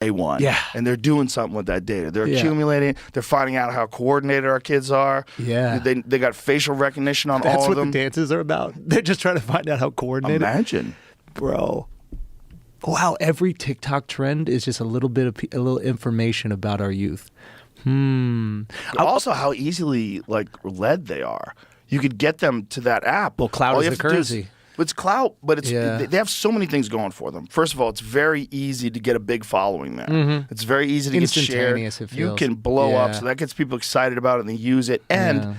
A1. Yeah. And they're doing something with that data. They're Yeah. accumulating. They're finding out how coordinated our kids are. Yeah. They got facial recognition on all That's of what them. the dances are about. They're just trying to find out how coordinated. Imagine. Bro. Wow, every TikTok trend is just a little bit of a little information about our youth. Also, how easily led they are. You could get them to that app. Well, clout All is you the have to do currency. It's clout, but it's Yeah. they have so many things going for them. First of all, it's very easy to get a big following there. It's very easy to get shared. Instantaneous, it You feels. can blow up, Yeah. so that gets people excited about it and they use it. And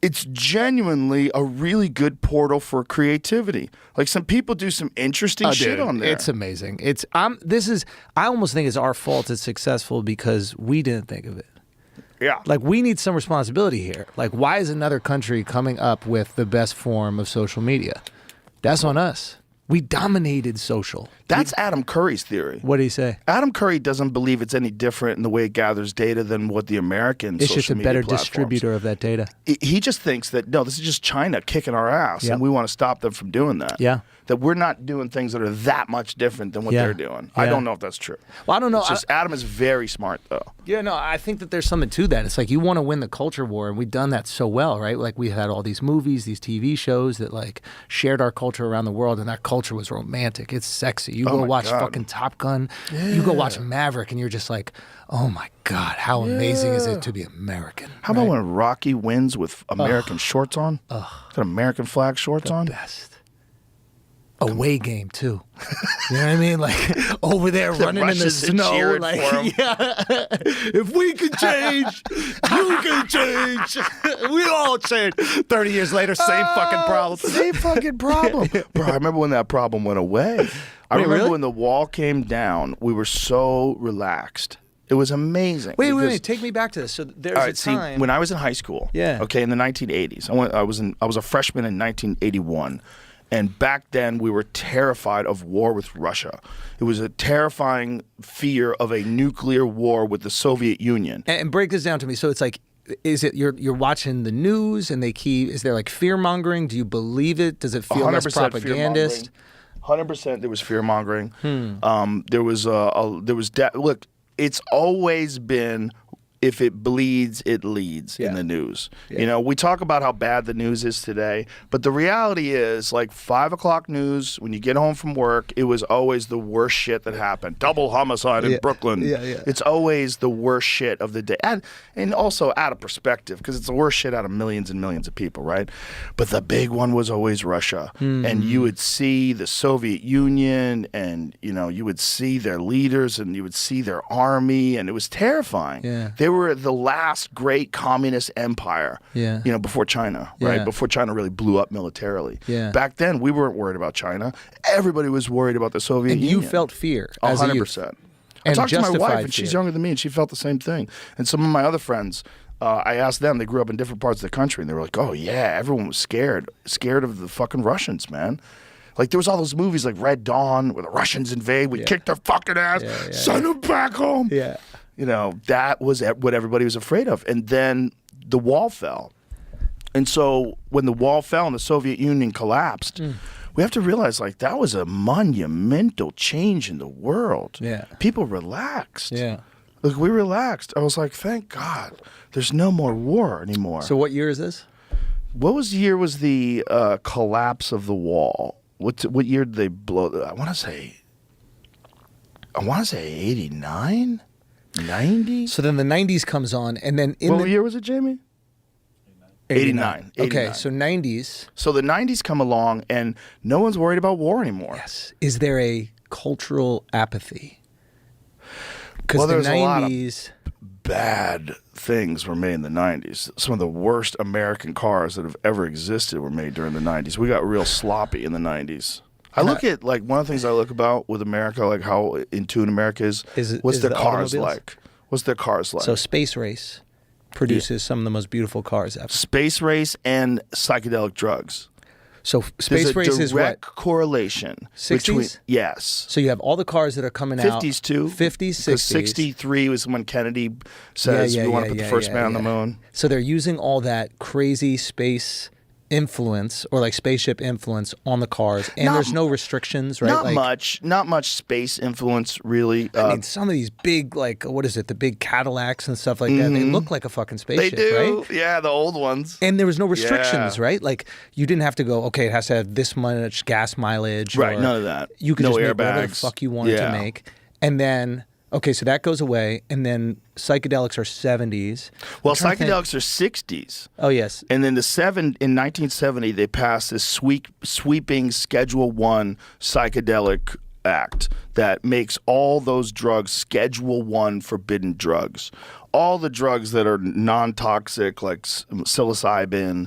it's genuinely a really good portal for creativity. Like some people do some interesting shit on there. It's amazing. I almost think it's our fault it's successful because we didn't think of it. Yeah. Like, we need some responsibility here. Like, why is another country coming up with the best form of social media? That's on us. We dominated social. That's Adam Curry's theory. What do you say? Adam Curry doesn't believe it's any different in the way it gathers data than what the American It's social just a media better platforms. distributor of that data. He just thinks that, no, this is just China kicking our ass, Yep. and we want to stop them from doing that. Yeah. That we're not doing things that are that much different than what Yeah. they're doing. I Yeah. don't know if that's true. Well, I don't know. It's just Adam is very smart, though. Yeah, no, I think that there's something to that. It's like you want to win the culture war, and we've done that so well, right? Like we had all these movies, these TV shows that like shared our culture around the world, and that culture was romantic. It's sexy. You go my watch God. fucking Top Gun, you go watch Maverick, and you're just like, oh my God, how amazing is it to be American? How about when Rocky wins with American shorts on? Got American flag shorts on? Best. Away game too. You know what I mean? Like over there running in the Russians are snow. cheering Like, for 'em. yeah. If we can change, you can change. We all change. 30 years later, same fucking problem. Same fucking problem. Bro, I remember when that problem went away. I remember really? when the wall came down, we were so relaxed. It was amazing. Wait, because- take me back to this. So there's All a right, time. see, when I was in high school, Yeah. okay, in the 1980s, I was a freshman in 1981, and back then we were terrified of war with Russia. It was a terrifying fear of a nuclear war with the Soviet Union. and break this down to me. So it's like, is it you're watching the news and is there like fear mongering? Do you believe it? Does it feel less propagandist? 100% there was fear mongering. Look, it's always been, if it bleeds, it leads in the news. You know, we talk about how bad the news is today, but the reality is, like 5 o'clock news, when you get home from work, it was always the worst shit that happened. Double homicide in Brooklyn. Yeah. It's always the worst shit of the day. And also out of perspective, because it's the worst shit out of millions and millions of people, right? But the big one was always Russia. And you would see the Soviet Union, and, you know, you would see their leaders, and you would see their army, and it was terrifying. Yeah. They were the last great communist empire, Yeah. you know, before China, right? Yeah. Before China really blew up militarily. Yeah. Back then, we weren't worried about China. Everybody was worried about the Soviet And Union. you felt fear as a youth. 100%. I And talked to my wife, justified and she's fear. younger than me, and she felt the same thing. And some of my other friends, I asked them, they grew up in different parts of the country, and they were like, oh, yeah, everyone was scared of the fucking Russians, man. Like, there was all those movies like Red Dawn, where the Russians invade, we kick their fucking ass, send them back home. Yeah. You know, that was what everybody was afraid of. And then the wall fell. And so when the wall fell and the Soviet Union collapsed, we have to realize, like, that was a monumental change in the world. Yeah. People relaxed. Yeah. Look, we relaxed. I was like, thank God, there's no more war anymore. So what year is this? What year was the collapse of the wall? What year did they blow? I want to say 89? 90? So then the 90s comes on, and then What year was it, Jamie? 89. Okay, so 90s. So the 90s come along, and no one's worried about war anymore. Yes. Is there a cultural apathy? Because Well, the there's a lot of 90s. bad things were made in the 90s. Some of the worst American cars that have ever existed were made during the 90s. We got real sloppy in the 90s. I look at, like, one of the things I look about with America, like how in tune America is what's their the cars automobiles? like? What's their cars like? So Space Race produces some of the most beautiful cars ever. Space race and psychedelic drugs. So Space Race There's a is direct what? correlation 60s? between yes. So you have all the cars that are coming out. 50s too. 50s, 60s. 63 was when Kennedy says we want to put the first man on the moon. So they're using all that crazy space influence or like spaceship influence on the cars, and there's no restrictions, right? Not much space influence really. I mean, some of these big, like, what is it, the big Cadillacs and stuff like that, they look like a fucking spaceship, they do, right? Yeah, the old ones. And there was no restrictions, right? Like, you didn't have to go, okay, it has to have this much gas mileage. Right, or none of that. You could no just make airbags. whatever the fuck you wanted to make. And then, okay, so that goes away, and then psychedelics are 70s. Well, psychedelics are 60s. Oh, yes. And then in 1970, they passed this sweeping Schedule 1 psychedelic act that makes all those drugs Schedule 1 forbidden drugs. All the drugs that are non-toxic, like psilocybin,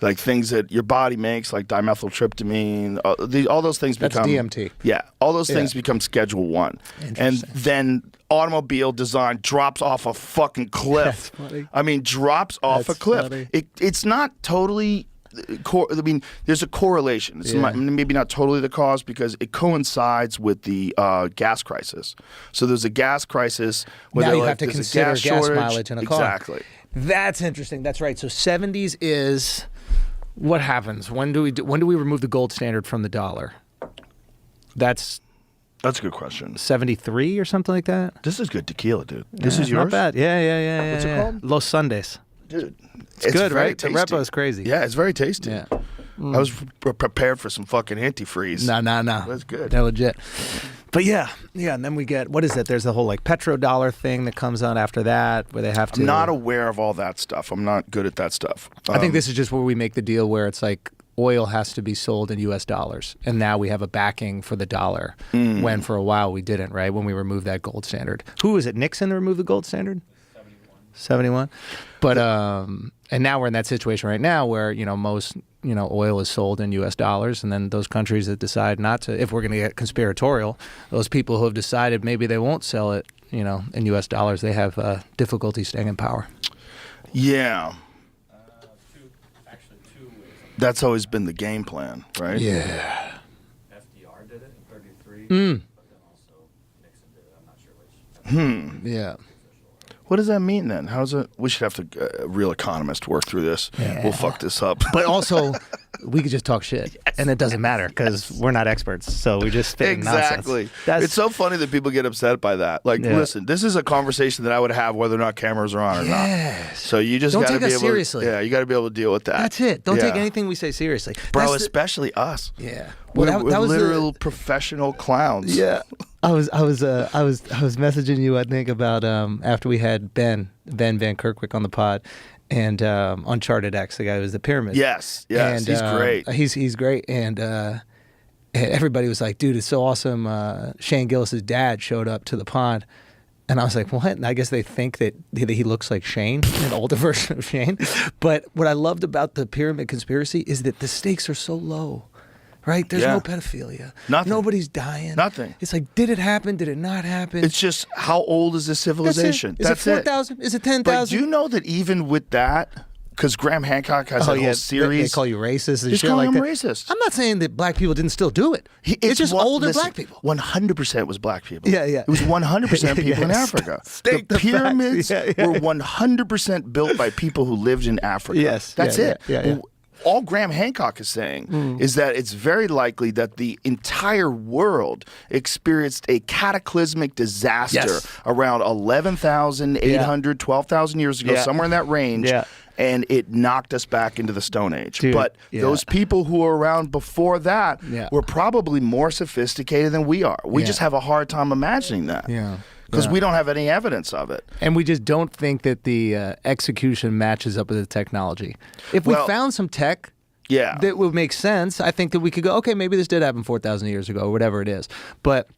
like things that your body makes, like dimethyltryptamine, all those things become... That's DMT. Yeah, all those things become Schedule 1. And then automobile design drops off a fucking cliff. That's funny. I mean, drops off a cliff. Funny. It's not totally... I mean, there's a correlation. It's maybe not totally the cause because it coincides with the gas crisis. So there's a gas crisis. Now you have to consider gas mileage in a car. Exactly. That's interesting. That's right. So 70s is what happens? When do we remove the gold standard from the dollar? That's a good question. 73 or something like that? This is good tequila, dude. This is yours? Not bad. Yeah. What's it called? Los Sundays. Dude, it's good, right? Tasty. The repo is crazy. Yeah, it's very tasty. Yeah. I was prepared for some fucking antifreeze. No. That's good. They're legit. But yeah, and then we get, what is it? There's the whole like petrodollar thing that comes out after that where they have to... I'm not aware of all that stuff. I'm not good at that stuff. I think this is just where we make the deal where it's like oil has to be sold in U.S. dollars. And now we have a backing for the dollar when for a while we didn't, right? When we removed that gold standard. Who was it? Nixon that removed the gold standard? 71. But and now we're in that situation right now where most oil is sold in U.S. dollars, and then those countries that decide not to, if we're going to get conspiratorial, those people who have decided maybe they won't sell it in U.S. dollars, they have difficulty staying in power. Yeah. Two ways. That's always been the game plan, right? Yeah. FDR did it in 33, but then also Nixon did it. I'm not sure which. Yeah. What does that mean then? How's it? We should have to a real economist work through this. Yeah. We'll fuck this up. But also, we could just talk shit, and it doesn't matter because we're not experts. So we just spit exactly. nonsense. It's so funny that people get upset by that. Like, listen, this is a conversation that I would have whether or not cameras are on or not. So you just got to be able. Seriously. Yeah, you got to be able to deal with that. That's it. Don't take anything we say seriously, bro. Especially us. Yeah. We're literal professional clowns. Yeah. I was messaging you, I think, about after we had Ben Van Kerkwick on the pod, and Uncharted X, the guy who was the pyramid. Yes, and, he's great. He's great, and everybody was like, "Dude, it's so awesome." Shane Gillis's dad showed up to the pod, and I was like, "What?" And I guess they think that he looks like Shane, an older version of Shane. But what I loved about the pyramid conspiracy is that the stakes are so low. Right? There's no pedophilia. Nothing. Nobody's dying. Nothing. It's like, did it happen? Did it not happen? It's just, how old is this civilization? That's it. Is it 4,000? Is it 10,000? But do you know that even with that, because Graham Hancock has a whole series. They call you racist and He's shit calling like him that. racist. I'm not saying that black people didn't still do it. It's just older black people. 100% was black people. Yeah. It was 100% people in Africa. The pyramids were 100% built by people who lived in Africa. Yes. That's it. Yeah. All Graham Hancock is saying is that it's very likely that the entire world experienced a cataclysmic disaster around 11,800, 12,000 years ago, somewhere in that range. Yeah. And it knocked us back into the Stone Age. Dude, but those people who were around before that were probably more sophisticated than we are. We just have a hard time imagining that. Yeah. Because we don't have any evidence of it. And we just don't think that the execution matches up with the technology. If we found some tech that would make sense, I think that we could go, okay, maybe this did happen 4,000 years ago or whatever it is. But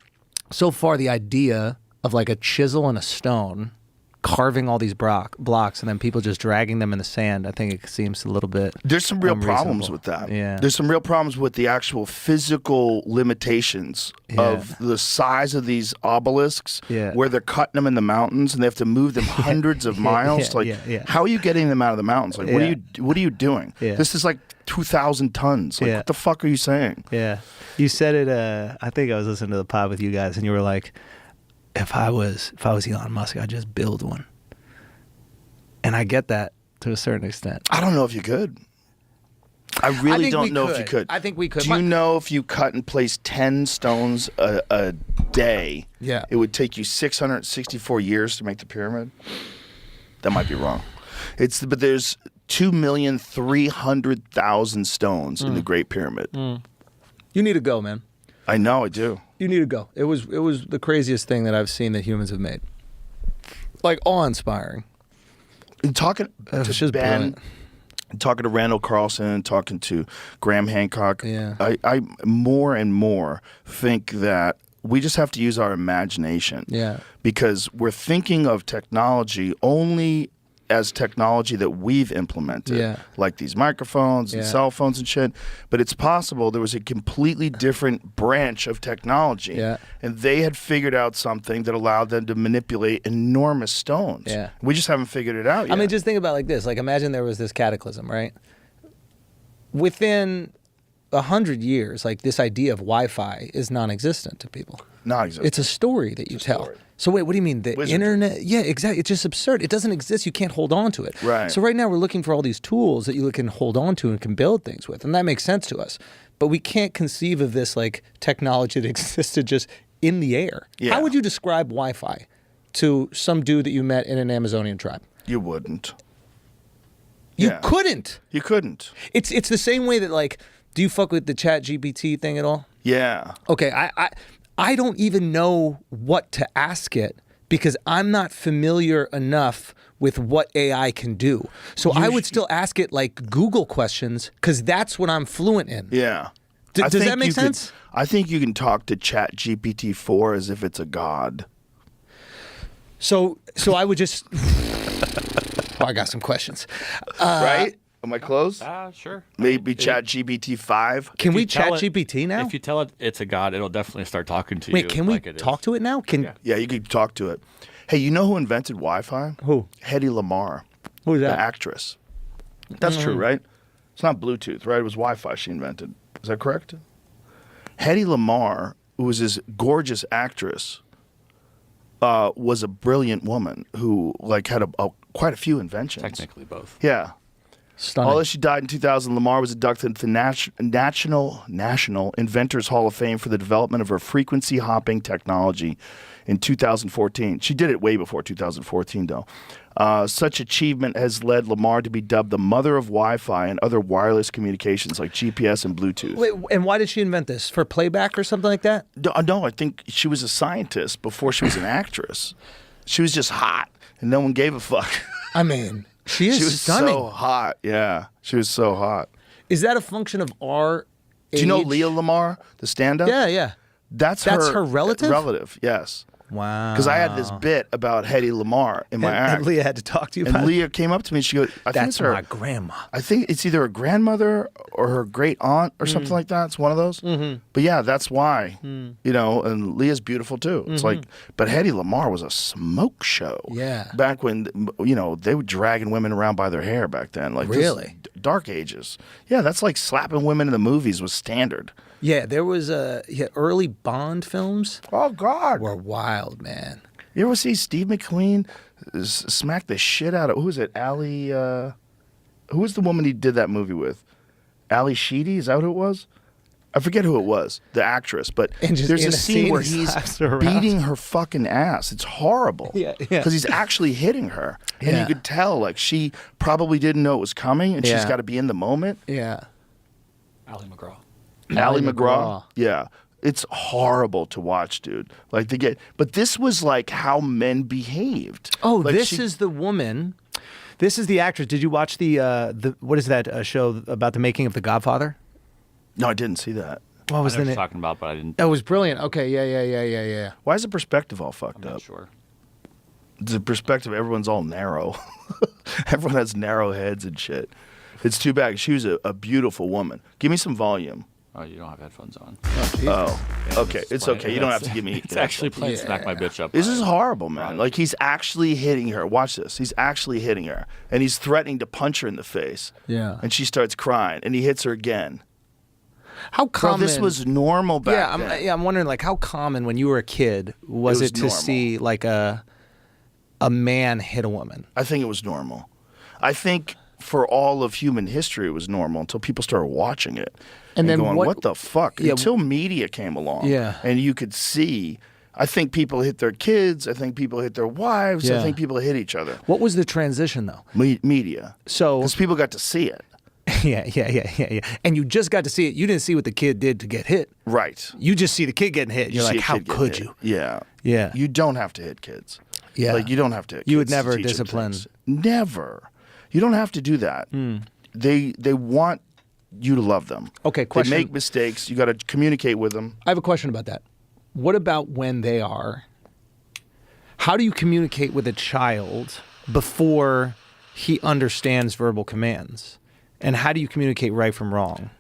so far, the idea of like a chisel and a stone carving all these blocks and then people just dragging them in the sand, I think it seems a little bit There's some real unreasonable. problems with that. Yeah. There's some real problems with the actual physical limitations of the size of these obelisks where they're cutting them in the mountains and they have to move them hundreds of miles. How are you getting them out of the mountains? Like, what are you doing? Yeah. This is like 2,000 tons. Like, what the fuck are you saying? Yeah. You said it, I think I was listening to the pod with you guys and you were like, if I was Elon Musk, I'd just build one. And I get that to a certain extent. I don't know if you could. I really think don't we know if you could. I think we could. Do you know if you cut and place 10 stones a day, Yeah. it would take you 664 years to make the pyramid? That might be wrong. But there's 2,300,000 stones in the Great Pyramid. You need to go, man. I know, I do. You need to go. It was the craziest thing that I've seen that humans have made. Like awe-inspiring. And talking It's to just Ben, brilliant. talking to Randall Carlson, talking to Graham Hancock, Yeah. I more and more think that we just have to use our imagination. Yeah. Because we're thinking of technology only as technology that we've implemented, Yeah. like these microphones and Yeah. cell phones and shit. But it's possible there was a completely different branch of technology, Yeah. and they had figured out something that allowed them to manipulate enormous stones. Yeah. We just haven't figured it out yet. I mean, just think about it like this. Like, imagine there was this cataclysm, right? Within 100 years, like, this idea of Wi-Fi is non-existent to people. not exactly. It's a story that you tell. story. So wait, what do you mean? The Wizardry. internet? Yeah, exactly. It's just absurd. It doesn't exist. You can't hold on to it. Right. So right now we're looking for all these tools that you can hold on to and can build things with, and that makes sense to us. But we can't conceive of this like technology that existed just in the air. Yeah. How would you describe Wi-Fi to some dude that you met in an Amazonian tribe? You wouldn't. You Yeah. couldn't. You couldn't. It's the same way that like, do you fuck with the Chat GPT thing at all? Yeah. Okay, I don't even know what to ask it because I'm not familiar enough with what AI can do. So I would still ask it like Google questions because that's what I'm fluent in. Yeah. Does think that make you could- sense? I think you can talk to Chat GPT-4 as if it's a god. So I would just. Oh, I got some questions. Right? Am I close? Sure. Maybe Chat GPT-5? Can we you tell Chat it- GPT now? If you tell it it's a god, it'll definitely start talking to you. Wait, can we like it is. talk to it now? Can Yeah, you could talk to it. Hey, you know who invented Wi-Fi? Who? Hedy Lamarr, Who's the that? actress. That's true, right? It's not Bluetooth, right? It was Wi-Fi she invented. Is that correct? Hedy Lamarr, who was this gorgeous actress, was a brilliant woman who like had quite a few inventions. Technically, both. Yeah. Stunning. Although she died in 2000, Lamarr was inducted into the National Inventors Hall of Fame for the development of her frequency hopping technology in 2014. She did it way before 2014, though. Such achievement has led Lamarr to be dubbed the mother of Wi-Fi and other wireless communications like GPS and Bluetooth. Wait, and why did she invent this? For playback or something like that? No, I think she was a scientist before she was an actress. She was just hot, and no one gave a fuck. I mean, she is She was stunning. so hot. Yeah, she was so hot. Is that a function of our Do you know age? Leah Lamarr, the stand-up? Yeah, yeah. That's her relative? Relative, yes. Wow. Because I had this bit about Hedy Lamarr in my act. And Leah had to talk to you And about it. Leah came up to me and she goes, I think That's it's her. my grandma. I think it's either her grandmother or her great aunt or Mm. something like that. It's one of those. Mm-hmm. But yeah, that's why. You know, and Leah's beautiful too. It's like, but Hedy Lamarr was a smoke show. Mm-hmm. Yeah. Back when, you know, they were dragging women around by their hair back then. Like this is Really? dark ages. Yeah, that's like slapping women in the movies was standard. Yeah, there was early Bond films Oh, God. were wild, man. You ever see Steve McQueen smack the shit out of, who was it? Ali, who was the woman he did that movie with? Ali Sheedy? Is that who it was? I forget who it was, the actress. But And just there's in a a scene scene where he he's slaps her around. beating her fucking ass. It's horrible. Yeah. Because he's actually hitting her. And Yeah. you could tell, like, she probably didn't know it was coming and she's Yeah. got to be in the moment. Yeah. Ali McGraw. Ali McGraw. McGraw. Yeah. It's horrible to watch, dude. Like but this was like how men behaved. Oh, Like this she- is the woman. This is the actress. Did you watch the what is that show about the making of The Godfather? No, I didn't see that. What was I the know what name? you're talking about, but I didn't. That was brilliant. Okay, yeah. Why is the perspective all fucked I'm up? not sure. The perspective, everyone's all narrow. Everyone has narrow heads and shit. It's too bad. She was a beautiful woman. Give me some volume. Oh, you don't have headphones on. Oh, Yeah, okay. it's It's playing- okay. You don't have it's- to give me. It's actually playing Smack My Bitch Up. This by- is horrible, man. Like he's actually hitting her. Watch this. He's actually hitting her, and he's threatening to punch her in the face. Yeah. And she starts crying, and he hits her again. How Bro, common? this was normal back then. I'm wondering like how common when you were a kid was was it to normal. see like a man hit a woman? I think it was normal. I think for all of human history, it was normal until people started watching it And then going, what the fuck? Yeah, until media came along. Yeah. And you could see, I think people hit their kids. I think people hit their wives. Yeah. I think people hit each other. What was the transition though? Media. So Because people got to see it. yeah. And you just got to see it. You didn't see what the kid did to get hit. Right. You just see the kid getting hit. You're see like, a how kid get could hit. you? Yeah. Yeah. You don't have to hit kids. Yeah. Like, you don't have to hit kids. You would to never teach them discipline. things. Never. You don't have to do that. They want you to love them. Okay, question. They make mistakes. You got to communicate with them. I have a question about that. What about when they are? How do you communicate with a child before he understands verbal commands? And how do you communicate right from wrong?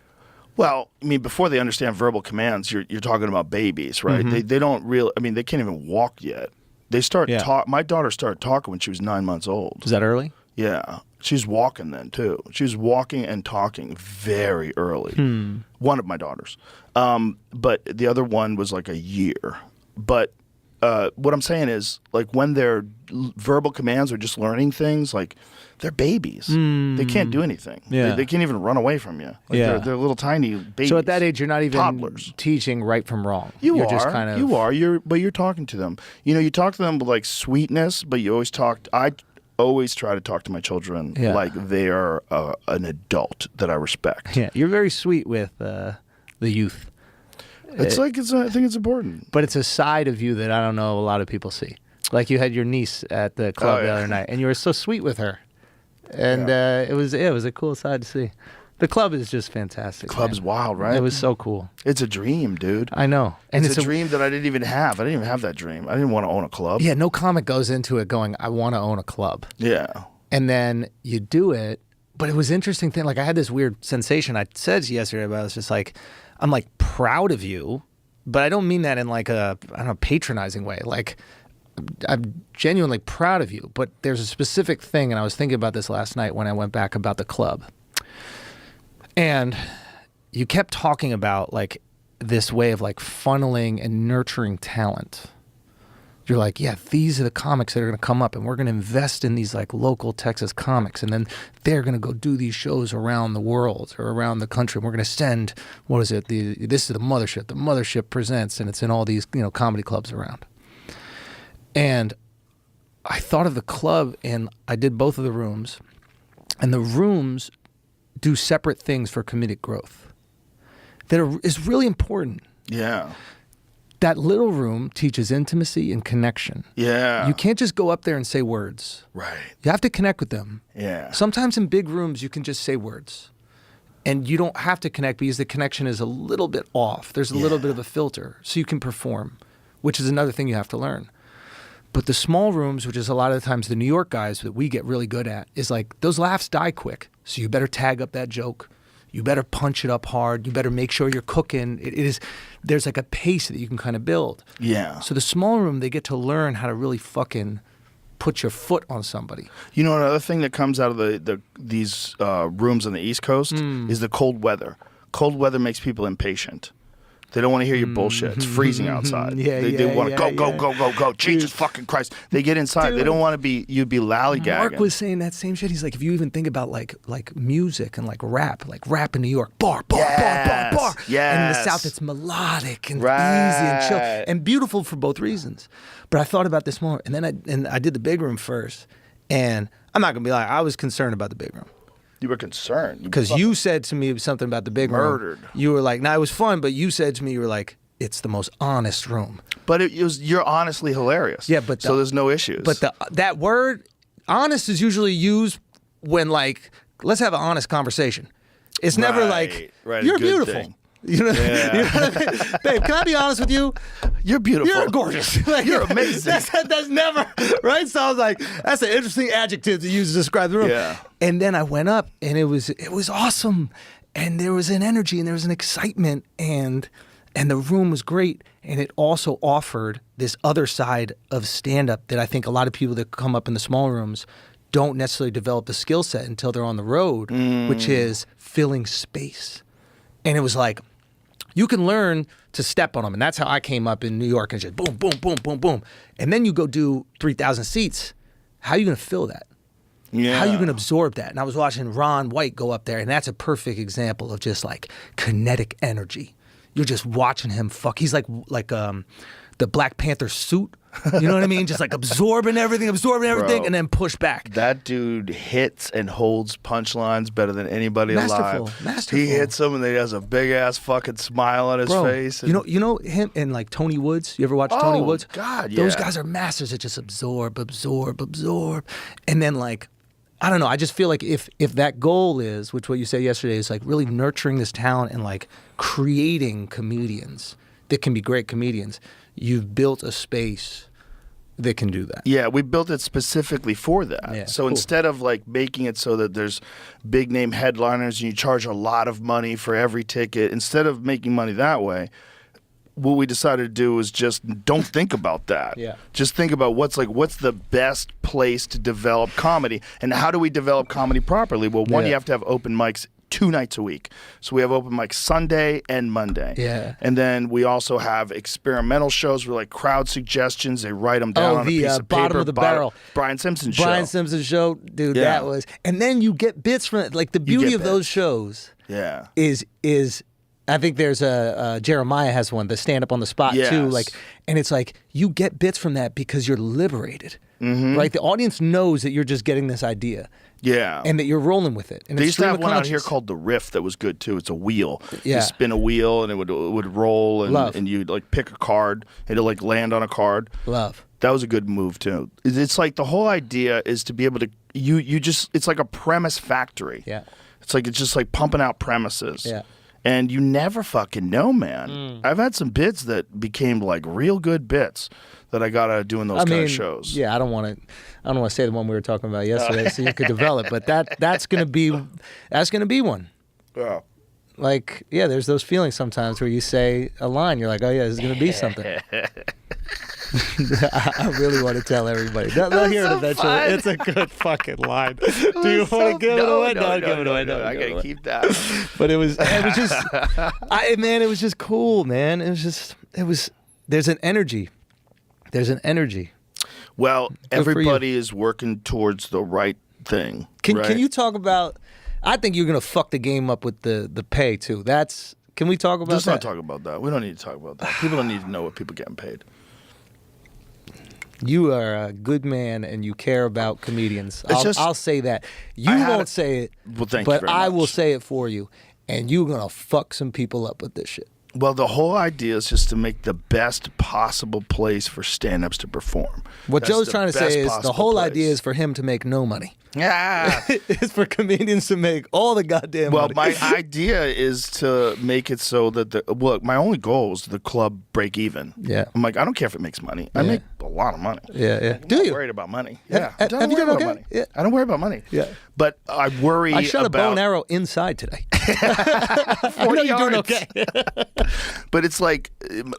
Well, I mean, before they understand verbal commands, you're talking about babies, right? They don't really. I mean, they can't even walk yet. They start My daughter started talking when she was 9 months old. Is that early? Yeah, she's walking then too. She was walking and talking very early. One of my daughters, but the other one was like a year. But what I'm saying is, like, when they're verbal commands or just learning things, like, they're babies. They can't do anything. Yeah. They can't even run away from you. Like, Yeah. they're little tiny babies. So at that age, you're not even toddlers. teaching right from wrong. You're You're just kind of. You are. But you're talking to them. You know, you talk to them with like sweetness, but you always talk. I always try to talk to my children like they are an adult that I respect. Yeah, you're very sweet with the youth. I think it's important. But it's a side of you that I don't know a lot of people see. Like you had your niece at the club the other night, and you were so sweet with her, and it was a cool side to see. The club is just fantastic. Club's man. wild, right? It was so cool. It's a dream, dude. I know, and it's a dream that I didn't even have. I didn't even have that dream. I didn't want to own a club. Yeah, no comic goes into it going, I want to own a club. Yeah. And then you do it, but it was interesting thing. Like I had this weird sensation. I said yesterday about it. It's just like, I'm like proud of you, but I don't mean that in like a, I don't know, patronizing way. Like I'm genuinely proud of you, but there's a specific thing, and I was thinking about this last night when I went back about the club. And you kept talking about like this way of like funneling and nurturing talent. You're like, yeah, these are the comics that are going to come up, and we're going to invest in these like local Texas comics, and then they're going to go do these shows around the world or around the country. And we're going to send, what is it? This is the Mothership. The Mothership presents, and it's in all these comedy clubs around. And I thought of the club, and I did both of the rooms, and the rooms do separate things for comedic growth that is really important. Yeah. That little room teaches intimacy and connection. Yeah. You can't just go up there and say words. Right. You have to connect with them. Yeah. Sometimes in big rooms, you can just say words. And you don't have to connect because the connection is a little bit off. There's a little bit of a filter, so you can perform, which is another thing you have to learn. But the small rooms, which is a lot of the times the New York guys that we get really good at, is like those laughs die quick. So you better tag up that joke. You better punch it up hard. You better make sure you're cooking. There's like a pace that you can kind of build. Yeah. So the small room, they get to learn how to really fucking put your foot on somebody. You know, another thing that comes out of these rooms on the East Coast is the cold weather. Cold weather makes people impatient. They don't want to hear your bullshit. It's freezing outside. They want to go. Jesus fucking Christ. They get inside. Dude, they don't want to be, you'd be lollygagging. Mark was saying that same shit. He's like, if you even think about like music and like rap in New York, bar. Yes. And in the South, it's melodic and easy and chill and beautiful for both reasons. But I thought about this more, and then I did the big room first. And I'm not going to be like, I was concerned about the big room. You were concerned. Because you said to me something about the big room. Murdered. You were like, it was fun, but you said to me, you were like, it's the most honest room. But you're honestly hilarious. Yeah, but so there's no issues. But that word, honest, is usually used when like, let's have an honest conversation. It's never like, you're beautiful. Thing. You know, you know what I mean? Babe, can I be honest with you? You're beautiful. You're gorgeous. Like, you're amazing. That's never, right? So I was like, that's an interesting adjective to use to describe the room. Yeah. And then I went up, and it was awesome. And there was an energy, and there was an excitement, and the room was great. And it also offered this other side of stand-up that I think a lot of people that come up in the small rooms don't necessarily develop the skill set until they're on the road, which is filling space. And it was like, you can learn to step on them. And that's how I came up in New York, and just boom, boom, boom, boom, boom. And then you go do 3,000 seats. How are you going to fill that? Yeah. How you gonna absorb that? And I was watching Ron White go up there, and that's a perfect example of just like kinetic energy. You're just watching him fuck. He's like the Black Panther suit. You know what I mean? Just like absorbing everything, Bro, and then push back. That dude hits and holds punchlines better than anybody alive. Masterful. He hits them and he has a big ass fucking smile on his face. And You know him and like Tony Woods. You ever watch Tony Woods? God, yeah. Those guys are masters at just absorb, and then like. I don't know. I just feel like if that goal is, which what you said yesterday is like really nurturing this talent and like creating comedians that can be great comedians, you've built a space that can do that. Yeah, we built it specifically for that. Yeah, so cool. instead of like making it so that there's big name headliners and you charge a lot of money for every ticket, instead of making money that way, what we decided to do was just don't think about that. Yeah. Just think about what's the best place to develop comedy, and how do we develop comedy properly? Well, one, Yeah. you have to have open mics 2 nights a week. So we have open mics Sunday and Monday. Yeah. And then we also have experimental shows where like crowd suggestions, they write them down on a piece of paper. Bottom of the barrel. Brian Simpson's show. Brian Simpson's show, dude, Yeah. that was. And then you get bits from it. Like the beauty get of those bits. shows Yeah. is I think there's Jeremiah has one, the stand up on the spot too. Yes. Like, and it's like you get bits from that because you're liberated, Mm-hmm. right? The audience knows that you're just getting this idea Yeah. and that you're rolling with it. And They it's used to stream have of one out here conscience. called the Riff that was good too. It's a wheel. Yeah. You spin a wheel and it would roll Love. and you'd like pick a card and it'd like land on a card. Love. That was a good move too. It's like the whole idea is to be able to you just it's like a premise factory. Yeah. It's just like pumping out premises. Yeah. And you never fucking know, man. I've had some bits that became like real good bits that I got out of doing those kind of shows. Yeah, I don't want to say the one we were talking about yesterday, so you could develop. But that's gonna be one. Yeah. Like, yeah, there's those feelings sometimes where you say a line, you're like, oh yeah, this is gonna be something. I really want to tell everybody. They'll hear it eventually. fun. It's a good fucking line. Do you want to give it away? No, give it away. No, I give it gotta away. keep that. But it was just, it was just cool, man. There's an energy. Well, for you. everybody is working towards the right thing. Can right? you talk about? I think you're gonna fuck the game up with the pay too. Can we talk about Let's that? not talk about that. We don't need to talk about that. People don't need to know what people getting paid. You are a good man and you care about comedians. It's I'll say that. You I had won't it- say it, Well, thank you but very I much. will say it for you. And you're going to fuck some people up with this shit. Well, the whole idea is just to make the best possible place for stand-ups to perform. What That's Joe's the trying to best say is the possible whole place. idea is for him to make no money. Yeah. It's for comedians to make all the goddamn Well, money. my idea is to make it so that look, my only goal is the club break even. Yeah. I'm like, I don't care if it makes money. I Yeah. make a lot of money. Yeah. I'm Do not you? worried about money. Have- Yeah. have I don't you worry done about okay? money. Yeah. I don't worry about money. Yeah. But I worry I shot a bow about and arrow inside today. 40 I know you're doing yards. okay. But it's like,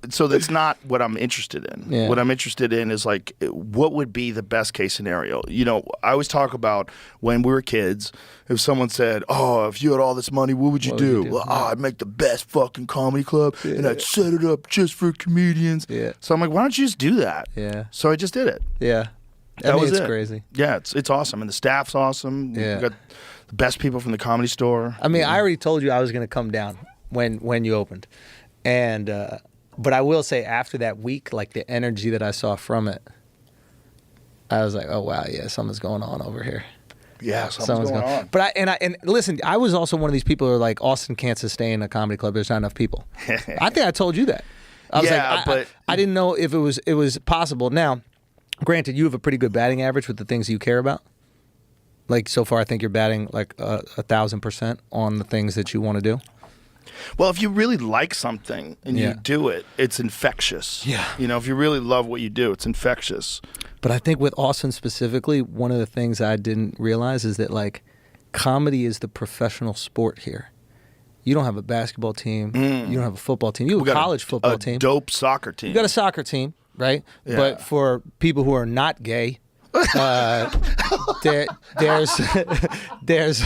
so that's not what I'm interested in. Yeah. What I'm interested in is like, what would be the best case scenario? You know, I always talk about when we were kids, if someone said, oh, if you had all this money, what would you What would do? you do? Well, I'd make the best fucking comedy club and I'd set it up just for comedians. Yeah. So I'm like, why don't you just do that? Yeah. So I just did it. Yeah. That was it's it. crazy. Yeah, it's awesome. And the staff's awesome. Yeah. We got the best people from the Comedy Store. I mean, I already told you I was going to come down when you opened. And but I will say after that week, like the energy that I saw from it, I was like, oh wow, yeah, something's going on over here. Yeah, something's going on. But I listen, I was also one of these people who are like, Austin can't sustain a comedy club. There's not enough people. I think I told you that. I was Yeah, like, but- I didn't know if it was possible. Now, granted, you have a pretty good batting average with the things you care about. Like so far, I think you're batting like 1,000% on the things that you want to do. Well, if you really like something and Yeah. you do it, it's infectious. Yeah. You know, if you really love what you do, it's infectious. But I think with Austin specifically, one of the things I didn't realize is that like comedy is the professional sport here. You don't have a basketball team. You don't have a football team. You have We a got college football a team. dope soccer team. You got a soccer team, right? Yeah. But for people who are not gay, There's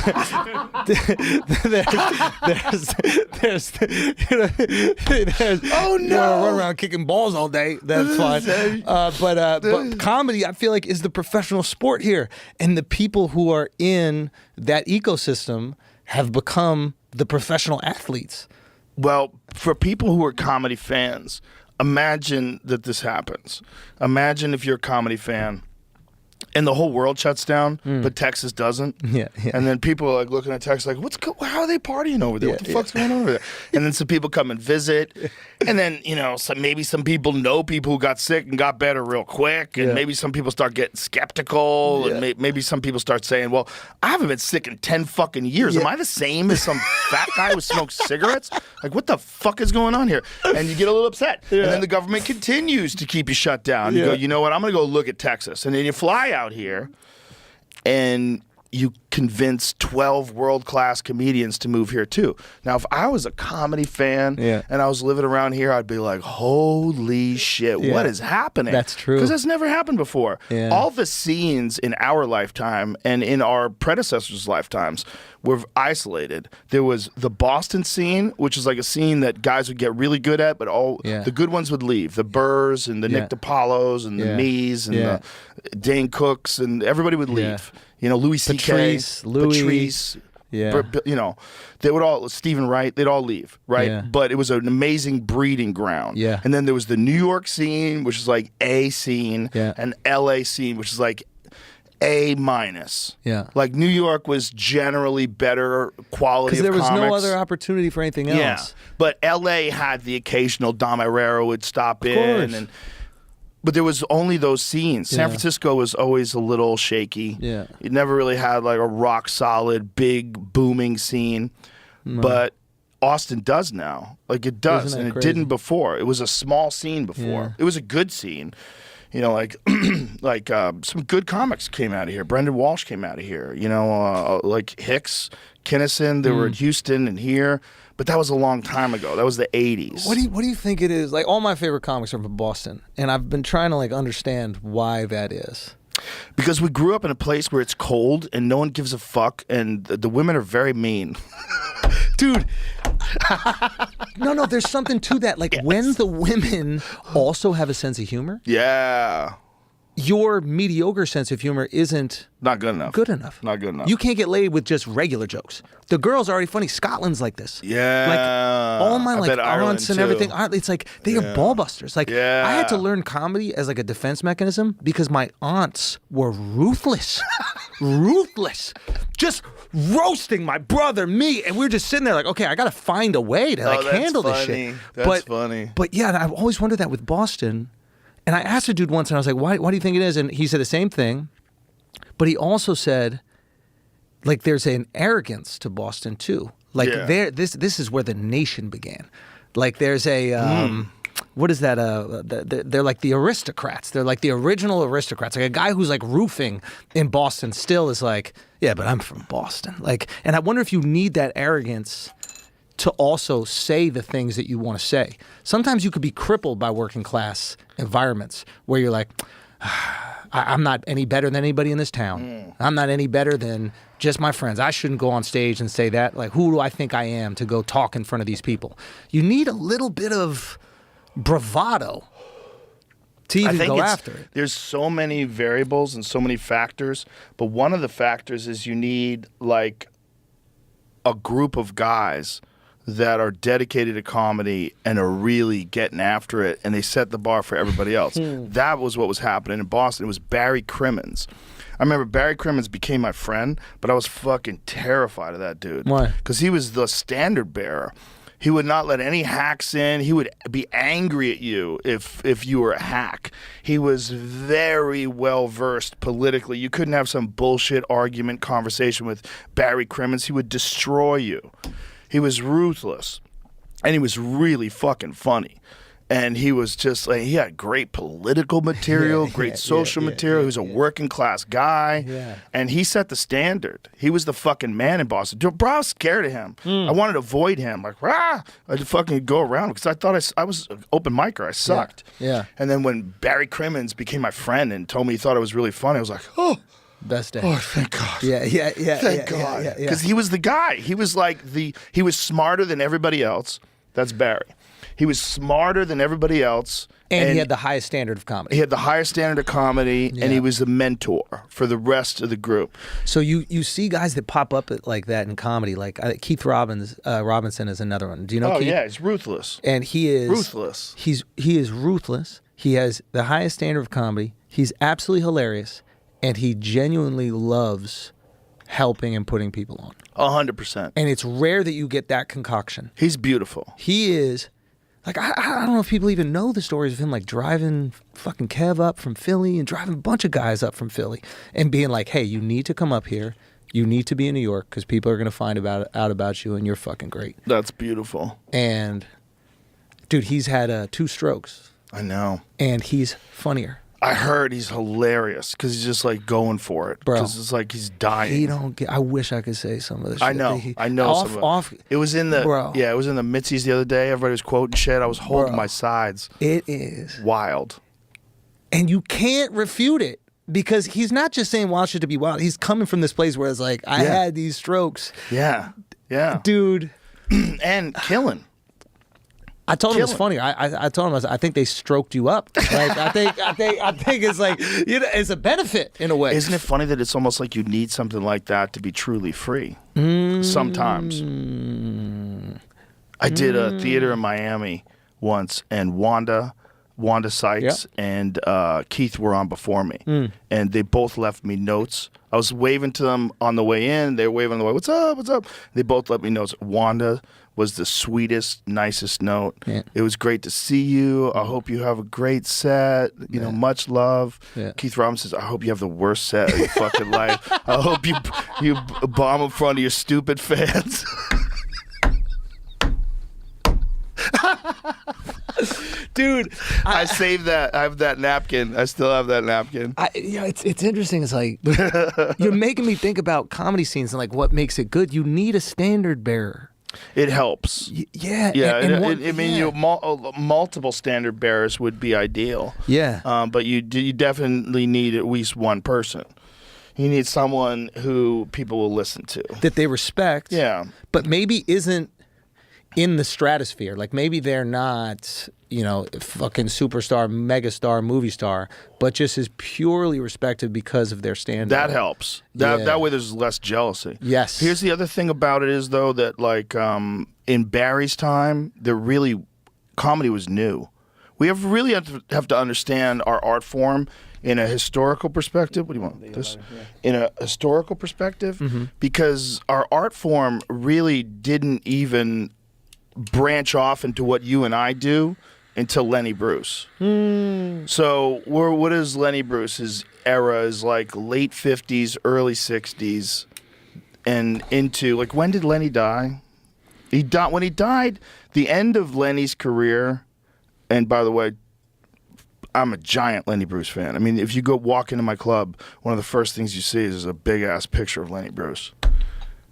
Oh, you no. know, run around kicking balls all day. That's fine. But comedy, I feel like, is the professional sport here, and the people who are in that ecosystem have become the professional athletes. Well, for people who are comedy fans, imagine that this happens. Imagine if you're a comedy fan and the whole world shuts down, but Texas doesn't. Yeah. And then people are like looking at Texas like, how are they partying over there? What the fuck's going on over there? And then some people come and visit. And then, you know, maybe some people know people who got sick and got better real quick. And maybe some people start getting skeptical. And maybe some people start saying, well, I haven't been sick in 10 fucking years. Am I the same as some fat guy who smokes cigarettes? Like, what the fuck is going on here? And you get a little upset. And then the government continues to keep you shut down. You go, you know what? I'm going to go look at Texas. And then you fly out here and you convince 12 world-class comedians to move here too. Now, if I was a comedy fan and I was living around here, I'd be like, holy shit, what is happening? That's true. Because that's never happened before. All the scenes in our lifetime and in our predecessors' lifetimes were isolated. There was the Boston scene, which is like a scene that guys would get really good at, but all the good ones would leave. The Burrs and the Nick DiPaolos and the Mees and the Dane Cooks and everybody would leave. You know, Louis C.K., Patrice, you know, they would all, Stephen Wright, they'd all leave, right? But it was an amazing breeding ground. And then there was the New York scene, which is like A scene, and LA scene, which is like A minus. Like New York was generally better quality of because there was comics. no other opportunity for anything else. Yeah, but LA had the occasional Dom Herrera would stop in, but there was only those scenes. San Francisco was always a little shaky. It never really had like a rock solid, big, booming scene. But Austin does now. Like it does, Isn't and that it crazy? didn't before. It was a small scene before. It was a good scene. You know, like some good comics came out of here. Brendan Walsh came out of here. You know, like Hicks, Kinnison. They were in Houston and here. But that was a long time ago. That was the 80s. What do you think it is? Like, all my favorite comics are from Boston, and I've been trying to like understand why that is. Because we grew up in a place where it's cold and no one gives a fuck, and the women are very mean. Dude. No, there's something to that. Like when the women also have a sense of humor, your mediocre sense of humor isn't not good enough. Not good enough. You can't get laid with just regular jokes. The girls are already funny. Scotland's like this. Like all my like aunts and everything. It's like they are ball busters. Like I had to learn comedy as like a defense mechanism because my aunts were ruthless. Ruthless. Just roasting my brother, me, and we were just sitting there like, okay, I got to find a way to like handle this shit. That's funny. But yeah, I've always wondered that with Boston. And I asked a dude once, and I was like, why do you think it is? And he said the same thing. But he also said, like, there's an arrogance to Boston, too. Like, this is where the nation began. Like, there's a, what is that? They're like the aristocrats. They're like the original aristocrats. Like, a guy who's, like, roofing in Boston still is like, yeah, but I'm from Boston. Like, and I wonder if you need that arrogance to also say the things that you want to say. Sometimes you could be crippled by working class environments where you're like, I'm not any better than anybody in this town. I'm not any better than just my friends. I shouldn't go on stage and say that. Like, who do I think I am to go talk in front of these people? You need a little bit of bravado to even go after it. There's so many variables and so many factors, but one of the factors is you need like a group of guys that are dedicated to comedy and are really getting after it, and they set the bar for everybody else. That was what was happening in Boston. It was Barry Crimmins. I remember Barry Crimmins became my friend, but I was fucking terrified of that dude. Why? Because he was the standard bearer. He would not let any hacks in. He would be angry at you if you were a hack. He was very well versed politically. You couldn't have some bullshit argument conversation with Barry Crimmins. He would destroy you. He was ruthless, and he was really fucking funny. And he was just like, he had great political material, great social material. He was a working class guy. Yeah. And he set the standard. He was the fucking man in Boston. Dude, bro, I was scared of him. I wanted to avoid him. Like, rah! I'd fucking go around because I thought I was an open micer. I sucked. Yeah. And then when Barry Crimmins became my friend and told me he thought it was really funny, I was like, oh. Best day. Oh, thank God. Yeah. Thank God. Because he was the guy. He was like he was smarter than everybody else. That's Barry. He was smarter than everybody else. And he had the highest standard of comedy. He had the highest standard of comedy, and he was a mentor for the rest of the group. So you see guys that pop up like that in comedy, like Keith Robinson is another one. Do you know Oh, Keith? yeah, he's ruthless. And he is Ruthless. He is ruthless. He has the highest standard of comedy. He's absolutely hilarious, and he genuinely loves helping and putting people on. 100%. And it's rare that you get that concoction. He's beautiful. He is, like, I don't know if people even know the stories of him, like, driving fucking Kev up from Philly and driving a bunch of guys up from Philly and being like, hey, you need to come up here. You need to be in New York because people are going to find out about you, and you're fucking great. That's beautiful. And, dude, he's had 2 strokes. I know. And he's funnier. I heard he's hilarious because he's just like going for it. Bro. Because it's like he's dying. He don't get. I wish I could say some of this. I know. I know. some of it. It was in the Bro. Yeah, it was in the Mitzies the other day. Everybody was quoting shit. I was holding my sides. It is Wild. And you can't refute it because he's not just saying wild shit to be wild. He's coming from this place where it's like, I had these strokes. Yeah. Yeah. Dude. And killing. I told him it's funny. I told him I think they stroked you up. Like I think it's like, you know, it's a benefit in a way. Isn't it funny that it's almost like you need something like that to be truly free? Sometimes. I did a theater in Miami once, and Wanda Sykes and Keith were on before me, and they both left me notes. I was waving to them on the way in. They were waving on the way. What's up? What's up? They both left me notes. Wanda was the sweetest, nicest note. Yeah. It was great to see you. I hope you have a great set. You know, much love. Yeah. Keith Robinson says, I hope you have the worst set of your fucking life. I hope you bomb in front of your stupid fans. Dude, I saved that. I have that napkin. I still have that napkin. It's interesting. It's like you're making me think about comedy scenes and like what makes it good. You need a standard bearer. It helps. Yeah. Multiple standard bearers would be ideal. Yeah. But you definitely need at least one person. You need someone who people will listen to. That they respect. Yeah. But maybe isn't in the stratosphere. Like maybe they're not, you know, fucking superstar, megastar, movie star, but just is purely respected because of their stand-up. That helps. That way there's less jealousy. Yes. Here's the other thing about it is, though, that like in Barry's time, comedy was new. We really have to understand our art form in a historical perspective. What do you want? This? In a historical perspective? Because our art form really didn't even branch off into what you and I do until Lenny Bruce. So what is Lenny Bruce's era is like late 50s, early 60s, and into like, when did Lenny die? When he died, the end of Lenny's career, and by the way, I'm a giant Lenny Bruce fan. I mean, if you go walk into my club, one of the first things you see is a big-ass picture of Lenny Bruce.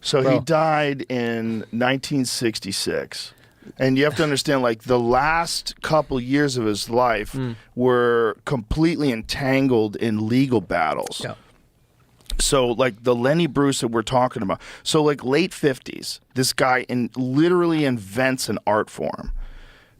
So he died in 1966. And you have to understand, like, the last couple years of his life were completely entangled in legal battles. Yeah. So, like, the Lenny Bruce that we're talking about. So, like, late 50s, this guy literally invents an art form.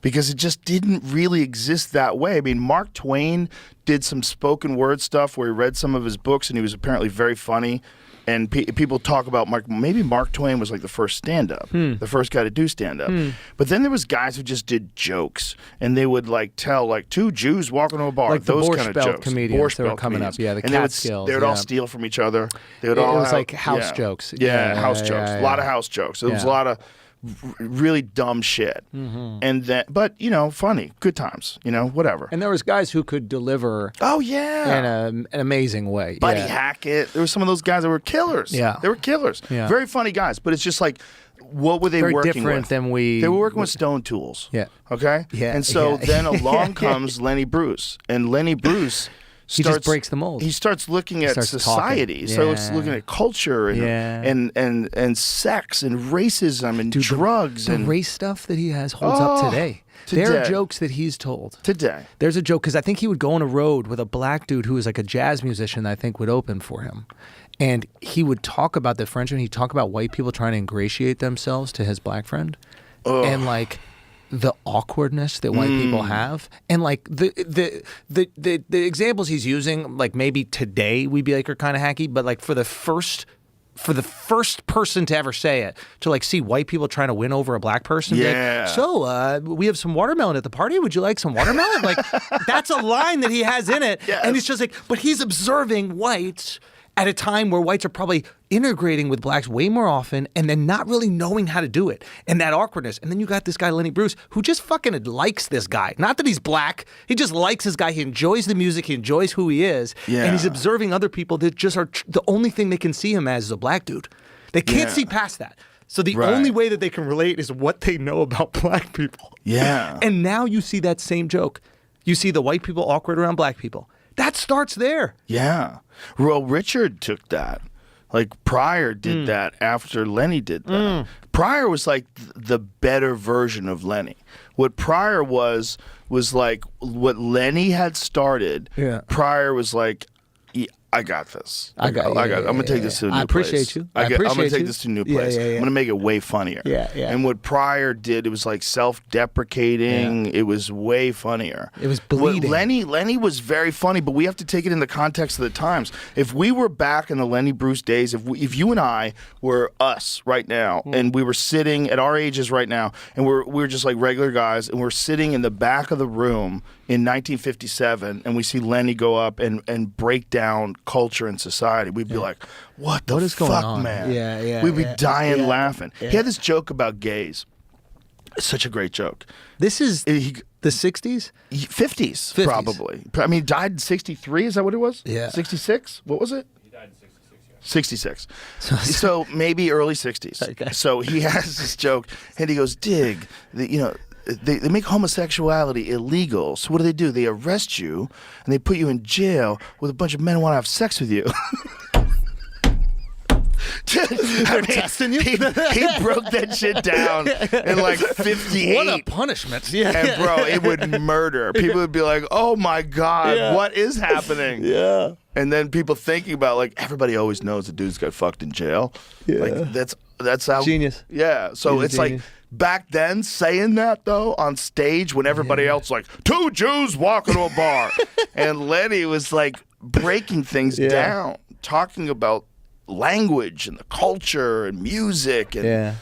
Because it just didn't really exist that way. I mean, Mark Twain did some spoken word stuff where he read some of his books, and he was apparently very funny. And people talk about maybe Mark Twain was like the first stand-up, the first guy to do stand-up. But then there was guys who just did jokes, and they would like tell like 2 Jews walking to a bar, like those the kind of jokes. Comedians that were coming up, the Catskills. They would all steal from each other. They would it was like house jokes. Yeah, house jokes. A lot of house jokes. There was a lot of really dumb shit, and then, but you know, funny, good times, you know, whatever. And there was guys who could deliver. Oh yeah, in an amazing way. Buddy Hackett. There were some of those guys that were killers. Yeah, they were killers. Yeah. Very funny guys. But it's just like what were they Very working different with? than we. They were working with stone tools. Yeah. Okay? Yeah, And so yeah. then along comes Lenny Bruce. And Lenny Bruce He just breaks the mold. He starts looking at starts society. talking. So it's Yeah. looking at culture and sex and racism and drugs the and race stuff that he has holds up today. There are jokes that he's told. today. There's a joke because I think he would go on a road with a black dude who was like a jazz musician that I think would open for him. And he would talk about the Frenchman. He'd talk about white people trying to ingratiate themselves to his black friend. And like the awkwardness that white people have. And like the examples he's using, like maybe today we'd be like are kind of hacky, but like for the first person to ever say it, to like see white people trying to win over a black person. Yeah. Like, so we have some watermelon at the party. Would you like some watermelon? Like that's a line that he has in it. Yes. And it's just like, but he's observing whites at a time where whites are probably integrating with blacks way more often and then not really knowing how to do it. And that awkwardness. And then you got this guy, Lenny Bruce, who just fucking likes this guy. Not that he's black. He just likes this guy. He enjoys the music. He enjoys who he is. Yeah. And he's observing other people that just are the only thing they can see him as is a black dude. They can't see past that. So the only way that they can relate is what they know about black people. Yeah. And now you see that same joke. You see the white people awkward around black people. That starts there. Yeah. Well, Richard took that. Like Pryor did that after Lenny did that. Pryor was like the better version of Lenny. What Pryor was like what Lenny had started. Yeah. Pryor was like, I got this. I got. I'm gonna take this to a new I appreciate place. you. I'm appreciate gonna take you. this to a new Yeah, place. yeah, yeah. I'm gonna make it way funnier. Yeah, yeah. And what Pryor did, it was like self-deprecating. It was way funnier. It was bleeding. Lenny was very funny, but we have to take it in the context of the times. If we were back in the Lenny Bruce days, if you and I were us right now, and we were sitting at our ages right now, and we're just like regular guys, and we're sitting in the back of the room in 1957, and we see Lenny go up and break down culture and society, we'd be like, what the is fuck, going on? man? Yeah, We'd be yeah, dying yeah, laughing. yeah. He had this joke about gays. It's such a great joke. This is He- the 60s? 50s, 50s. probably. I mean, he died in 63, is that what it was? Yeah. 66? What was it? He died in 66, yeah. 66. So maybe early 60s. Okay. So he has this joke, and he goes, dig, they make homosexuality illegal. So what do? They arrest you, and they put you in jail with a bunch of men who want to have sex with you. They're testing you? He broke that shit down in like 58. What a punishment. Yeah. And bro, it would murder. People would be like, "Oh my god, what is happening?" Yeah. And then people thinking about like everybody always knows the dude's got fucked in jail. Yeah. Like that's how Genius. Yeah. So He's a it's like genius. back then saying that though on stage when everybody else like two Jews walk into a bar, and Lenny was like breaking things down, talking about language and the culture and music and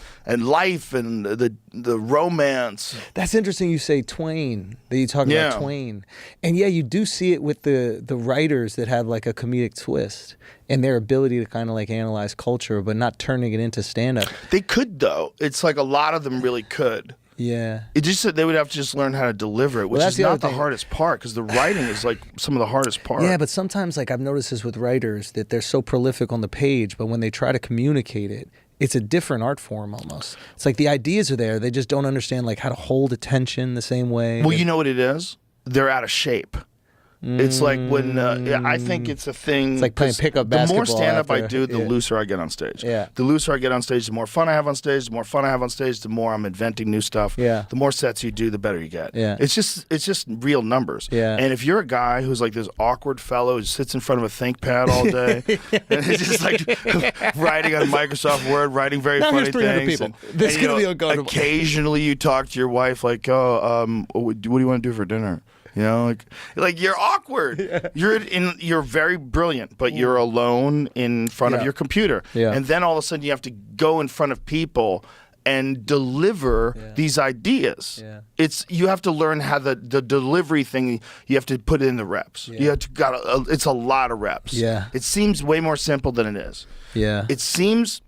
life and the romance. That's interesting you say Twain, that you talk Yeah. about Twain. And yeah, you do see it with the writers that have like a comedic twist and their ability to kind of like analyze culture, but not turning it into stand-up. They could though. It's like a lot of them really could. Yeah. It just that they would have to just learn how to deliver it, which that's is the not other the thing. hardest part because the writing is like some of the hardest part. Yeah, but sometimes like I've noticed this with writers that they're so prolific on the page, but when they try to communicate it, it's a different art form almost. It's like the ideas are there, they just don't understand like how to hold attention the same way. Well, you know what it is? They're out of shape. It's like when I think it's a thing. It's like playing 'cause pickup The more basketball stand-up I after- do, the yeah. looser I get on stage. Yeah. The looser I get on stage, the more fun I have on stage. The more fun I have on stage, the more I'm inventing new stuff. Yeah. The more sets you do, the better you get. Yeah. It's just real numbers. Yeah. And if you're a guy who's like this awkward fellow who sits in front of a ThinkPad all day, and he's just like writing on Microsoft Word, writing very Now funny here's 300 things. people. And, This and, is gonna you be uncomfortable. Occasionally, you talk to your wife like, "Oh, what do you want to do for dinner?" You know, like you're awkward. You're very brilliant, but you're alone in front of your computer. Yeah. And then all of a sudden you have to go in front of people and deliver these ideas. Yeah. You have to learn how the delivery thing. You have to put in the reps. You have to it's a lot of reps. Yeah. It seems way more simple than it is. Yeah. It seems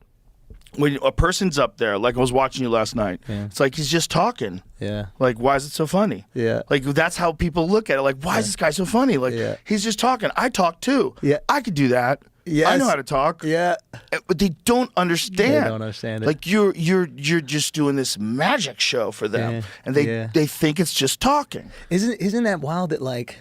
when a person's up there, like I was watching you last night. It's like he's just talking. Yeah. Like, why is it so funny? Yeah. Like, that's how people look at it. Like, why is this guy so funny? Like, Yeah. he's just talking. I talk too. Yeah. I could do that. I know how to talk. Yeah. But they don't understand. They don't understand it. Like you're just doing this magic show for them, Yeah, and yeah. they think it's just talking. Isn't that wild that like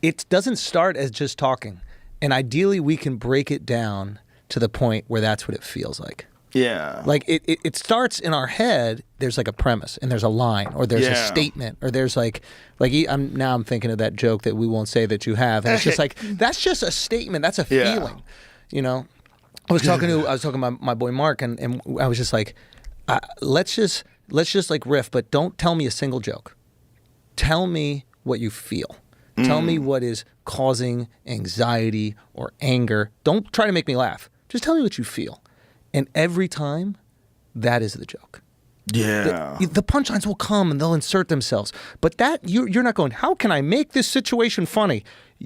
it doesn't start as just talking, and ideally we can break it down to the point where that's what it feels like. Yeah. Like it starts in our head. There's like a premise, and there's a line, or there's a statement, or there's like I'm thinking of that joke that we won't say that you have, and it's just like that's just a statement. That's a feeling, you know. I was talking to my boy Mark, and I was just like, let's just like riff, but don't tell me a single joke. Tell me what you feel. Tell me what is causing anxiety or anger. Don't try to make me laugh. Just tell me what you feel. And every time, that is the joke. Yeah. The punchlines will come and they'll insert themselves. But that you're not going, how can I make this situation funny?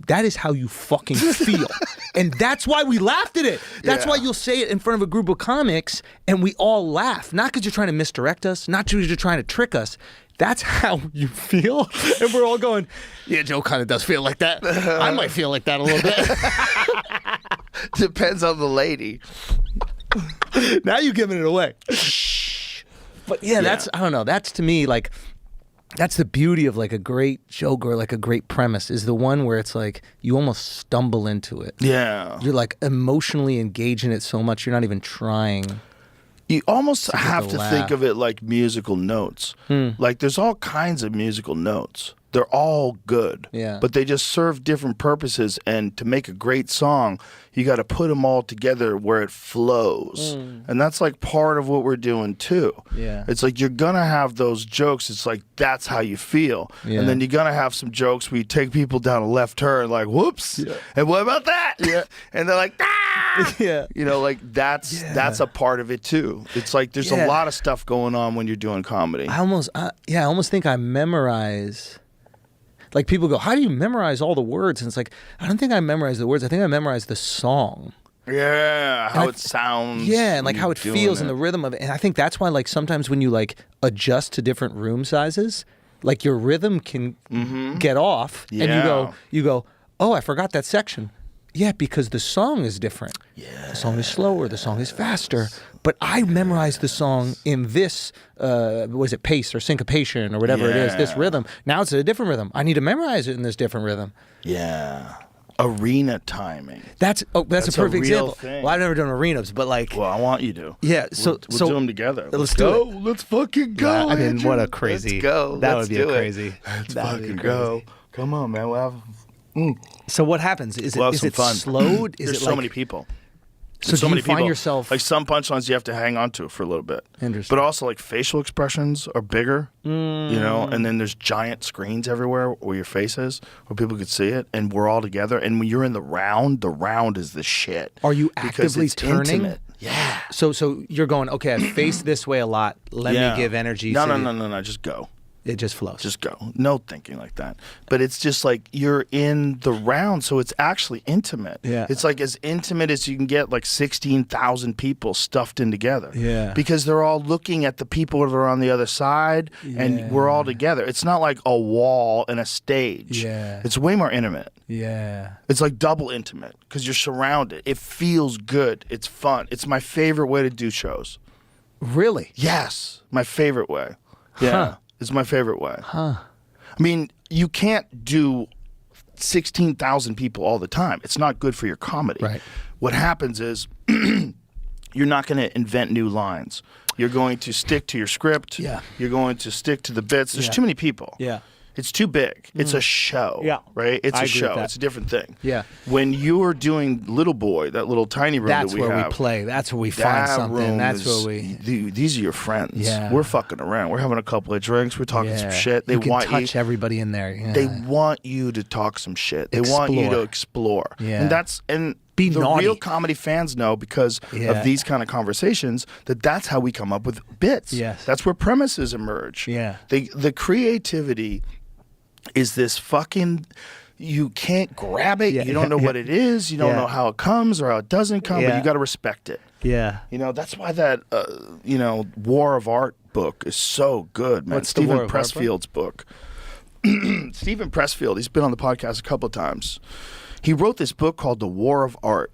That is how you fucking feel. And that's why we laughed at it. That's why you'll say it in front of a group of comics and we all laugh. Not because you're trying to misdirect us, not because you're trying to trick us. That's how you feel. And we're all going, yeah, Joe kind of does feel like that. I might feel like that a little bit. Depends on the lady. Now you're giving it away. But yeah, that's, I don't know, that's to me like, that's the beauty of like a great joke or like a great premise is the one where it's like you almost stumble into it. Yeah. You're like emotionally engaged in it so much you're not even trying. You almost have to laugh. think of it like musical notes. Like there's all kinds of musical notes. They're all good. Yeah. But they just serve different purposes. And to make a great song, you got to put them all together where it flows. And that's like part of what we're doing too. Yeah. It's like you're going to have those jokes. It's like that's how you feel. Yeah. And then you're going to have some jokes where you take people down a left turn like, whoops. Yeah. And what about that? Yeah. And they're like, ah! Yeah. You know, like that's a part of it too. It's like there's a lot of stuff going on when you're doing comedy. I almost think I memorize. Like people go, how do you memorize all the words? And it's like, I don't think I memorize the words. I think I memorize the song. Yeah, how it sounds. Yeah, and like how it feels and the rhythm of it. And I think that's why like sometimes when you like adjust to different room sizes, like your rhythm can get off and you go, oh, I forgot that section. Yeah, because the song is different. Yeah. The song is slower, the song is faster. But I memorized the song in this, was it pace or syncopation or whatever it is, this rhythm. Now it's a different rhythm. I need to memorize it in this different rhythm. Yeah. Arena timing. That's a perfect real example. thing. Well, I've never done arenas, but like... Well, I want you to. Yeah, We'll do them together. Let's do it. Let's fucking go. Yeah, I mean, Andrew. what a crazy... Let's go. That Let's would be do a it. crazy... Let's that would be fucking crazy. go. Come on, man. We'll have... So what happens? Is We'll have it some fun. slowed? Is There's it so like, many people. So do you find yourself like some punchlines you have to hang on to for a little bit. Interesting. But also like facial expressions are bigger, you know, and then there's giant screens everywhere where your face is, where people could see it, and we're all together. And when you're in the round is the shit. Are you because actively it's turning? intimate. Yeah. So you're going, okay, I face this way a lot. Let me give energy. No. Just go. It just flows. Just go. No thinking like that. But it's just like you're in the round, so it's actually intimate. Yeah. It's like as intimate as you can get, like 16,000 people stuffed in together. Yeah. Because they're all looking at the people that are on the other side, and we're all together. It's not like a wall and a stage. Yeah. It's way more intimate. Yeah. It's like double intimate because you're surrounded. It feels good. It's fun. It's my favorite way to do shows. Really? Yes. My favorite way. Yeah. Huh. It's my favorite way. Huh. I mean, you can't do 16,000 people all the time. It's not good for your comedy. Right. What happens is you're not going to invent new lines. You're going to stick to your script. Yeah. You're going to stick to the bits. There's too many people. Yeah. It's too big. It's a show. Yeah. Right? It's I a agree with show. that. It's a different thing. Yeah. When you're doing Little Boy, that little tiny room That's that we where have, we play. That's where we find that something. room That's is- where we... These are your friends. Yeah. We're fucking around. We're having a couple of drinks. We're talking some shit. They you can want touch you. everybody in there. Yeah. They want you to talk some shit. They want you to explore. Yeah. And Be the naughty. real comedy fans know because of these kind of conversations that's how we come up with bits. Yes. That's where premises emerge. Yeah. The creativity is this fucking, you can't grab it. Yeah, You don't know what it is. You don't know how it comes or how it doesn't come, but Yeah. you got to respect it. Yeah. You know, that's why that, War of Art book is so good, man. What's the War Stephen of Art book? Pressfield's book. Stephen Pressfield, he's been on the podcast a couple of times. He wrote this book called The War of Art.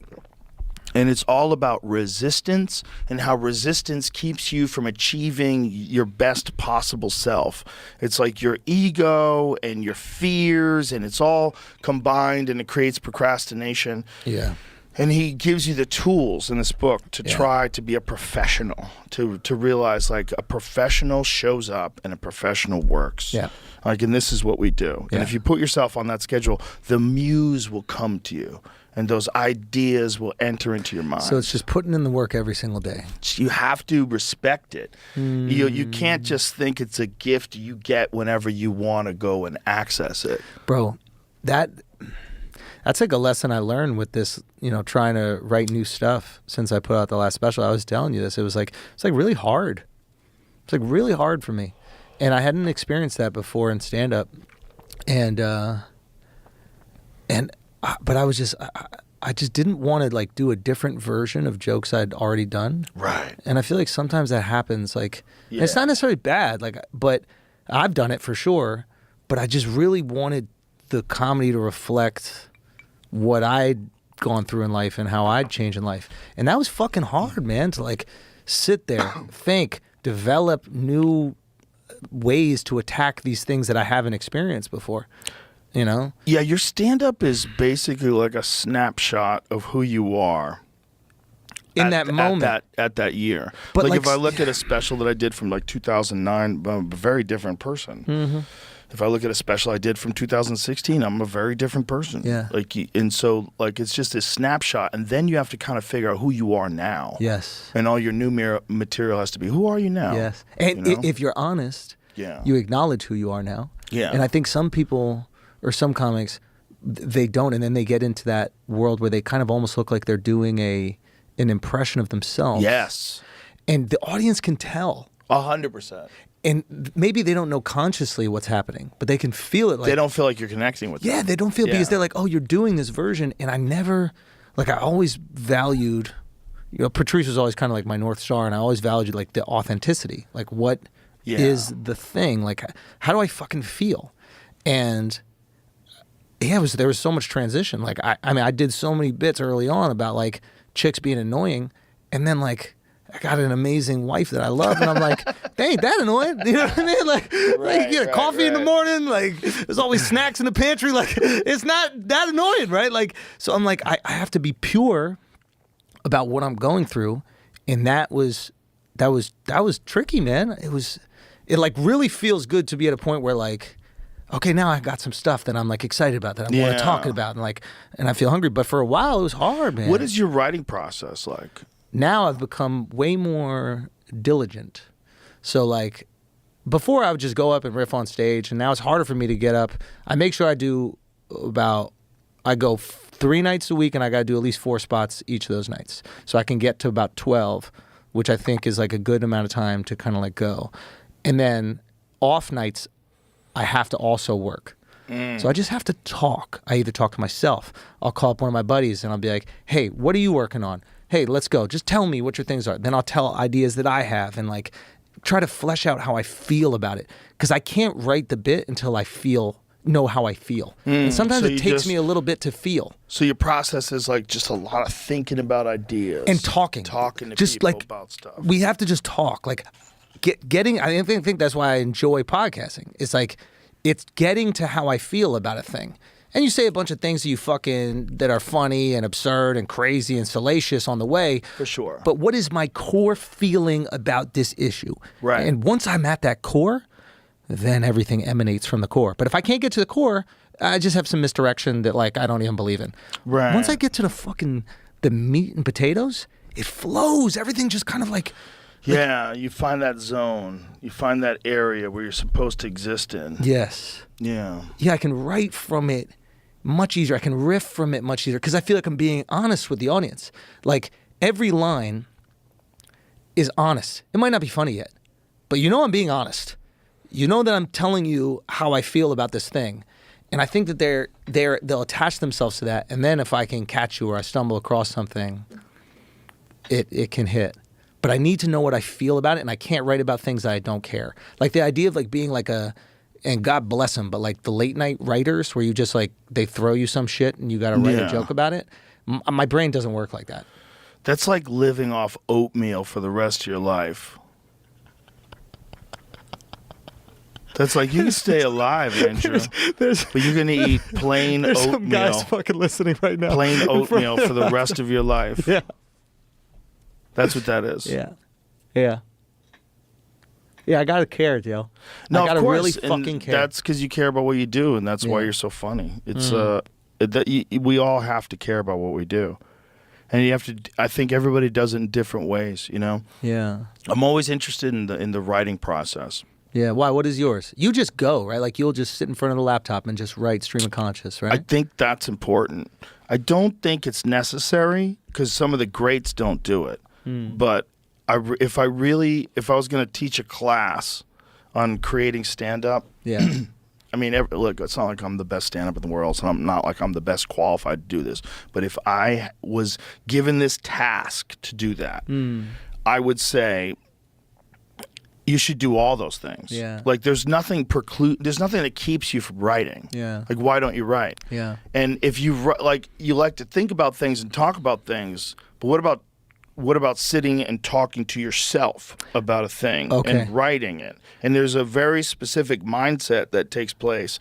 And it's all about resistance and how resistance keeps you from achieving your best possible self. It's like your ego and your fears, and it's all combined, and it creates procrastination. Yeah. And he gives you the tools in this book to try to be a professional, to realize like a professional shows up and a professional works. Yeah. Like, and this is what we do. And Yeah. if you put yourself on that schedule, the muse will come to you. And those ideas will enter into your mind. So it's just putting in the work every single day. You have to respect it. You can't just think it's a gift you get whenever you want to go and access it. Bro, that's like a lesson I learned with this, trying to write new stuff since I put out the last special. I was telling you this. It's like really hard. It's like really hard for me. And I hadn't experienced that before in stand-up. But I was just, I just didn't want to like do a different version of jokes I'd already done. Right. And I feel like sometimes that happens. Like, it's not necessarily bad. Like, but I've done it for sure. But I just really wanted the comedy to reflect what I'd gone through in life and how I'd changed in life. And that was fucking hard, man, to like sit there, think, develop new ways to attack these things that I haven't experienced before. Yeah, your stand-up is basically like a snapshot of who you are in that moment. At that year. But like if I look at a special that I did from like 2009, I'm a very different person. Mm-hmm. If I look at a special I did from 2016, I'm a very different person. Yeah. And so like it's just a snapshot, and then you have to kind of figure out who you are now. Yes. And all your new material has to be, who are you now? Yes. And if you're honest, you acknowledge who you are now. Yeah. And I think some people or some comics, they don't, and then they get into that world where they kind of almost look like they're doing an impression of themselves. Yes. And the audience can tell. 100%. And maybe they don't know consciously what's happening, but they can feel it. Like, they don't feel like you're connecting with them. Yeah, they don't feel, because they're like, oh, you're doing this version. And I always valued, Patrice was always kind of like my North Star, and I always valued like the authenticity. Like, what is the thing? Like, how do I fucking feel? And there was so much transition. Like, I did so many bits early on about like chicks being annoying, and then like I got an amazing wife that I love, and I'm like, they ain't that annoying. You know what I mean? Like you get a coffee in the morning, like there's always snacks in the pantry, like it's not that annoying, right? Like, so I'm like, I have to be pure about what I'm going through, and that was tricky, man. It like really feels good to be at a point where like, okay, now I got some stuff that I'm like excited about, that I want to talk about, and I feel hungry. But for a while, it was hard, man. What is your writing process like? Now I've become way more diligent. So like, before I would just go up and riff on stage, and now it's harder for me to get up. I make sure I go 3 nights a week, and I got to do at least 4 spots each of those nights. So I can get to about 12, which I think is like a good amount of time to kind of like go. And then off nights, I have to also work. So I just have to talk. I either talk to myself, I'll call up one of my buddies and I'll be like, hey, what are you working on? Hey, let's go. Just tell me what your things are. Then I'll tell ideas that I have and like try to flesh out how I feel about it. Because I can't write the bit until I know how I feel. And sometimes it takes me a little bit to feel. So your process is like just a lot of thinking about ideas. And talking. Talking to just people like, about stuff. We have to just talk. Like I think that's why I enjoy podcasting. It's like, it's getting to how I feel about a thing. And you say a bunch of things that are funny and absurd and crazy and salacious on the way. For sure. But what is my core feeling about this issue? Right. And once I'm at that core, then everything emanates from the core. But if I can't get to the core, I just have some misdirection that like I don't even believe in. Right. Once I get to the meat and potatoes, it flows. Everything just kind of like... Yeah, you find that zone. You find that area where you're supposed to exist in. Yes. Yeah. Yeah, I can write from it much easier. I can riff from it much easier because I feel like I'm being honest with the audience. Like, every line is honest. It might not be funny yet, but I'm being honest. You know that I'm telling you how I feel about this thing. And I think that they'll attach themselves to that. And then if I can catch you or I stumble across something, it can hit. But I need to know what I feel about it, and I can't write about things that I don't care. Like the idea of like being like and God bless them, but like the late night writers where you just like, they throw you some shit and you got to write a joke about it. My brain doesn't work like that. That's like living off oatmeal for the rest of your life. That's like, you can stay alive, Andrew, but you're going to eat plain There's oatmeal. some guys fucking listening right now. Plain oatmeal for the rest of your life. Yeah. That's what that is. Yeah. Yeah. Yeah, I gotta care, Joe. No, I gotta of course, really and fucking care. that's because you care about what you do, and that's why Yeah. you're so funny. It's we all have to care about what we do, and you have to. I think everybody does it in different ways. You know, Yeah. I'm always interested in the writing process. Yeah. Why? What is yours? You just go, right? Like you'll just sit in front of the laptop and just write stream of conscious, right? I think that's important. I don't think it's necessary because some of the greats don't do it. But if I was going to teach a class on creating stand-up, Yeah. I mean, look, it's not like I'm the best stand-up in the world, so I'm not like I'm the best qualified to do this. But if I was given this task to do that, I would say you should do all those things. Yeah. Like there's nothing that keeps you from writing. Yeah. Like why don't you write? Yeah. And if you like to think about things and talk about things, but what about sitting and talking to yourself about a thing and writing it? And there's a very specific mindset that takes place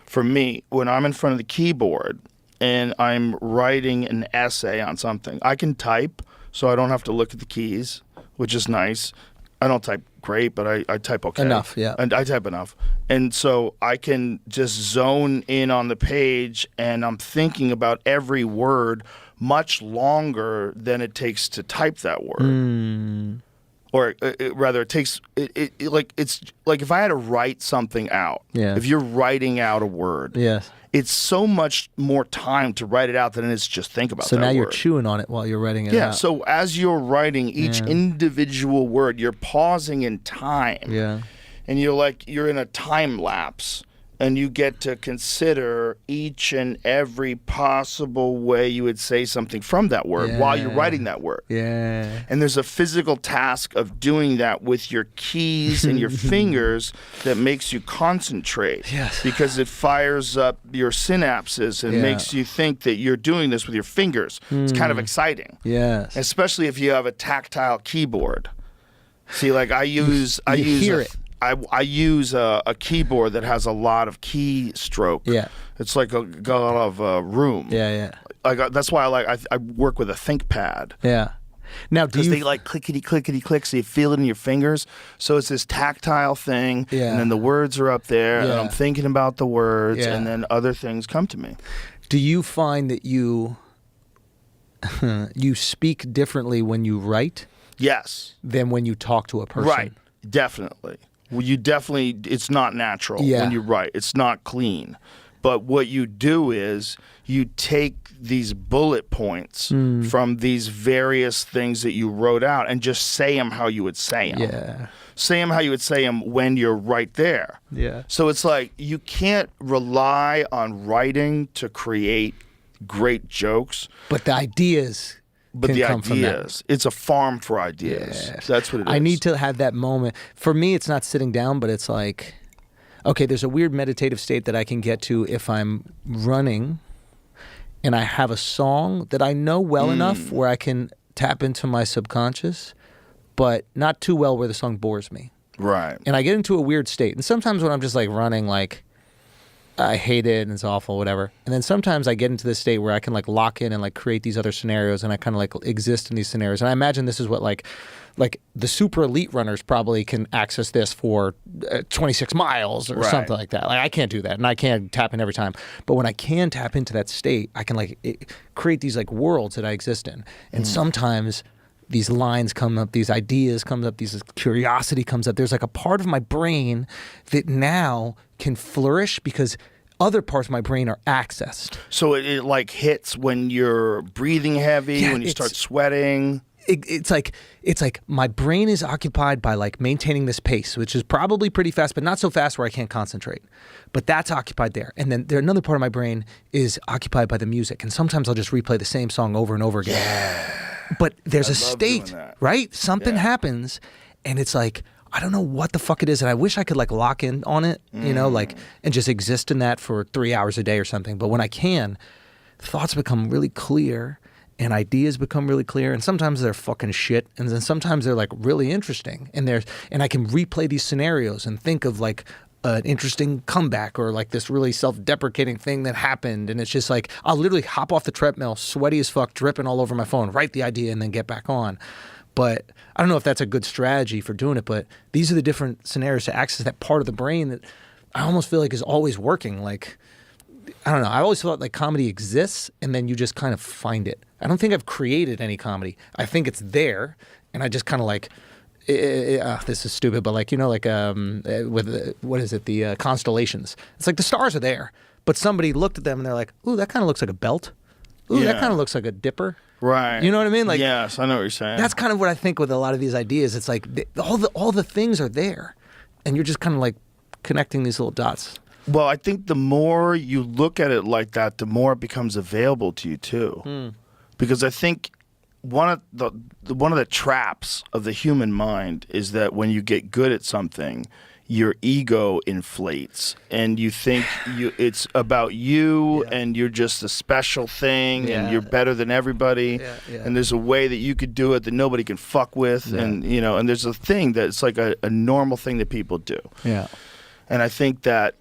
for me when I'm in front of the keyboard and I'm writing an essay on something. I can type, so I don't have to look at the keys, which is nice. I don't type great, but I type okay. Enough, yeah. And I type enough. And so I can just zone in on the page and I'm thinking about every word much longer than it takes to type that word. Or rather, it takes it's like if I had to write something out. Yeah. If you're writing out a word, Yes. it's so much more time to write it out than it is just think about. So that now word. you're chewing on it while you're writing it Yeah. out. So as you're writing each individual word, you're pausing in time. Yeah. And you're in a time lapse. And you get to consider each and every possible way you would say something from that word while you're writing that word. Yeah. And there's a physical task of doing that with your keys and your fingers that makes you concentrate. Yes. Because it fires up your synapses and makes you think that you're doing this with your fingers. It's kind of exciting. Yes. Especially if you have a tactile keyboard. See, like I use hear it. I use a keyboard that has a lot of keystroke. Yeah. It's like got a lot of room. Yeah. That's why I work with a ThinkPad. Yeah. Now, do Because you they like clickety click, so you feel it in your fingers. So it's this tactile thing, Yeah. and then the words are up there, and Yeah. I'm thinking about the words, Yeah. and then other things come to me. do you find that you speak differently when you write Yes, than when you talk to a person? right, definitely. Well, it's not natural Yeah. when you write. It's not clean. But what you do is you take these bullet points from these various things that you wrote out and just say them how you would say them. Yeah. Say them how you would say them when you're right there. Yeah. So it's like you can't rely on writing to create great jokes, But the ideas but can the come from that. ideas. It's a farm for ideas. Yes. That's what it is. I need to have that moment. For me, it's not sitting down, but it's like, okay, there's a weird meditative state that I can get to if I'm running and I have a song that I know well enough where I can tap into my subconscious, but not too well where the song bores me. Right. And I get into a weird state. And sometimes when I'm just like running, like, I hate it and it's awful, whatever. And then sometimes I get into this state where I can like lock in and like create these other scenarios and I kind of like exist in these scenarios. And I imagine this is what like the super elite runners probably can access this for 26 miles or Right. something like that. Like I can't do that and I can't tap in every time. But when I can tap into that state, I can like create these like worlds that I exist in. And sometimes these lines come up, these ideas come up, this curiosity comes up. There's like a part of my brain that now can flourish because other parts of my brain are accessed. So it like hits when you're breathing heavy, Yeah, when you start sweating. It's like my brain is occupied by like maintaining this pace, which is probably pretty fast, but not so fast where I can't concentrate. But that's occupied there. And then another part of my brain is occupied by the music. And sometimes I'll just replay the same song over and over again. Yeah. But there's a love doing state, that. right? Something Yeah. happens and it's like, I don't know what the fuck it is. And I wish I could like lock in on it, you know, like, and just exist in that for 3 hours a day or something. But when I can, thoughts become really clear and ideas become really clear, and sometimes they're fucking shit, and then sometimes they're like really interesting, and I can replay these scenarios and think of like an interesting comeback or like this really self-deprecating thing that happened, and it's just like I'll literally hop off the treadmill, sweaty as fuck, dripping all over my phone, write the idea, and then get back on. But I don't know if that's a good strategy for doing it, but these are the different scenarios to access that part of the brain that I almost feel like is always working. Like, I don't know. I always felt like comedy exists and then you just kind of find it. I don't think I've created any comedy. I think it's there and I just kind of like, this is stupid, but like, you know, like with, what is it, the constellations. It's like the stars are there, but somebody looked at them and they're like, ooh, that kind of looks like a belt. Ooh, that kind of looks like a dipper. Right. You know what I mean? Like, yes, I know what you're saying. That's kind of what I think with a lot of these ideas. It's like all the things are there, and you're just kind of like connecting these little dots. Well, I think the more you look at it like that, the more it becomes available to you too. Because I think one of the traps of the human mind is that when you get good at something, your ego inflates and you think it's about you and you're just a special thing and you're better than everybody and there's a way that you could do it that nobody can fuck with and you know, and there's a thing that it's like a normal thing that people do. Yeah. And I think that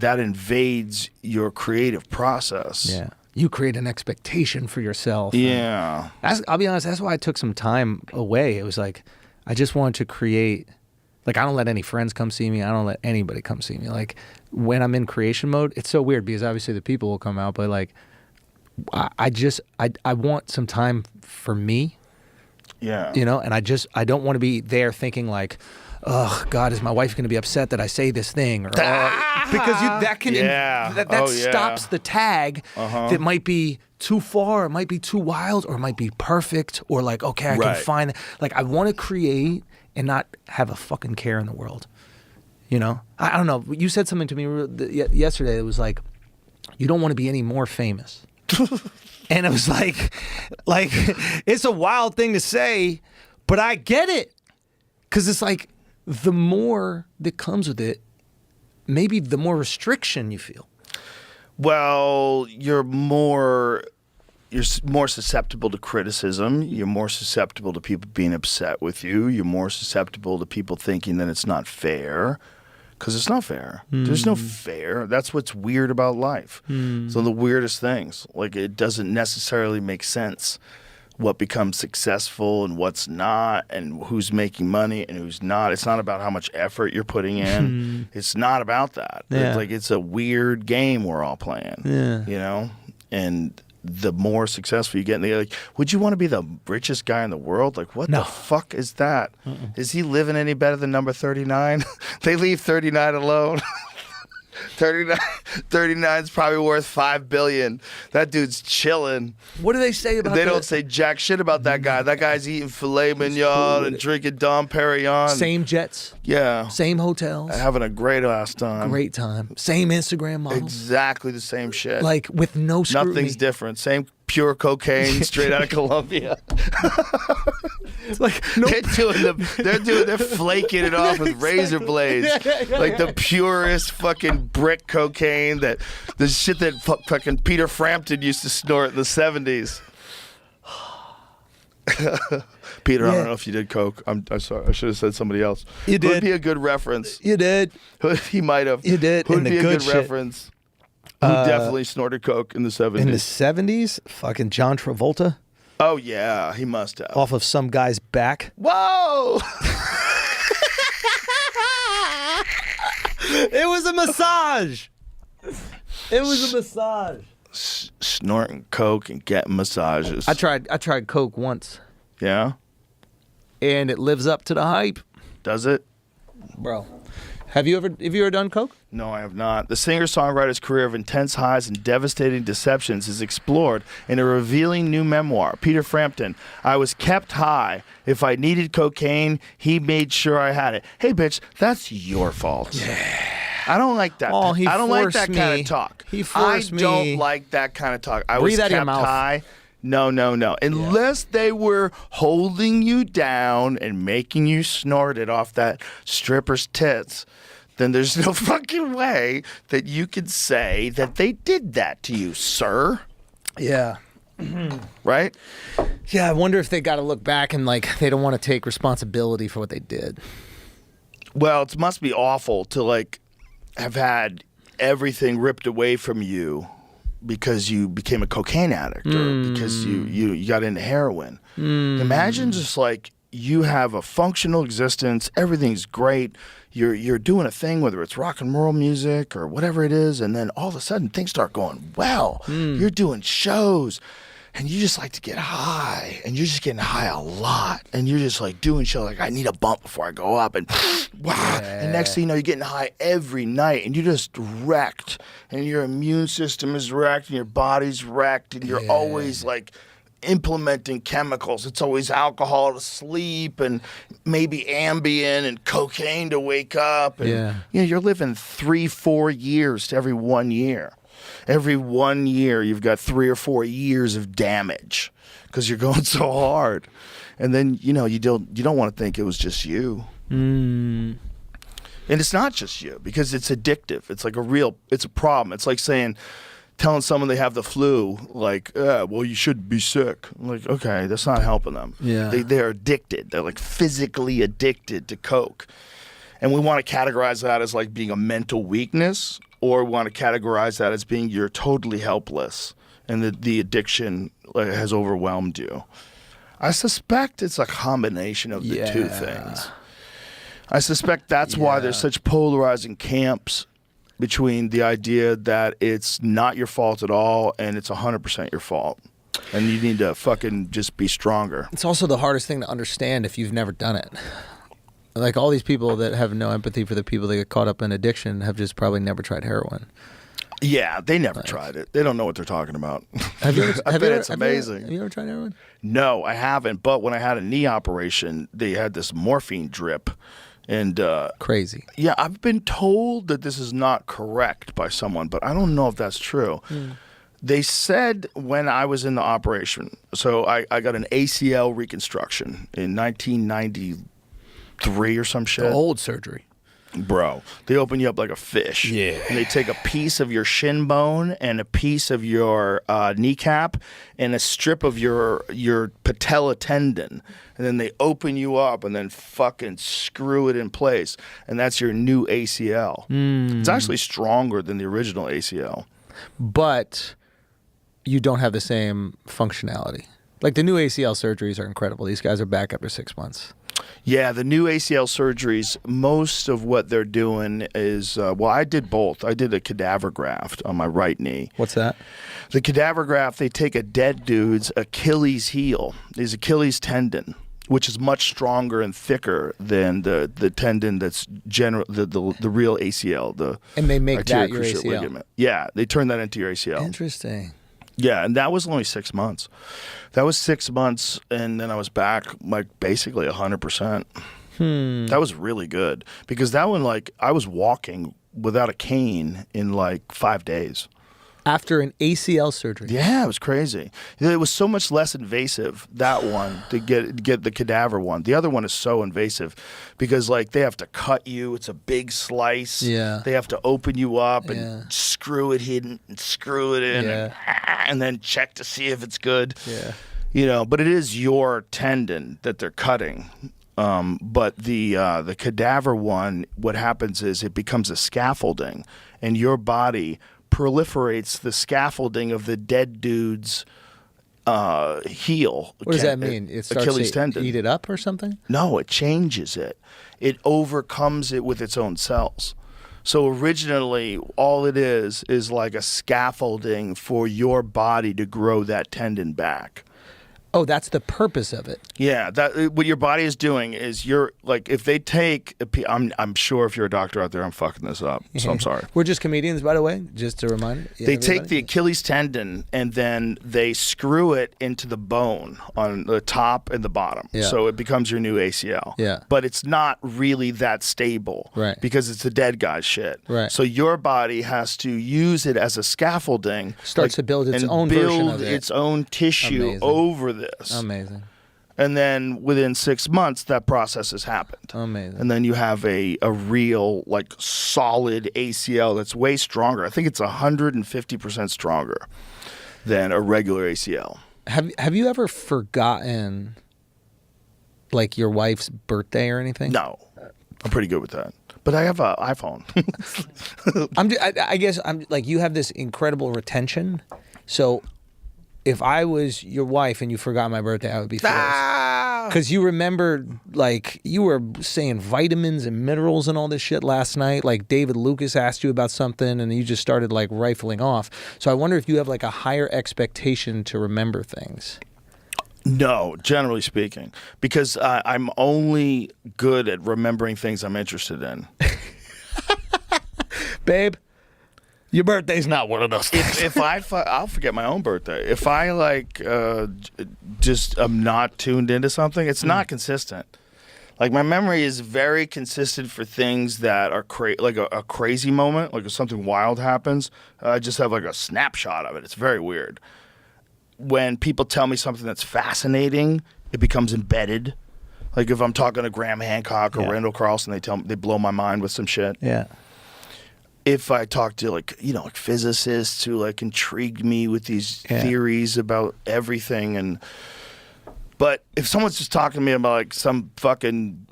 invades your creative process. Yeah. You create an expectation for yourself. Yeah. I'll be honest, that's why I took some time away. It was like I just wanted to create. Like, I don't let any friends come see me. I don't let anybody come see me. Like, when I'm in creation mode, it's so weird because obviously the people will come out, but like, I want some time for me. Yeah. You know, and I don't want to be there thinking like, oh God, is my wife going to be upset that I say this thing? Or because that can that stops the tag that might be too far, it might be too wild, or it might be perfect, or like, okay, I can find like I want to create and not have a fucking care in the world. You know? I don't know. You said something to me yesterday. It was like, you don't want to be any more famous. And it was like, it's a wild thing to say, but I get it. Because it's like, the more that comes with it, maybe the more restriction you feel. Well, you're more susceptible to criticism. You're more susceptible to people being upset with you. You're more susceptible to people thinking that it's not fair, because it's not fair. There's no fair. That's what's weird about life. It's one of the weirdest things. Like, it doesn't necessarily make sense what becomes successful and what's not, and who's making money and who's not. It's not about how much effort you're putting in. It's not about that. It's like, it's a weird game we're all playing. Yeah. You know? And the more successful you get, and they're like, would you want to be the richest guy in the world? Like, what the fuck is that? Is he living any better than number 39? They leave 39 alone. 39's probably worth $5 billion. That dude's chilling. What do they say about They don't say jack shit about that guy. That guy's eating filet mignon and drinking Dom Perignon. Same jets. Yeah. Same hotels. Having a great ass time. Great time. Same Instagram models. Exactly the same shit. Like, with no scrutiny. Nothing's different. Same pure cocaine straight out of Colombia. Like, they're flaking it off with razor blades, like the purest fucking brick cocaine, the shit that fucking Peter Frampton used to snort in the 70s. Peter, I don't know if you did coke. I'm sorry. I should have said somebody else. You did. Who'd be a good reference? You did. He might have. You did. Who'd be a good shit. reference? Who definitely snorted coke in the 70s? In the 70s? Fucking John Travolta. Oh, yeah. He must have. Off of some guy's back. Whoa! It was a massage. It was a massage. Snorting coke and getting massages. I tried coke once. Yeah? And it lives up to the hype. Does it? Bro. Have you ever done coke? No, I have not. The singer-songwriter's career of intense highs and devastating deceptions is explored in a revealing new memoir. Peter Frampton, I was kept high. If I needed cocaine, he made sure I had it. Hey, bitch, that's your fault. Yeah. I don't like that. Oh, I don't like that kind of talk. He forced me. I don't like that kind of talk. I Breathe was out of your kept mouth. high. No. Unless they were holding you down and making you snort it off that stripper's tits, then there's no fucking way that you could say that they did that to you, sir. Yeah. right? Yeah, I wonder if they got to look back and like they don't want to take responsibility for what they did. Well, it must be awful to like have had everything ripped away from you because you became a cocaine addict or because you got into heroin. Imagine just like you have a functional existence, everything's great, you're doing a thing, whether it's rock and roll music or whatever it is, and then all of a sudden things start going well. You're doing shows. And you just like to get high, and you're just getting high a lot, and you're just like doing shit like I need a bump before I go up, and wow. And next thing you know, you're getting high every night, and you're just wrecked, and your immune system is wrecked, and your body's wrecked, and you're always like implementing chemicals. It's always alcohol to sleep, and maybe Ambien and cocaine to wake up. And, you know, you're living 3-4 years to every 1 year. Every 1 year, you've got 3 or 4 years of damage because you're going so hard, and then you know you don't want to think it was just you, and it's not just you because it's addictive. It's like it's a problem. It's like telling someone they have the flu, like, well, you should be sick. I'm like, okay, that's not helping them. Yeah, they're addicted. They're like physically addicted to coke, and we want to categorize that as like being a mental weakness. Or want to categorize that as being you're totally helpless and the addiction has overwhelmed you. I suspect it's a combination of the two things. I suspect that's why there's such polarizing camps between the idea that it's not your fault at all and it's 100% your fault. And you need to fucking just be stronger. It's also the hardest thing to understand if you've never done it. Like all these people that have no empathy for the people that get caught up in addiction have just probably never tried heroin. Yeah, they never tried it. They don't know what they're talking about. Have you ever, I bet it's amazing. Have you ever tried heroin? No, I haven't. But when I had a knee operation, they had this morphine drip. And crazy. Yeah, I've been told that this is not correct by someone, but I don't know if that's true. They said when I was in the operation, so I got an ACL reconstruction in 1993 or some shit. The old surgery. Bro, they open you up like a fish. Yeah. And they take a piece of your shin bone and a piece of your kneecap and a strip of your patella tendon. And then they open you up and then fucking screw it in place. And that's your new ACL. It's actually stronger than the original ACL. But you don't have the same functionality. Like the new ACL surgeries are incredible. These guys are back after 6 months. Yeah, the new ACL surgeries, most of what they're doing is, well, I did both. I did a cadaver graft on my right knee. What's that? The cadaver graft, they take a dead dude's Achilles heel, his Achilles tendon, which is much stronger and thicker than the tendon that's the real ACL. And they make arterial that your cruciate ACL. ligament. Yeah, they turn that into your ACL. Interesting. Yeah, and that was only 6 months. That was 6 months, and then I was back like basically 100%. That was really good because that one, like, I was walking without a cane in like 5 days. After an ACL surgery. Yeah, it was crazy. It was so much less invasive, that one, to get the cadaver one. The other one is so invasive because, like, they have to cut you. It's a big slice. Yeah. They have to open you up and screw it in and screw it in and then check to see if it's good. Yeah. You know, but it is your tendon that they're cutting. But the cadaver one, what happens is it becomes a scaffolding, and your body proliferates the scaffolding of the dead dude's heel. What does that mean? It starts Achilles to tendon. eat it up or something? No, it changes it. It overcomes it with its own cells. So originally, all it is like a scaffolding for your body to grow that tendon back. Oh, that's the purpose of it. Yeah, that what your body is doing is you're like, if they take I'm sure if you're a doctor out there, I'm fucking this up, so I'm sorry. We're just comedians, by the way, just to remind you. They take the Achilles tendon and then they screw it into the bone on the top and the bottom. Yeah. So it becomes your new ACL. Yeah. But it's not really that stable. Right. Because it's a dead guy's shit. Right. So your body has to use it as a scaffolding. Starts to build its and own build version of it. its own tissue Amazing. over this. Amazing. And then within 6 months, that process has happened. Amazing. And then you have a real, like, solid ACL that's way stronger. I think it's 150% stronger than a regular ACL. Have you ever forgotten like your wife's birthday or anything? No, I'm pretty good with that. But I have an iPhone. I guess I'm like, you have this incredible retention. So if I was your wife and you forgot my birthday, I would be furious. Because you remember, like, you were saying vitamins and minerals and all this shit last night. Like, David Lucas asked you about something and you just started, like, rifling off. So I wonder if you have, like, a higher expectation to remember things. No, generally speaking, because I'm only good at remembering things I'm interested in. Babe, your birthday's not one of those things. If I'll forget my own birthday. If I like just am not tuned into something, it's not consistent. Like my memory is very consistent for things that are like a crazy moment, like if something wild happens. I just have like a snapshot of it. It's very weird. When people tell me something that's fascinating, it becomes embedded. Like if I'm talking to Graham Hancock or Randall Carlson, they blow my mind with some shit. Yeah. If I talk to like physicists who like intrigue me with these theories about everything, but if someone's just talking to me about like some fucking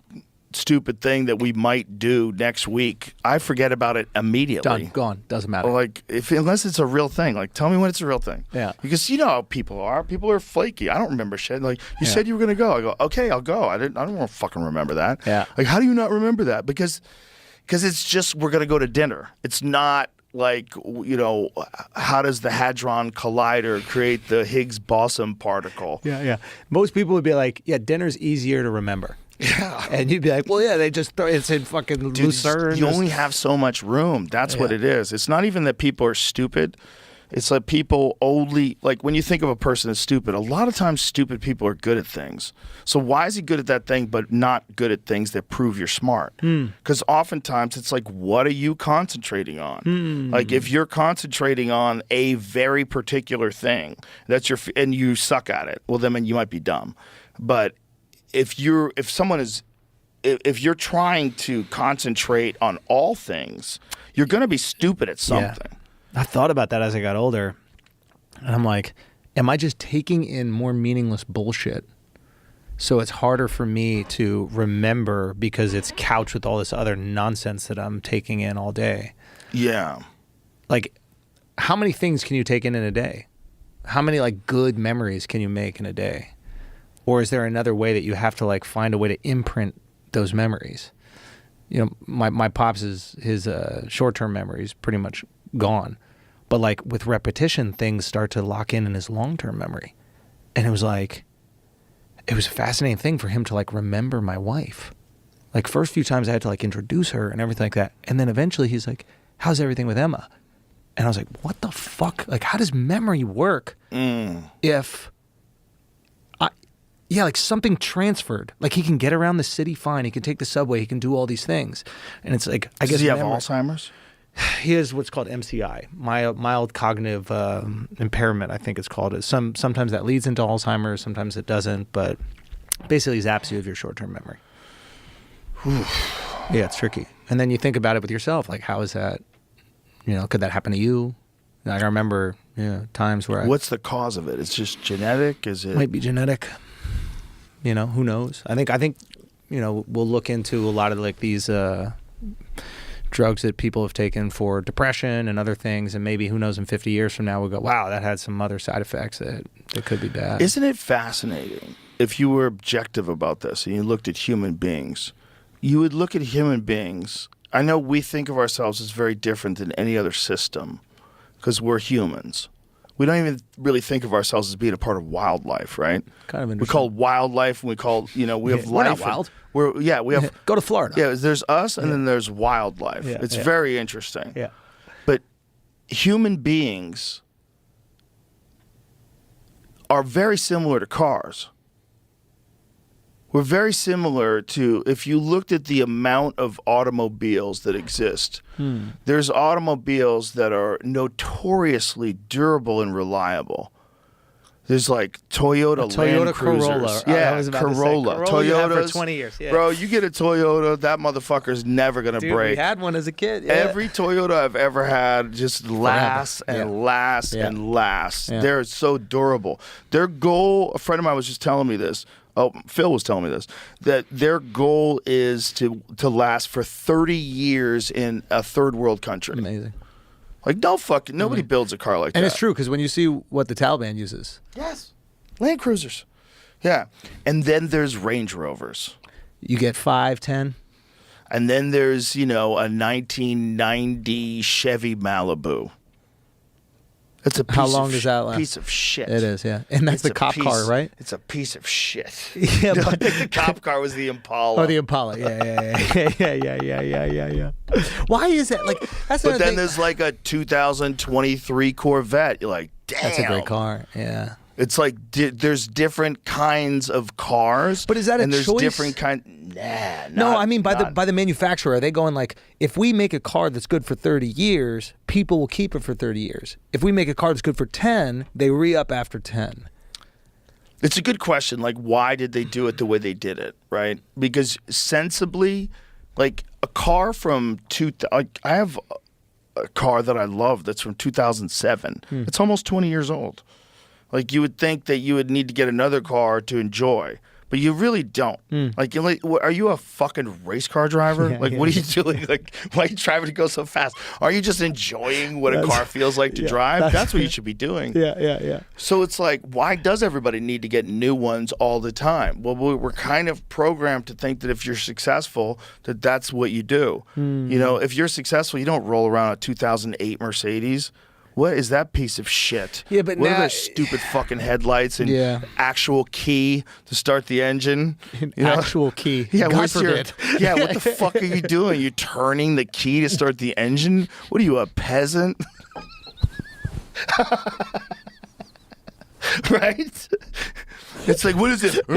stupid thing that we might do next week, I forget about it immediately. Done, gone, doesn't matter. Like unless it's a real thing, like tell me when it's a real thing. Yeah. Because you know how people are. People are flaky. I don't remember shit. Like you said you were gonna go. I go, okay, I'll go. I don't want to fucking remember that. Yeah. Like how do you not remember that? Because it's just we're gonna go to dinner. It's not like how does the Hadron Collider create the Higgs boson particle? Yeah. Most people would be like, yeah, dinner's easier to remember. Yeah. And you'd be like, well, yeah, they just throw it's in fucking Lucerne. You only have so much room. That's what it is. It's not even that people are stupid. It's like people only, like when you think of a person as stupid, a lot of times stupid people are good at things. So why is he good at that thing but not good at things that prove you're smart? Because oftentimes it's like, what are you concentrating on? Like if you're concentrating on a very particular thing, and you suck at it, well then you might be dumb. But if you're trying to concentrate on all things, you're going to be stupid at something. Yeah. I thought about that as I got older, and I'm like, am I just taking in more meaningless bullshit? So it's harder for me to remember because it's couched with all this other nonsense that I'm taking in all day. Yeah. Like, how many things can you take in a day? How many like good memories can you make in a day? Or is there another way that you have to like find a way to imprint those memories? You know, my pops his short-term memory is pretty much gone. But like with repetition, things start to lock in his long-term memory. And it was a fascinating thing for him to like remember my wife. Like first few times I had to like introduce her and everything like that. And then eventually he's like, how's everything with Emma? And I was like, what the fuck? Like how does memory work if like something transferred. Like he can get around the city fine. He can take the subway. He can do all these things. And it's like, I guess. Does he have Alzheimer's? He has what's called MCI, mild cognitive impairment, I think it's called. Sometimes that leads into Alzheimer's, sometimes it doesn't, but basically zaps you of your short-term memory. Yeah, it's tricky. And then you think about it with yourself, like how is that, could that happen to you? Like I remember times where What's the cause of it? It's just genetic? Is it? Might be genetic. Who knows? I think we'll look into a lot of like these drugs that people have taken for depression and other things, and maybe who knows in 50 years from now we'll go, wow, that had some other side effects that could be bad. Isn't it fascinating if you were objective about this and you looked at human beings? You would look at human beings. I know we think of ourselves as very different than any other system because we're humans. We don't even really think of ourselves as being a part of wildlife, right? Kind of interesting. We call wildlife, and we call, we have life. We're not wild. We have. Go to Florida. Yeah, there's us, and then there's wildlife. Yeah, it's very interesting. Yeah. But human beings are very similar to cars. We're very similar to, if you looked at the amount of automobiles that exist, there's automobiles that are notoriously durable and reliable. There's like Toyota Land Cruisers. Corolla. Yeah, I was about to say, Corolla. Corolla you had for Toyotas. 20 years. Yeah. Bro, you get a Toyota, that motherfucker's never going to Dude, break. we had one as a kid. Yeah. Every Toyota I've ever had just lasts and Yeah. lasts Yeah. and lasts. Yeah. They're so durable. Their goal, a friend of mine was just telling me this. Oh, Phil was telling me this, that their goal is to last for 30 years in a third world country. Amazing. Like, nobody builds a car like that. And it's true, because when you see what the Taliban uses. Yes. Land Cruisers. Yeah. And then there's Range Rovers. You get 5, 10. And then there's, a 1990 Chevy Malibu. It's a piece How long does that last? Piece of shit. It is, yeah. And that's It's the cop piece- car, right? It's a piece of shit. Yeah, I but think the cop car was the Impala. oh, the Impala. Yeah. Why is that? Like, that's But another then thing. there's like a 2023 Corvette. You're like, damn. That's a great car. Yeah. It's like there's different kinds of cars. But is that a and there's choice? different kind. Nah. No, not- I mean by not- the manufacturer. Are they going like, if we make a car that's good for 30 years, people will keep it for 30 years. If we make a car that's good for 10, they re-up after 10. It's a good question. Like, why did they do it the way they did it? Right? Because sensibly, like a car from I have a car that I love that's from 2007. It's almost 20 years old. Like, you would think that you would need to get another car to enjoy, but you really don't. Like, are you a fucking race car driver? Yeah, Like, yeah. what are you doing? Like, why are you driving to go so fast? Are you just enjoying what a car feels like to drive? That's what you should be doing. Yeah. So it's like, why does everybody need to get new ones all the time? Well, we're kind of programmed to think that if you're successful, that's what you do. If you're successful, you don't roll around a 2008 Mercedes. What is that piece of shit? Yeah, but what now- are those stupid fucking headlights and Yeah. actual key to start the engine? Actual key. Yeah, God where's forbid. yeah, what the fuck are you doing? You turning the key to start the engine? What are you, a peasant? Right? It's like, what is it? Give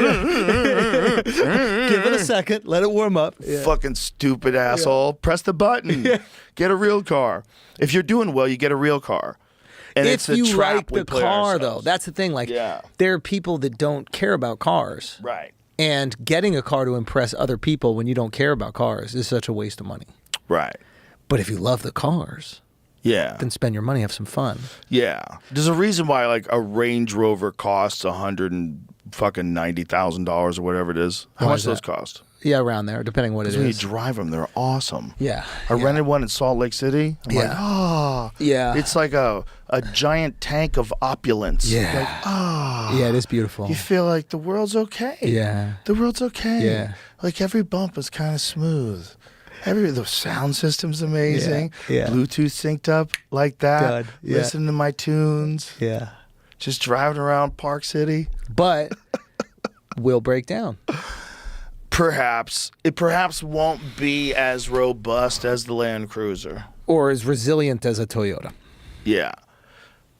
it a second. Let it warm up. Yeah. Fucking stupid asshole. Press the button. Get a real car. If you're doing well, you get a real car. And If it's a you trap like we the play car, ourselves. though, that's the thing. Like, Yeah. there are people that don't care about cars. Right. And getting a car to impress other people when you don't care about cars is such a waste of money. Right. But if you love the cars, Yeah. then spend your money, have some fun. Yeah. There's a reason why like a Range Rover costs $190,000 or whatever it is. How Why much is do those that? cost? Yeah, around there, depending what it Because when you is. drive them, they're awesome. Yeah. I rented one in Salt Lake City. I'm like, Yeah. oh. Yeah. It's like a giant tank of opulence. Yeah. Like, oh. Yeah, it is beautiful. You feel like the world's okay. Yeah. The world's okay. Yeah. Like every bump is kind of smooth. The sound system's amazing. Yeah. Bluetooth synced up like that. Done. Yeah. Listening to my tunes. Yeah. Just driving around Park City. But will break down. It perhaps won't be as robust as the Land Cruiser. Or as resilient as a Toyota. Yeah.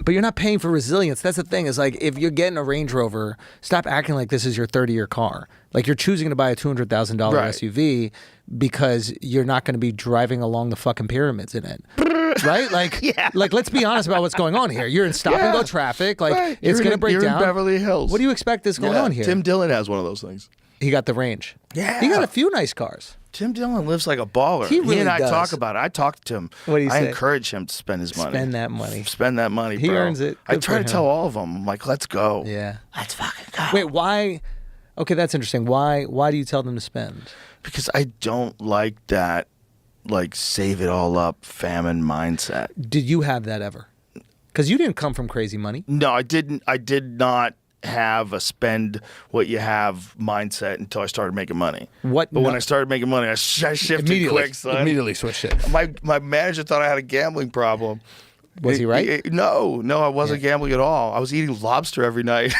But you're not paying for resilience. That's the thing. Is like, if you're getting a Range Rover, stop acting like this is your 30-year car. Like, you're choosing to buy a $200,000 Right. SUV because you're not going to be driving along the fucking pyramids in it. Right? Like, Yeah. like, let's be honest about what's going on here. You're in stop-and-go Yeah. traffic. Like, Right. it's You're going to in- break you're down. in Beverly Hills. What do you expect is going on here? Tim Dillon has one of those things. He got the Range. Yeah. He got a few nice cars. Tim Dillon lives like a baller. He really and I does. talk about it. I talk to him. What do you I say? encourage him to spend his money. Spend that money. Spend that money, He bro. earns it. I Good try for to him. tell all of them, I'm like, let's go. Yeah. Let's fucking go. Wait, why? Okay, that's interesting. Why do you tell them to spend? Because I don't like that, like, save it all up famine mindset. Did you have that ever? Because you didn't come from crazy money. No, I didn't. I did not have a spend what you have mindset until I started making money. What? But when I started making money, I shifted quick, son. Immediately switched it. My manager thought I had a gambling problem. Was he right? No, I wasn't gambling at all. I was eating lobster every night.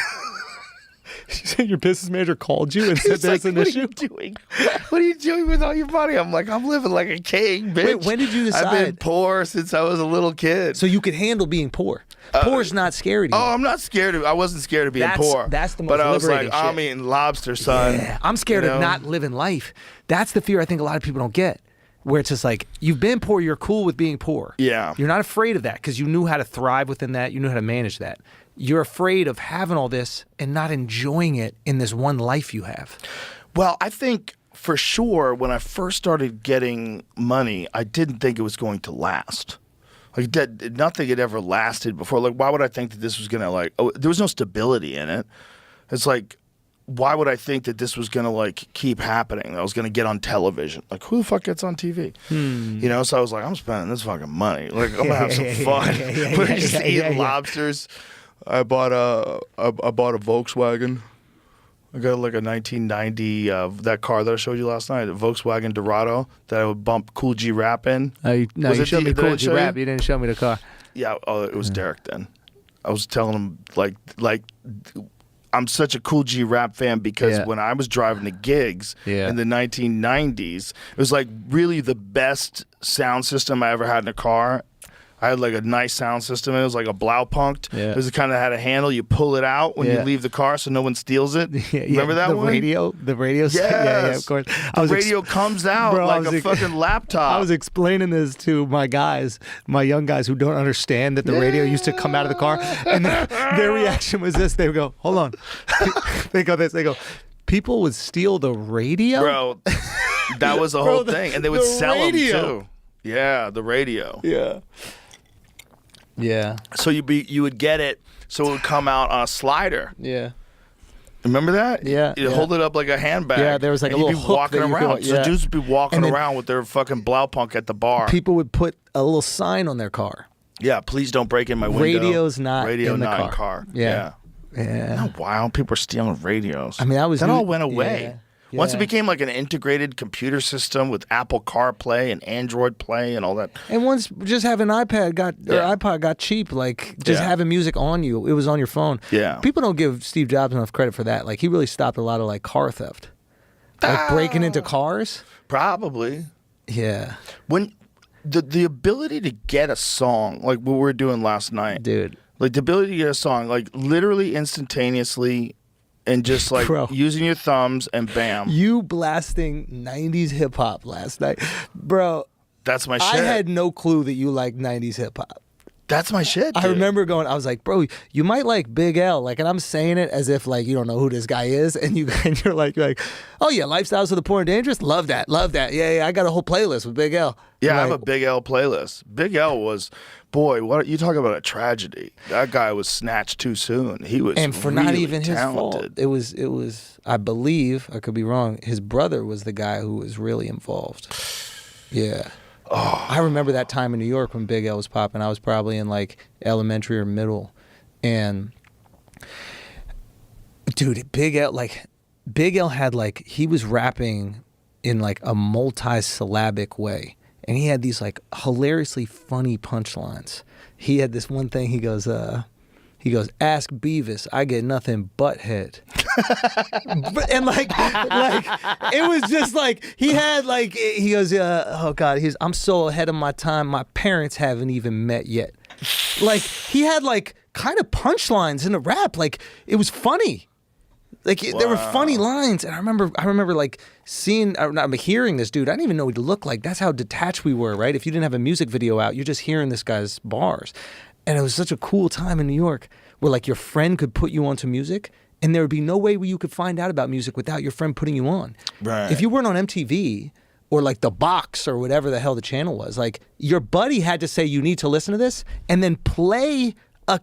Your business manager called you and said He's there's like, an what issue? Are you doing? What are you doing with all your money? I'm like, I'm living like a king, bitch. Wait, when did you I've been decide? poor since I was a little kid. So you could handle being poor. Poor's not scary to you. Oh, I'm not scared of. I wasn't scared of being That's- poor. that's the most But I was like, liberating I'm shit. eating lobster, son. Yeah, I'm scared You of know? not living life. That's the fear I think a lot of people don't get. Where it's just like, you've been poor, you're cool with being poor. Yeah. You're not afraid of that because you knew how to thrive within that. You knew how to manage that. you're afraid of having all this and not enjoying it in this one life you have. Well, I think for sure when I first started getting money, I didn't think it was going to last. Like that, nothing had ever lasted before. Like, why would I think that this was gonna like? Oh, there was no stability in it. It's like, why would I think that this was gonna like keep happening? I was gonna get on television. Like, who the fuck gets on TV? You know. So I was like, I'm spending this fucking money. Like, I'm gonna have some fun. We're just eating lobsters. I bought a Volkswagen. I got like a 1990 that car that I showed you last night, a Volkswagen Dorado that I would bump Cool G Rap in. No, you showed me Cool G Rap. You didn't show me the car. Yeah, it was Derek then. I was telling him like I'm such a Cool G Rap fan because when I was driving the gigs in the 1990s, it was like really the best sound system I ever had in a car. I had like a nice sound system. It was like a Blaupunkt. Yeah. It was kind of had a handle. You pull it out when you leave the car so no one steals it. Remember that one? The radio. Yes. Yeah, of course. The radio comes out like a fucking laptop. I was explaining this to my young guys who don't understand that the radio used to come out of the car. And their reaction was this. They would go, hold on. They go this. They go, people would steal the radio? Bro, that was the whole thing. And they would sell radio. them too. Yeah, the radio. Yeah. Yeah. So you would get it, so it would come out on a slider. Yeah. Remember that? Yeah. You'd hold it up like a handbag. Yeah, there was like and a you'd little be hook walking that you around. could- So yeah. dudes would be walking And then- around with their fucking Blaupunk at the bar. People would put a little sign on their car. Yeah, please don't break in my window. Radio's not Radio in the not car. in car. Yeah. Yeah. Isn't that wild? People are stealing radios. I mean, that all went away. Yeah. Once it Yeah. became like an integrated computer system with Apple CarPlay and Android Play and all that. And once just having iPod got cheap, like just having music on you, it was on your phone. Yeah. People don't give Steve Jobs enough credit for that. Like he really stopped a lot of like car theft, like breaking into cars. Probably. Yeah, When the ability to get a song like what we were doing last night, dude. like the ability to get a song like literally instantaneously and just like Bro. using your thumbs and bam. You blasting 90s hip hop last night, bro. That's my shit. I had no clue that you liked 90s hip hop. That's my shit. I dude. remember going, I was like, bro, you might like Big L. Like, and I'm saying it as if like you don't know who this guy is. And you're like, oh yeah, Lifestyles of the Poor and Dangerous. Love that. Yeah, I got a whole playlist with Big L. Yeah, I I'm have like, a Big L playlist. Big L was, boy, what you talk about a tragedy. That guy was snatched too soon. He was and for really not even talented. his fault. It was I believe, I could be wrong, his brother was the guy who was really involved. Yeah. Oh. I remember that time in New York when Big L was popping. I was probably in like elementary or middle. And dude, Big L had like, he was rapping in like a multi-syllabic way. And he had these like hilariously funny punchlines. He had this one thing, he goes, ask Beavis, I get nothing but head. And like it was just like he had like he goes, oh God, I'm so ahead of my time. My parents haven't even met yet. Like he had like kind of punchlines in the rap. Like it was funny. Like there were funny lines, and I remember like seeing, not hearing this dude. I didn't even know what he looked like. That's how detached we were, right? If you didn't have a music video out, you're just hearing this guy's bars. And it was such a cool time in New York where like your friend could put you onto music and there would be no way where you could find out about music without your friend putting you on. Right. If you weren't on MTV or like The Box or whatever the hell the channel was, like your buddy had to say you need to listen to this and then play a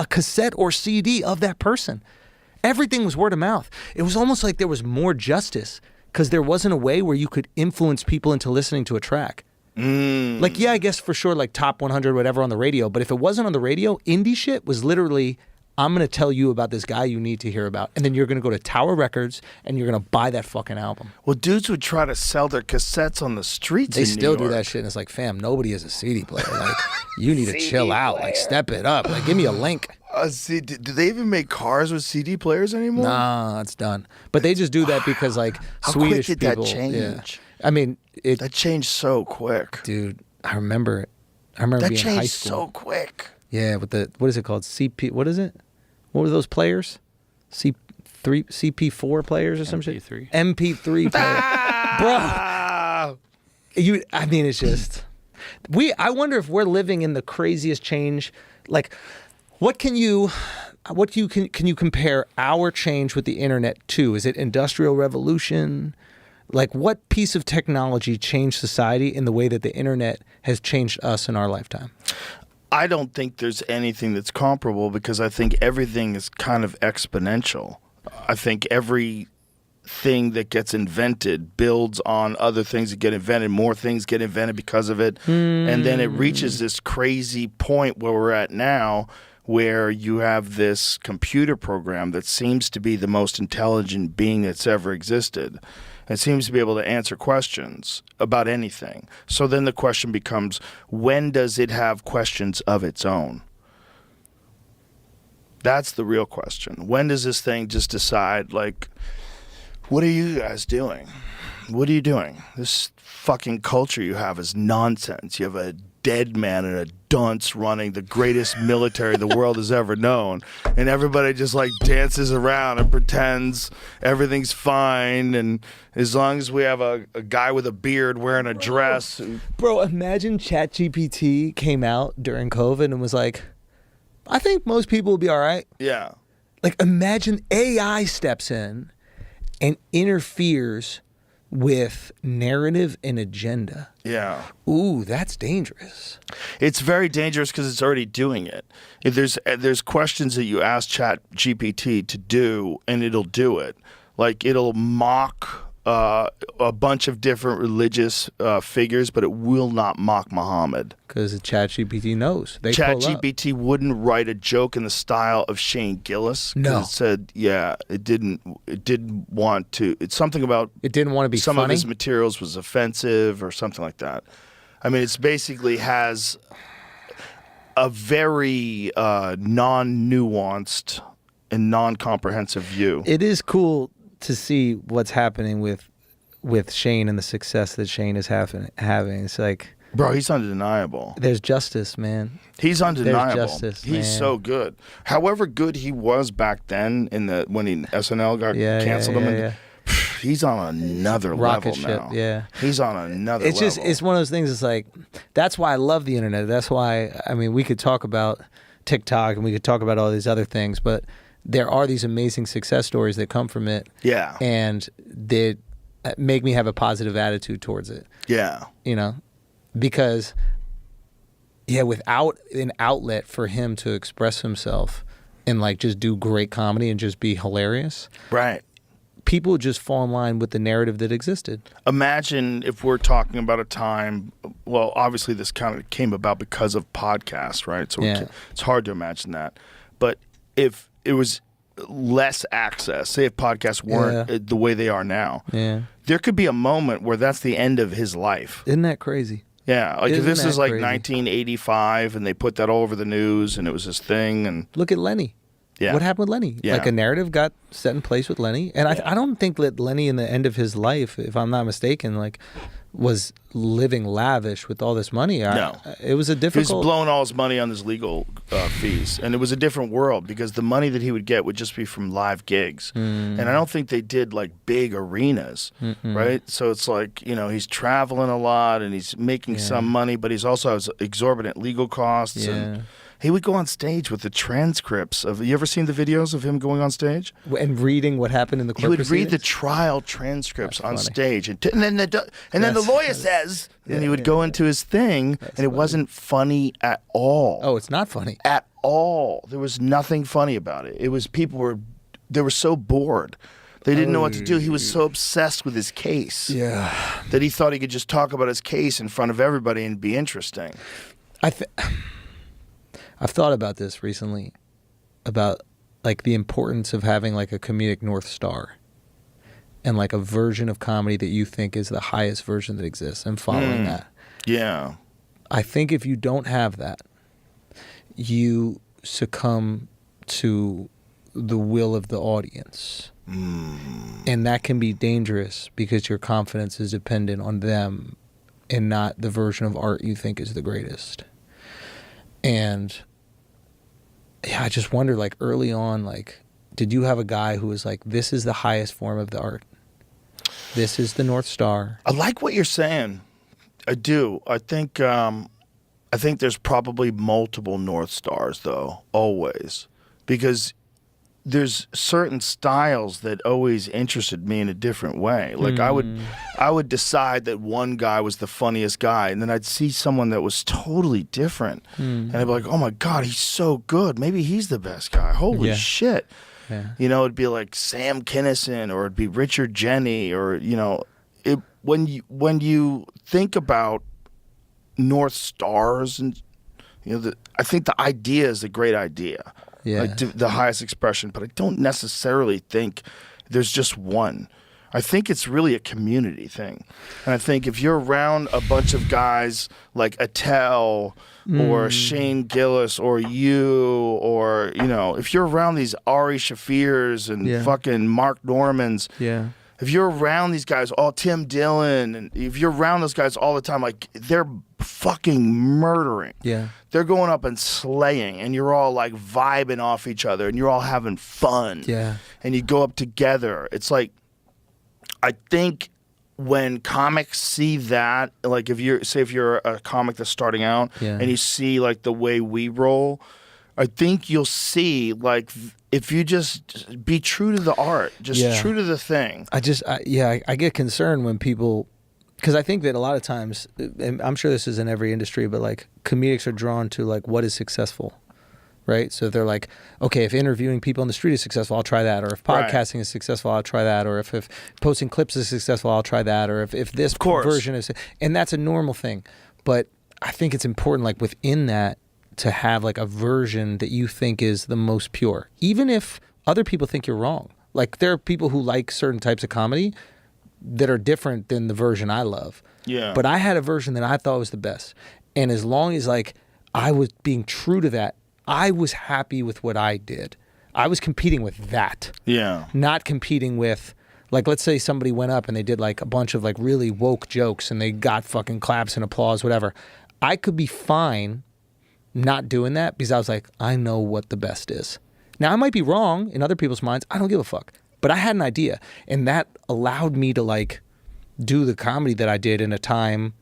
cassette or CD of that person. Everything was word of mouth. It was almost like there was more justice because there wasn't a way where you could influence people into listening to a track. Like, yeah, I guess for sure, like top 100, whatever on the radio. But if it wasn't on the radio, indie shit was literally, I'm going to tell you about this guy you need to hear about. And then you're going to go to Tower Records and you're going to buy that fucking album. Well, dudes would try to sell their cassettes on the streets They in still New do York. that shit. And it's like, fam, nobody is a CD player. Like, you need to chill out. Like, step it up. Like, give me a link. Do they even make cars with CD players anymore? Nah, it's done. But they just do that because, like, How Swedish quick did people. that change? Yeah. I mean, That changed so quick. dude, I remember it. I remember That being in high changed school. so quick. Yeah, with the, what is it called? CP, what is it? What were those players? CP4 players or some shit? MP3 players. Bro. I mean, it's just, I wonder if we're living in the craziest change. Like, what can you, what can you compare our change with the internet to? Is it industrial revolution? Like, what piece of technology changed society in the way that the internet has changed us in our lifetime? I don't think there's anything that's comparable because I think everything is kind of exponential. I think everything that gets invented builds on other things that get invented. More things get invented because of it. And then it reaches this crazy point where we're at now where you have this computer program that seems to be the most intelligent being that's ever existed. It seems to be able to answer questions about anything. So then the question becomes, when does it have questions of its own? That's the real question. When does this thing just decide, like, what are you guys doing? What are you doing? This fucking culture you have is nonsense. You have a dead man and a dunce running the greatest military the world has ever known, and everybody just like dances around and pretends everything's fine, and as long as we have a guy with a beard wearing a dress. Bro, imagine ChatGPT came out during COVID and was like, I think most people will be all right. Yeah. Like, imagine AI steps in and interferes with narrative and agenda. Yeah. Ooh, that's dangerous. It's very dangerous because it's already doing it. If there's questions that you ask ChatGPT to do, and it'll do it. Like, it'll mock a bunch of different religious figures, but it will not mock Muhammad. Because ChatGPT knows. ChatGPT wouldn't write a joke in the style of Shane Gillis. 'Cause No. It said, yeah, it didn't want to. It's something about It didn't want to be some funny. of his materials was offensive or something like that. I mean, it's basically has a very non-nuanced and non-comprehensive view. It is cool to see what's happening with Shane and the success that Shane is having. It's like, Bro, he's undeniable. there's justice, man. He's undeniable. There's justice, He's man. so good. However good he was back then when SNL got canceled him, he's on another Rocket level ship, now. yeah. He's on another It's level. just, it's one of those things. It's like, that's why I love the internet. That's why, I mean, we could talk about TikTok and we could talk about all these other things, but there are these amazing success stories that come from it. Yeah. And they make me have a positive attitude towards it. Yeah. You know, because without an outlet for him to express himself and like just do great comedy and just be hilarious, Right. people would just fall in line with the narrative that existed. Imagine if we're talking about a time, well, obviously this kind of came about because of podcasts, right? So it's hard to imagine that. But if it was less access, say if podcasts weren't the way they are now, there could be a moment where that's the end of his life. Isn't that crazy? Yeah, like if Isn't this that is like crazy? 1985 and they put that all over the news and it was this thing, and Look at Lenny. Yeah. What happened with Lenny? Yeah. Like, a narrative got set in place with Lenny. And I don't think that Lenny in the end of his life, if I'm not mistaken, like, was living lavish with all this money. No. It was a he was difficult... blowing all his money on his legal fees, and it was a different world because the money that he would get would just be from live gigs, and I don't think they did like big arenas, right? So it's like, you know, he's traveling a lot and he's making some money, but he's also has exorbitant legal costs. And he would go on stage with the transcripts of. You ever seen the videos of him going on stage? And reading what happened in the court He would read the proceedings? trial transcripts on funny. stage, and then the lawyer says, and he would go into his thing, and it wasn't funny at all. Oh, it's not funny. At all. There was nothing funny about it. It was they were so bored. They didn't know what to do. He was so obsessed with his case that he thought he could just talk about his case in front of everybody and be interesting. I've thought about this recently, about like the importance of having like a comedic North Star and like a version of comedy that you think is the highest version that exists, and following that. Yeah. I think if you don't have that, you succumb to the will of the audience. And that can be dangerous because your confidence is dependent on them and not the version of art you think is the greatest. And yeah, I just wonder, like, early on, like, did you have a guy who was like, this is the highest form of the art? This is the North Star. I like what you're saying. I do. I think there's probably multiple North Stars, though, always. because there's certain styles that always interested me in a different way. Like I would decide that one guy was the funniest guy, and then I'd see someone that was totally different, and I'd be like, oh my God, he's so good. Maybe he's the best guy. Holy shit. Yeah. You know, it'd be like Sam Kinison, or it'd be Richard Jenny, or, you know, when you think about North Stars, and, you know, I think the idea is a great idea. Yeah. Like the highest expression, but I don't necessarily think there's just one. I think it's really a community thing. And I think if you're around a bunch of guys like Attell or Shane Gillis or you, or, you know, if you're around these Ari Shafirs and fucking Mark Normans, if you're around these guys, Tim Dillon, and if you're around those guys all the time, like, they're fucking murdering. Yeah. They're going up and slaying, and you're all like vibing off each other, and you're all having fun. Yeah. And you go up together. It's like, I think when comics see that, like, if you're a comic that's starting out and you see like the way we roll, I think you'll see, like, if you just be true to the art, just true to the thing. I get concerned when people, because I think that a lot of times, and I'm sure this is in every industry, but like comedics are drawn to like what is successful, right? So they're like, okay, if interviewing people on the street is successful, I'll try that. Or if podcasting is successful, I'll try that. Or if posting clips is successful, I'll try that. Or if this version is, and that's a normal thing. But I think it's important, like within that, to have like a version that you think is the most pure, even if other people think you're wrong. Like, there are people who like certain types of comedy that are different than the version I love. Yeah. But I had a version that I thought was the best. And as long as like I was being true to that, I was happy with what I did. I was competing with that. Yeah. Not competing with, like, let's say somebody went up and they did like a bunch of like really woke jokes and they got fucking claps and applause, whatever. I could be fine not doing that because I was like, I know what the best is. Now, I might be wrong in other people's minds. I don't give a fuck. But I had an idea, and that allowed me to like do the comedy that I did in a time.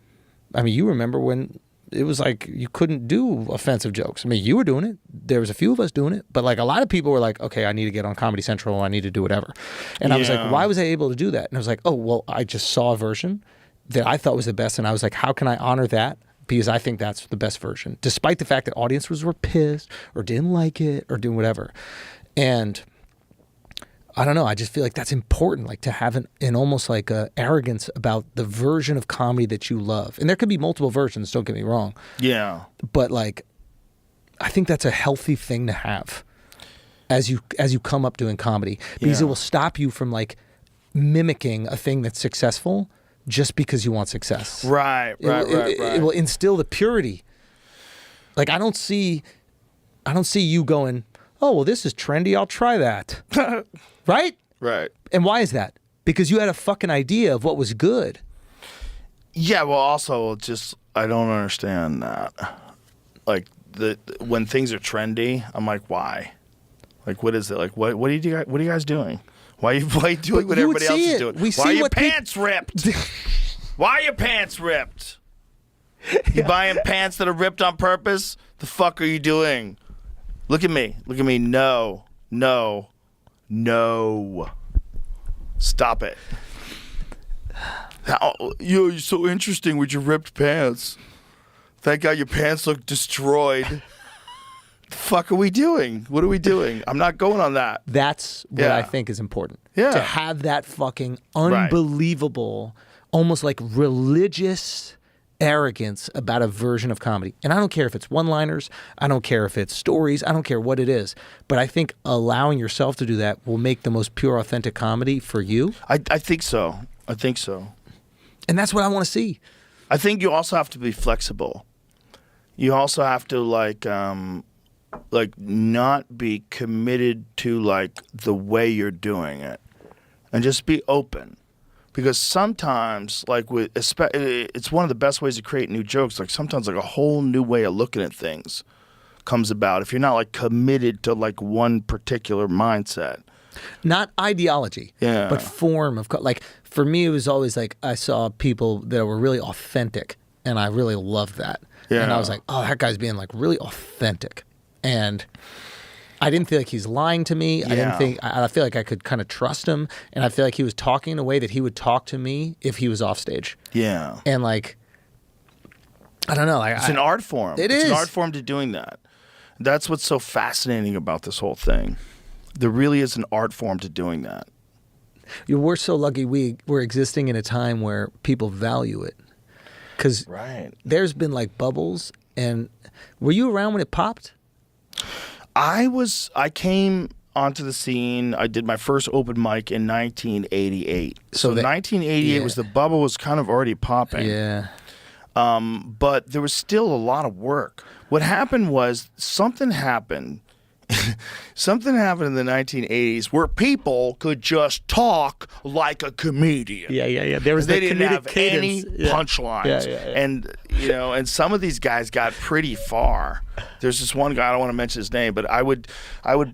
I mean, you remember when it was like you couldn't do offensive jokes. I mean, you were doing it. There was a few of us doing it, but like a lot of people were like, okay, I need to get on Comedy Central. I need to do whatever. And I was like, why was I able to do that? And I was like, oh, well, I just saw a version that I thought was the best, and I was like, how can I honor that? Because I think that's the best version, despite the fact that audiences were pissed or didn't like it or doing whatever. And I don't know, I just feel like that's important, like to have an almost like a arrogance about the version of comedy that you love. And there could be multiple versions, don't get me wrong. Yeah. But like, I think that's a healthy thing to have as you come up doing comedy, because it will stop you from like mimicking a thing that's successful just because you want success. Right. It will instill the purity. Like, I don't see you going, oh, well, this is trendy, I'll try that. Right? Right. And why is that? Because you had a fucking idea of what was good. Yeah, well, also, just, I don't understand that. Like, when things are trendy, I'm like, why? Like, what is it? Like, what are you guys doing? Why are you doing what everybody else is doing? Why are your pants ripped? Why are your pants ripped? You buying pants that are ripped on purpose? The fuck are you doing? Look at me. No. Stop it. You're so interesting with your ripped pants. Thank God your pants look destroyed. The fuck are we doing? What are we doing? I'm not going on that. That's what I think is important. Yeah. To have that fucking unbelievable, almost like religious arrogance about a version of comedy. And I don't care if it's one-liners, I don't care if it's stories, I don't care what it is. But I think allowing yourself to do that will make the most pure, authentic comedy for you. I think so. And that's what I want to see. I think you also have to be flexible. You also have to like not be committed to like the way you're doing it, and just be open. Because sometimes, like it's one of the best ways to create new jokes. Like sometimes, like a whole new way of looking at things comes about if you're not like committed to like one particular mindset. Not ideology, but form of like. For me, it was always like I saw people that were really authentic, and I really loved that. Yeah. And I was like, oh, that guy's being like really authentic, and I didn't feel like he's lying to me. I didn't Yeah. think. I feel like I could kind of trust him, and I feel like he was talking in a way that he would talk to me if he was off stage. Yeah. And like, I don't know. It's an art form. It It's is. an art form to doing that. That's what's so fascinating about this whole thing. There really is an art form to doing that. We're so lucky we're existing in a time where people value it. Because Right. there's been like bubbles, and were you around when it popped? I came onto the scene. I did my first open mic in 1988. So 1988 was the bubble was kind of already popping. Yeah. But there was still a lot of work. What happened was something happened. Something happened in the 1980s where people could just talk like a comedian. Yeah. There was They that didn't comedic have any cadence. Yeah. punchlines. Yeah. And and some of these guys got pretty far. There's this one guy, I don't want to mention his name, but I would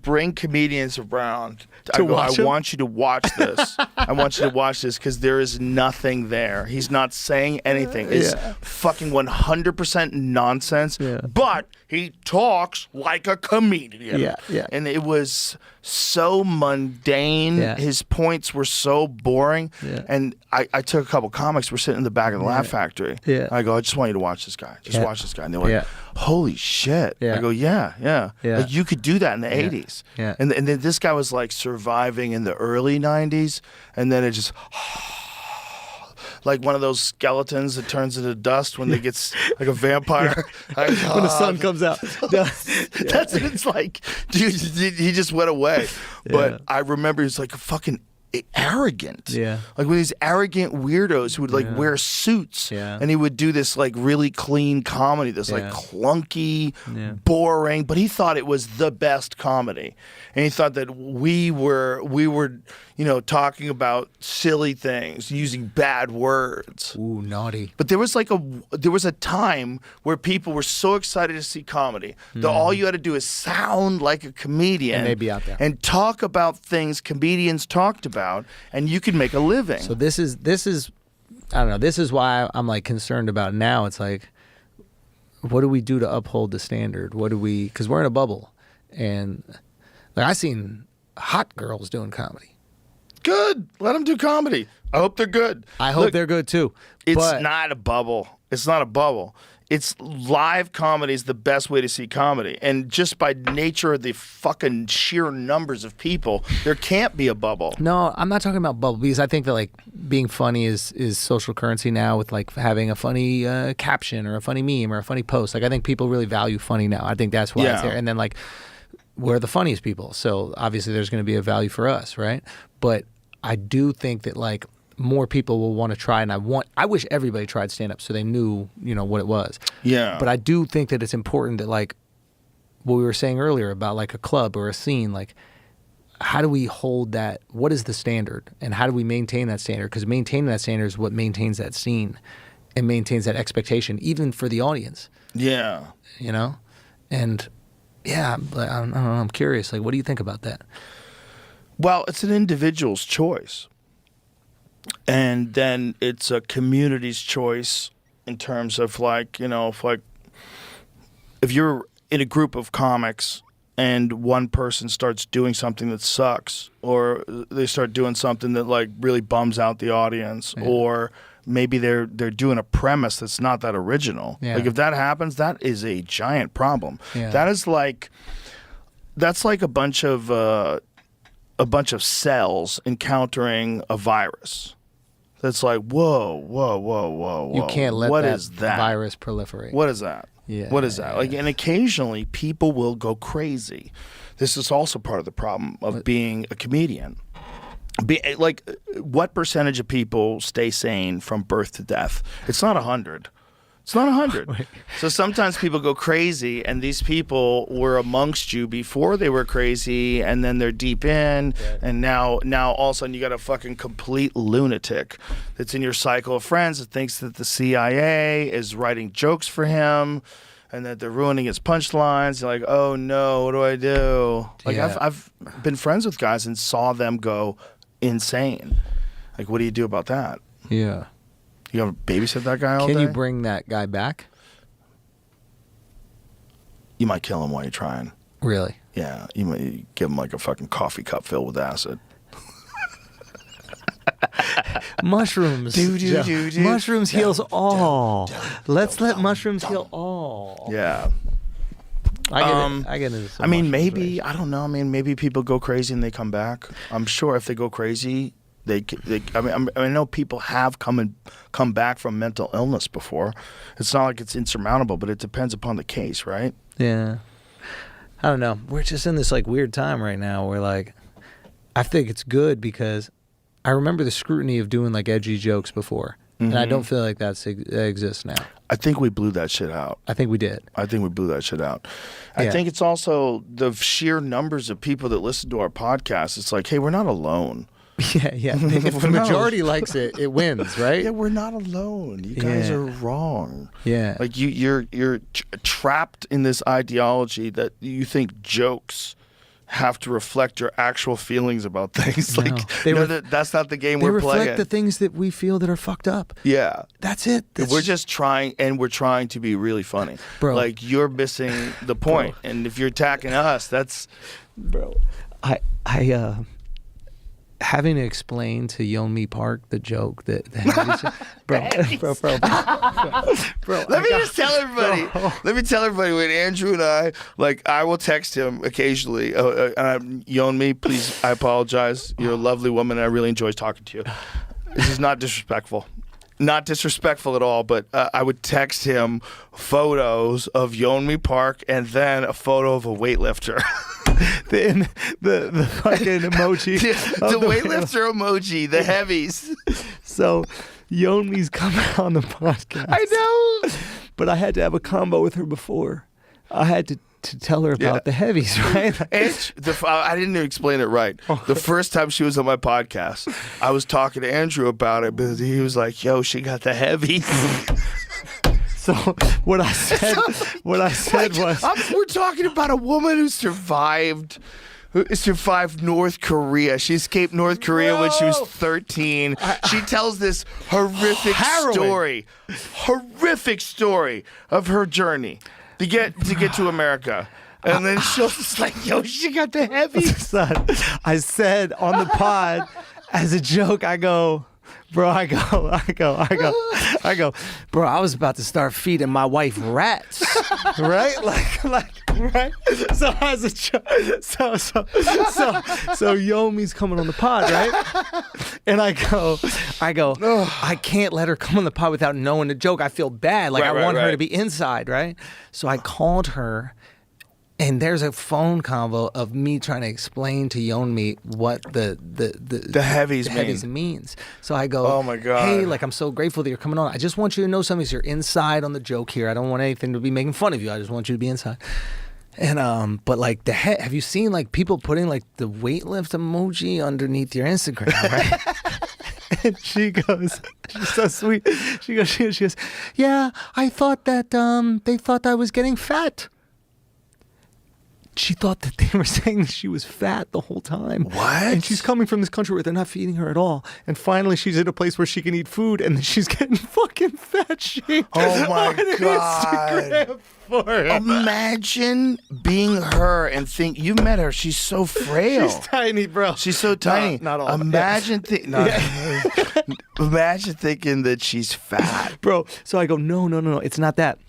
bring comedians around. I want you to watch this. I want you to watch this because there is nothing there. He's not saying anything. It's fucking 100% nonsense. Yeah. But he talks like a comedian. Yeah. And it was so mundane. Yeah. His points were so boring. Yeah. And I took a couple comics. We're sitting in the back of the Laugh Factory. Yeah. I go, I just want you to watch this guy. Just watch this guy. And they're like, Yeah. holy shit. Yeah. I go, yeah. Yeah. Like you could do that in the 80s. Yeah. And then this guy was like surviving in the early 90s. And then it just... like one of those skeletons that turns into dust when they get like a vampire. When the sun comes out. That's what it's like. Dude, he just went away. But I remember he was like fucking arrogant. Yeah. Like when these arrogant weirdos who would like wear suits and he would do this like really clean comedy, this like clunky, boring, but he thought it was the best comedy. And he thought that we were talking about silly things, using bad words. Ooh, naughty. But there was a time where people were so excited to see comedy that all you had to do is sound like a comedian And they'd be out there. and talk about things comedians talked about, and you could make a living. So this is I don't know. This is why I'm like concerned about now. It's like, what do we do to uphold the standard? What do we? Because we're in a bubble, and like I seen hot girls doing comedy. Good. Let them do comedy. I hope they're good. I hope Look, they're good too. It's but not a bubble. It's not a bubble. It's live comedy is the best way to see comedy. And just by nature of the fucking sheer numbers of people, there can't be a bubble. No, I'm not talking about bubble because I think that like being funny is social currency now with like having a funny caption or a funny meme or a funny post. Like I think people really value funny now. I think that's why it's there. And then like we're the funniest people. So obviously there's going to be a value for us, right? But I do think that like more people will want to try, and I wish everybody tried stand up so they knew, what it was. Yeah. But I do think that it's important that like what we were saying earlier about like a club or a scene, like how do we hold that? What is the standard, and how do we maintain that standard? Because maintaining that standard is what maintains that scene and maintains that expectation, even for the audience. Yeah. And yeah, I don't know. I'm curious. Like, what do you think about that? Well, it's an individual's choice. And then it's a community's choice in terms of like, if you're in a group of comics and one person starts doing something that sucks, or they start doing something that like really bums out the audience, or maybe they're doing a premise that's not that original. Yeah. Like if that happens, that is a giant problem. Yeah. That's like a bunch of cells encountering a virus. That's like, whoa. You can't let What that is that? virus proliferate. What is that? Yeah. What is that? Like, and occasionally people will go crazy. This is also part of the problem of being a comedian. Like, what percentage of people stay sane from birth to death? It's not 100. It's not 100. So sometimes people go crazy, and these people were amongst you before they were crazy, and then they're deep in, and now all of a sudden you got a fucking complete lunatic that's in your cycle of friends that thinks that the CIA is writing jokes for him, and that they're ruining his punchlines. You're like, oh no, what do I do? Like I've been friends with guys and saw them go insane. Like, what do you do about that? Yeah. You have to babysit that guy all day? Can you bring that guy back? You might kill him while you're trying. Really? Yeah, you might give them like a fucking coffee cup filled with acid. Mushrooms. Do. Mushrooms heals all. Let's let mushrooms heal all. Yeah. I get into some I mean, mushrooms, maybe, right? I don't know. I mean, maybe people go crazy and they come back. I'm sure if they go crazy, I know people have come back from mental illness before. It's not like it's insurmountable, but it depends upon the case, right? Yeah. I don't know. We're just in this like weird time right now where like I think it's good because I remember the scrutiny of doing like edgy jokes before. And I don't feel like that exists now. I think we blew that shit out. I think we did. I think we blew that shit out. I think it's also the sheer numbers of people that listen to our podcast. It's like, hey, we're not alone. Yeah. If the majority likes it, it wins, right? Yeah, we're not alone. You guys are wrong. Yeah. Like you're trapped in this ideology that you think jokes have to reflect your actual feelings about things. No. Like, that's not the game we're playing. They reflect the things that we feel that are fucked up. Yeah. That's it. We're just trying, and we're trying to be really funny. Bro. Like, you're missing the point. And if you're attacking us, that's... Bro. I having to explain to Yeonmi Park the joke that bro. Let me just tell everybody. Let me tell everybody when Andrew and I will text him occasionally. Yeonmi, please, I apologize. You're a lovely woman, and I really enjoy talking to you. This is not disrespectful. Not disrespectful at all, but I would text him photos of Yeonmi Park and then a photo of a weightlifter. the fucking emoji. the weightlifter emoji, the heavies. So Yeonmi's coming on the podcast. I know. But I had to have a combo with her before. I had to tell her about the heavies, right? And I didn't explain it right. The first time she was on my podcast, I was talking to Andrew about it because he was like, yo, she got the heavies. So what I said was, we're talking about a woman who survived North Korea. She escaped North Korea when she was 13. She tells this horrific story of her journey to get to America. And then she'll just like, yo, she got the heavies. Son, I said on the pod as a joke, I go, bro, I was about to start feeding my wife rats, right? Right? So as a joke, so Yomi's coming on the pod, right? And I go, I can't let her come on the pod without knowing the joke. I feel bad. Like I want her to be inside, right? So I called her. And there's a phone convo of me trying to explain to Yeonmi what the heavies means. So I go, oh my God. Hey, like I'm so grateful that you're coming on. I just want you to know something. So you're inside on the joke here. I don't want anything to be making fun of you. I just want you to be inside. And but like have you seen like people putting like the weightlift emoji underneath your Instagram, right? And she goes, she's so sweet. She goes, yeah, I thought that they thought I was getting fat. She thought that they were saying that she was fat the whole time. What? And she's coming from this country where they're not feeding her at all. And finally, she's in a place where she can eat food, and then she's getting fucking fat shamed. Oh my on God! Instagram for it. Imagine being her and think you met her. She's so frail. She's tiny, bro. She's so tiny. Not all. Imagine imagine thinking that she's fat, bro. So I go, no, it's not that.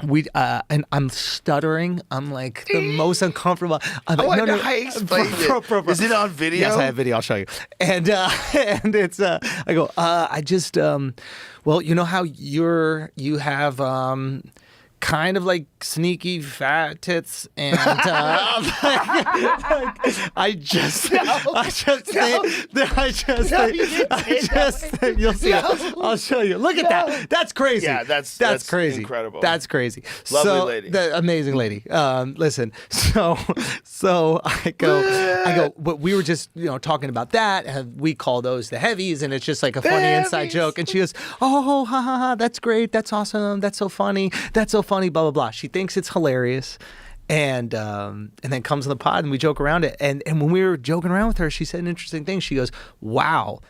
And I'm stuttering. I'm like the most uncomfortable. I'm like, no. I explained it. Bro. Is it on video? Yes, I have video. I'll show you. And it's I go. I just well, you know how you have kind of like sneaky fat tits, and I just think you'll see. I'll show you. Look at that. That's crazy. Yeah, that's crazy. Incredible. That's crazy. Lovely lady. The amazing lady. Listen. So I go. But we were just talking about that, and we call those the heavies, and it's just like a funny inside joke. And she goes, oh, ha ha ha, that's great. That's awesome. That's so funny. That's so funny. Blah blah blah. She thinks it's hilarious, and then comes on the pod and we joke around it. And when we were joking around with her, she said an interesting thing. She goes, "Wow,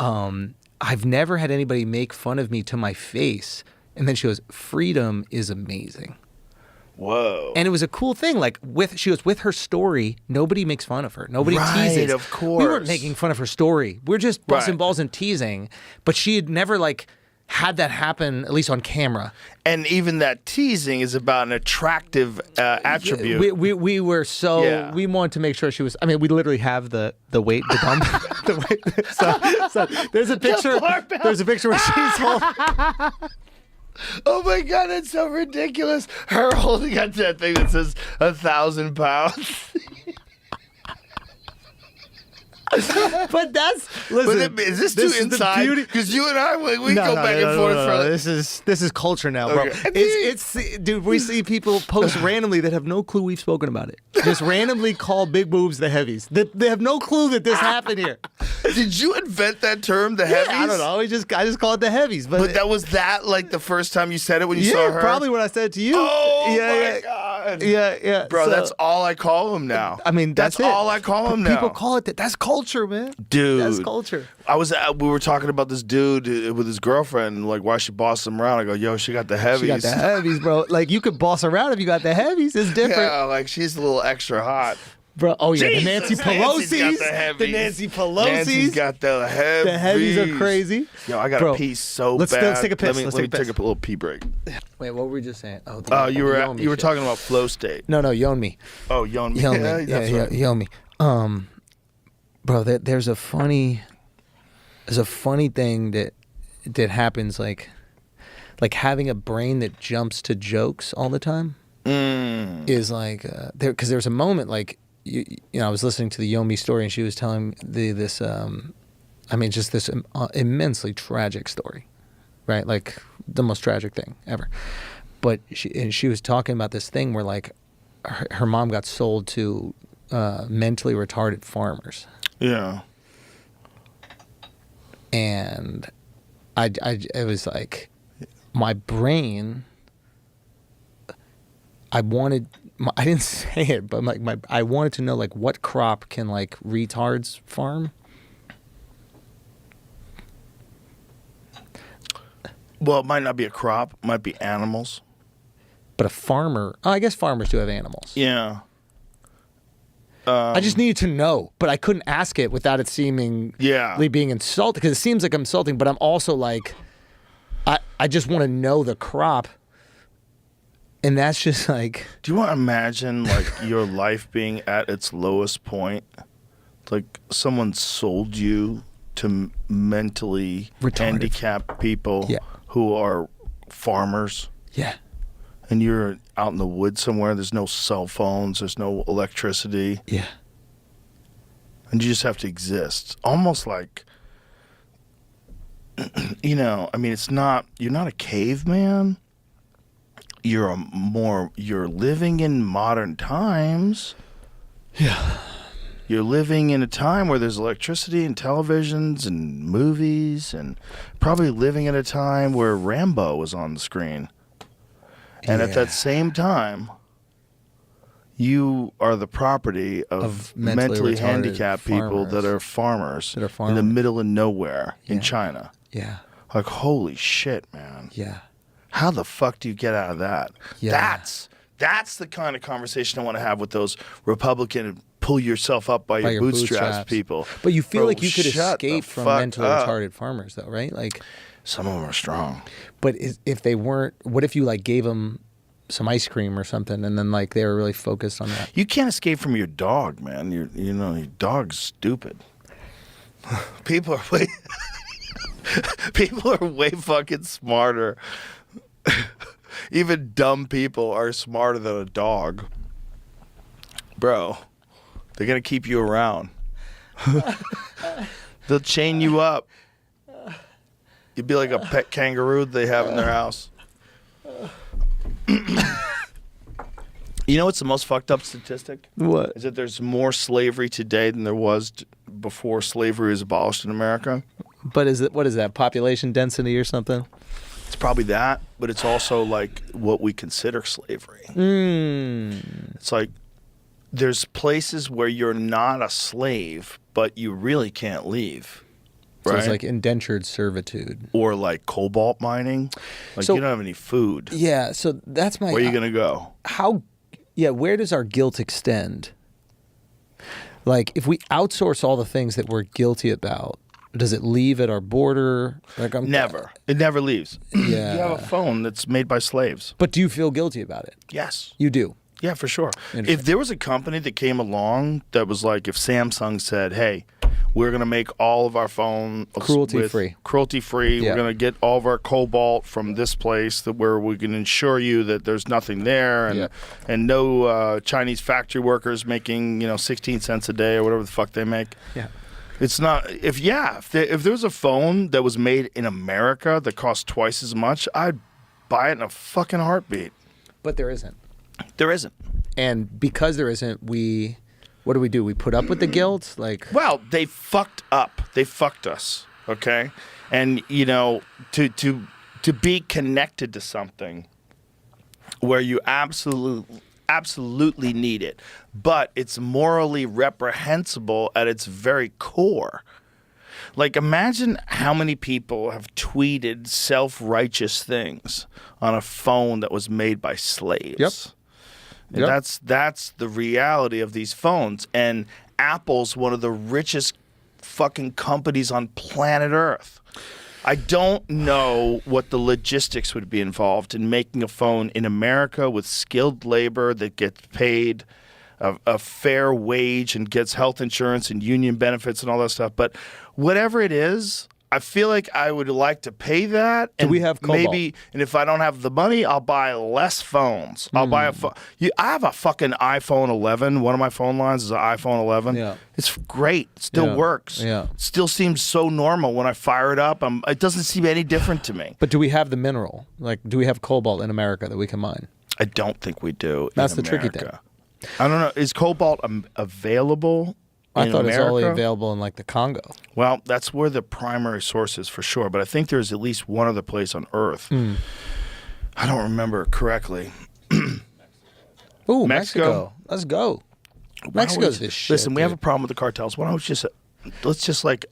I've never had anybody make fun of me to my face." And then she goes, "Freedom is amazing." Whoa. And it was a cool thing. Like she was with her story. Nobody makes fun of her. Nobody teases. Of course. We weren't making fun of her story. We're just busting balls and teasing. But she had never like had that happen, at least on camera. And even that teasing is about an attractive attribute. We were so we wanted to make sure she was. I mean, we literally have the weight, the dump. So there's a picture. There's a picture where she's holding. Oh my God, that's so ridiculous. Her holding on to that thing that says 1,000 pounds. But that's listen. Is this too inside? Because you and I, we go back and forth. This is culture now, bro. Okay. It's dude. We see people post randomly that have no clue we've spoken about it. Just randomly call big boobs the heavies. They have no clue that this happened here. Did you invent that term, the heavies? I don't know. I just call it the heavies. But that was like the first time you said it when you saw her? Probably when I said it to you. Oh my God. Yeah. Bro, So, that's all I call them now. I mean, that's it. all I call them now. People call it that. That's culture, man. Dude. That's culture. We were talking about this dude with his girlfriend, like why she bossed him around. I go, yo, she got the heavies. She got the heavies, bro. Like you could boss around if you got the heavies. It's different. Yeah, like she's a little extra hot. Bro, oh yeah, Jesus, the Nancy Nancy's got Pelosi's. the heavies. The Nancy Pelosi's. Nancy's got the heavies. The heavies are crazy. Yo, I got Bro, to pee so let's bad. take a piss. Let me take a little pee break. Wait, what were we just saying? Oh, you were talking about flow state. No, Yonmi. Oh, Yonmi. Yonmi. Yeah, Yonmi. Bro, there's a funny thing that happens like having a brain that jumps to jokes all the time is like because there's a moment like you know I was listening to the Yomi story and she was telling this immensely tragic story, right? Like the most tragic thing ever. But she was talking about this thing where like her mom got sold to mentally retarded farmers. Yeah. And it was like my brain. I didn't say it, but I wanted to know like what crop can like retards farm. Well, it might not be a crop. It might be animals. But a farmer, I guess farmers do have animals. Yeah. I just needed to know, but I couldn't ask it without it seeming being insulting, because it seems like I'm insulting, but I'm also like, I just want to know the crop, and that's just like. Do you want to imagine like your life being at its lowest point? Like someone sold you to mentally handicapped people who are farmers. Yeah. And you're out in the woods somewhere. There's no cell phones. There's no electricity. Yeah. And you just have to exist. Almost like, you know, I mean, you're not a caveman. You're living in modern times. Yeah. You're living in a time where there's electricity and televisions and movies, and probably living at a time where Rambo was on the screen. And at that same time, you are the property of mentally handicapped people that are farmers in the middle of nowhere in China. Yeah. Like, holy shit, man. Yeah. How the fuck do you get out of that? Yeah. That's the kind of conversation I want to have with those Republican pull yourself up by your bootstraps people. But you feel Bro, like you could escape from mentally retarded farmers, though, right? Like, some of them are strong. But if they weren't, what if you like gave them some ice cream or something, and then like they were really focused on that? You can't escape from your dog, man. Your dog's stupid. People are way fucking smarter. Even dumb people are smarter than a dog. Bro, they're gonna keep you around. They'll chain you up. You'd be like a pet kangaroo they have in their house. You know what's the most fucked up statistic? What? Is that there's more slavery today than there was before slavery was abolished in America. But what is that, population density or something? It's probably that, but it's also like what we consider slavery. It's like there's places where you're not a slave, but you really can't leave. So it's Right. like indentured servitude. Or like cobalt mining. Like So- you don't have any food. Yeah, so that's my... Where are you going to go? Where does our guilt extend? Like, if we outsource all the things that we're guilty about, does it leave at our border? Like, Never. It never leaves. Yeah. You have a phone that's made by slaves. But do you feel guilty about it? Yes. You do. Yeah, for sure. Interesting. If there was a company that came along that was like, if Samsung said, hey, we're going to make all of our phones Cruelty-free. Cruelty-free. Yeah. We're going to get all of our cobalt from this place where we can ensure you that there's nothing there and no Chinese factory workers making 16 cents a day or whatever the fuck they make. Yeah. It's not if there was a phone that was made in America that cost twice as much, I'd buy it in a fucking heartbeat. But there isn't. There isn't. And because there isn't, what do? We put up with the guilt? Like, Well, they fucked up. They fucked us. Okay, and to be connected to something where you absolutely need it, but it's morally reprehensible at its very core. Like, imagine how many people have tweeted self-righteous things on a phone that was made by slaves. Yep. And that's the reality of these phones. And Apple's one of the richest fucking companies on planet Earth. I don't know what the logistics would be involved in making a phone in America with skilled labor that gets paid a fair wage and gets health insurance and union benefits and all that stuff. But whatever it is, I feel like I would like to pay that. And we have cobalt? and if I don't have the money, I'll buy less phones. I'll buy a phone. I have a fucking iPhone 11. One of my phone lines is an iPhone 11. Yeah. It's great. It still works. Yeah. It still seems so normal when I fire it up. It doesn't seem any different to me. but do we have the mineral? Like, do we have cobalt in America that we can mine? I don't think we do. That's in the tricky America. I don't know. Is cobalt available? I in thought it was only America? available in like the Congo. Well, that's where the primary source is for sure. But I think there's at least one other place on Earth. I don't remember correctly. Ooh, Mexico? Mexico. Let's go. Why don't we Mexico's just- this shit. Listen, we have a dude. problem with the cartels. Why don't we let's just like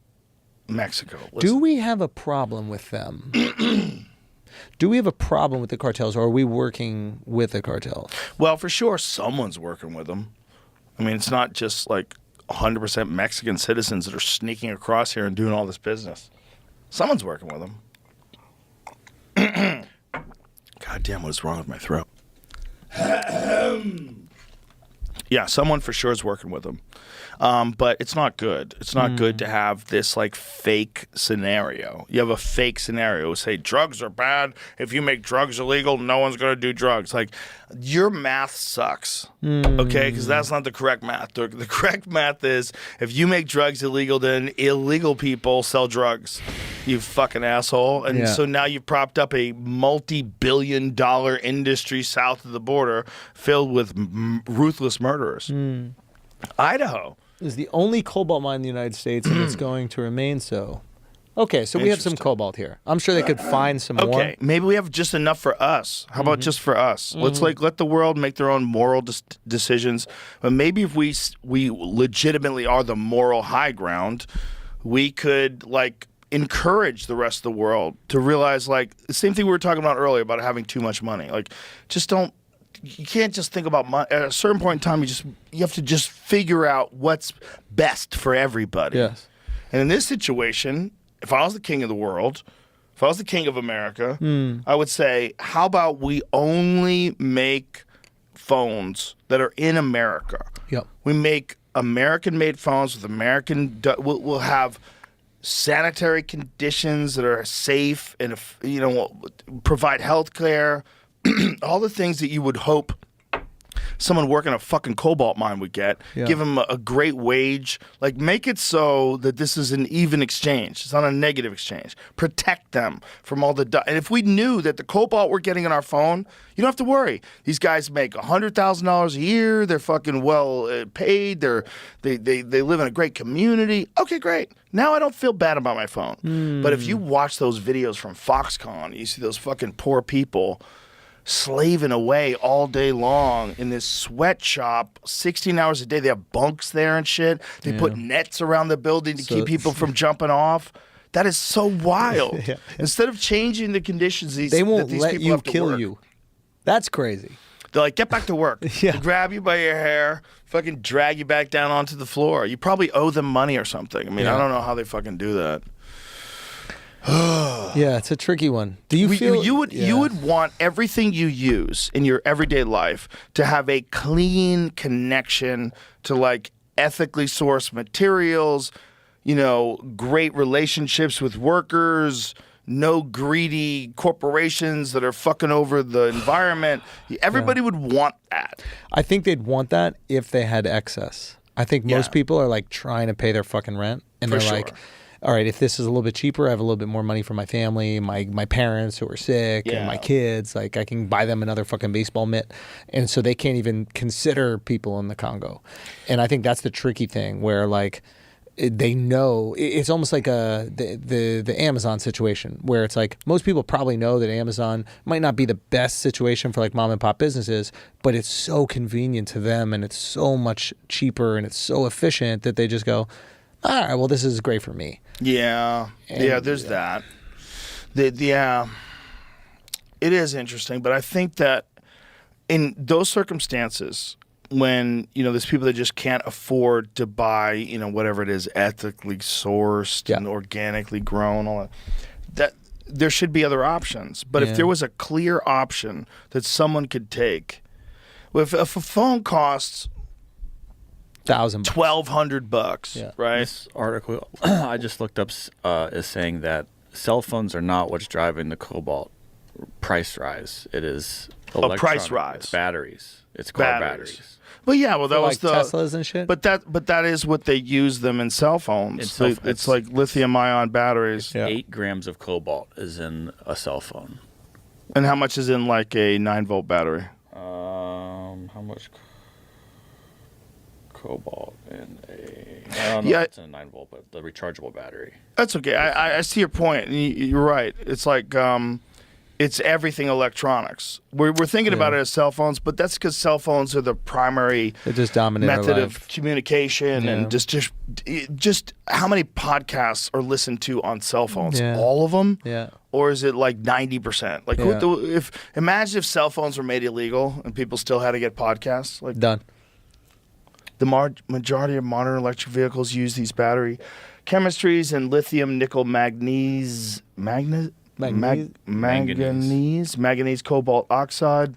Mexico. Do we have a problem with them? Do we have a problem with the cartels, or are we working with the cartels? Well, for sure, someone's working with them. I mean, it's not just like 100% Mexican citizens that are sneaking across here and doing all this business. Someone's working with them. God damn, what is wrong with my throat? Yeah, someone for sure is working with them. But it's not good. It's not good to have this like fake scenario. You have a fake scenario. Say drugs are bad. If you make drugs illegal, no one's going to do drugs. Like, your math sucks. Okay? Because that's not the correct math. The correct math is if you make drugs illegal, then illegal people sell drugs. You fucking asshole. And so now you've propped up a multi-billion-dollar industry south of the border filled with ruthless murderers. Idaho. Is the only cobalt mine in the United States, and it's going to remain so. Okay, so we have some Interesting. cobalt here. I'm sure they could find some more. Okay, maybe we have just enough for us. How about just for us? Let's let the world make their own moral decisions. But maybe if we legitimately are the moral high ground, we could like encourage the rest of the world to realize like the same thing we were talking about earlier about having too much money. Like, just don't. You can't just think about money. At a certain point in time, you have to just figure out what's best for everybody. Yes. And in this situation, if I was the king of the world, if I was the king of America, I would say, how about we only make phones that are in America? Yep. We make American-made phones with we'll have sanitary conditions that are safe and provide health care. All the things that you would hope someone working a fucking cobalt mine would get. Yeah. Give them a great wage. Like, make it so that this is an even exchange. It's not a negative exchange. Protect them from all the... And if we knew that the cobalt we're getting in our phone, you don't have to worry. These guys make $100,000 a year. They're fucking well paid. They live in a great community. Okay, great. Now I don't feel bad about my phone. But if you watch those videos from Foxconn, you see those fucking poor people slaving away all day long in this sweatshop, 16 hours a day. They have bunks there and shit. They put nets around the building to keep people from jumping off. That is so wild. Yeah. Instead of changing the conditions, They won't these let people you have to kill work. you. That's crazy. They're like, get back to work. Yeah. They grab you by your hair, fucking drag you back down onto the floor. You probably owe them money or something. I mean, Yeah. I don't know how they fucking do that. Yeah, it's a tricky one. Do you feel you would want everything you use in your everyday life to have a clean connection to like ethically sourced materials, great relationships with workers, no greedy corporations that are fucking over the environment. Everybody would want that. I think they'd want that if they had excess. I think most Yeah. people are like trying to pay their fucking rent, and For they're sure. like, all right, if this is a little bit cheaper, I have a little bit more money for my family, my parents who are sick, and my Yeah. kids. Like, I can buy them another fucking baseball mitt, and so they can't even consider people in the Congo. And I think that's the tricky thing, where like they know it's almost like the Amazon situation, where it's like most people probably know that Amazon might not be the best situation for like mom and pop businesses, but it's so convenient to them, and it's so much cheaper, and it's so efficient that they just go, all right, well, this is great for me. Yeah. There's that. It is interesting, but I think that in those circumstances, when there's people that just can't afford to buy whatever it is ethically sourced and organically grown, all that there should be other options. But if there was a clear option that someone could take, if a phone costs $1,000, $1,200, right? This article I just looked up is saying that cell phones are not what's driving the cobalt price rise. It is price rise. It's batteries. It's car batteries. Well, yeah, that like was the Teslas and shit. But that is what they use them in cell phones. It's like lithium-ion batteries. Yeah. 8 grams of cobalt is in a cell phone. And how much is in like a 9-volt battery? How much cobalt in a? I don't know Yeah. if it's in a 9-volt, but the rechargeable battery. That's okay. I see your point. And you're right. It's like it's everything electronics. We're thinking about it as cell phones, but that's because cell phones are the primary They just dominate our method life. of communication, and just how many podcasts are listened to on cell phones? Yeah. All of them? Yeah. Or is it like 90%? Like, Yeah. imagine if cell phones were made illegal and people still had to get podcasts. Like, Done. the majority of modern electric vehicles use these battery chemistries and lithium, nickel, manganese, cobalt oxide,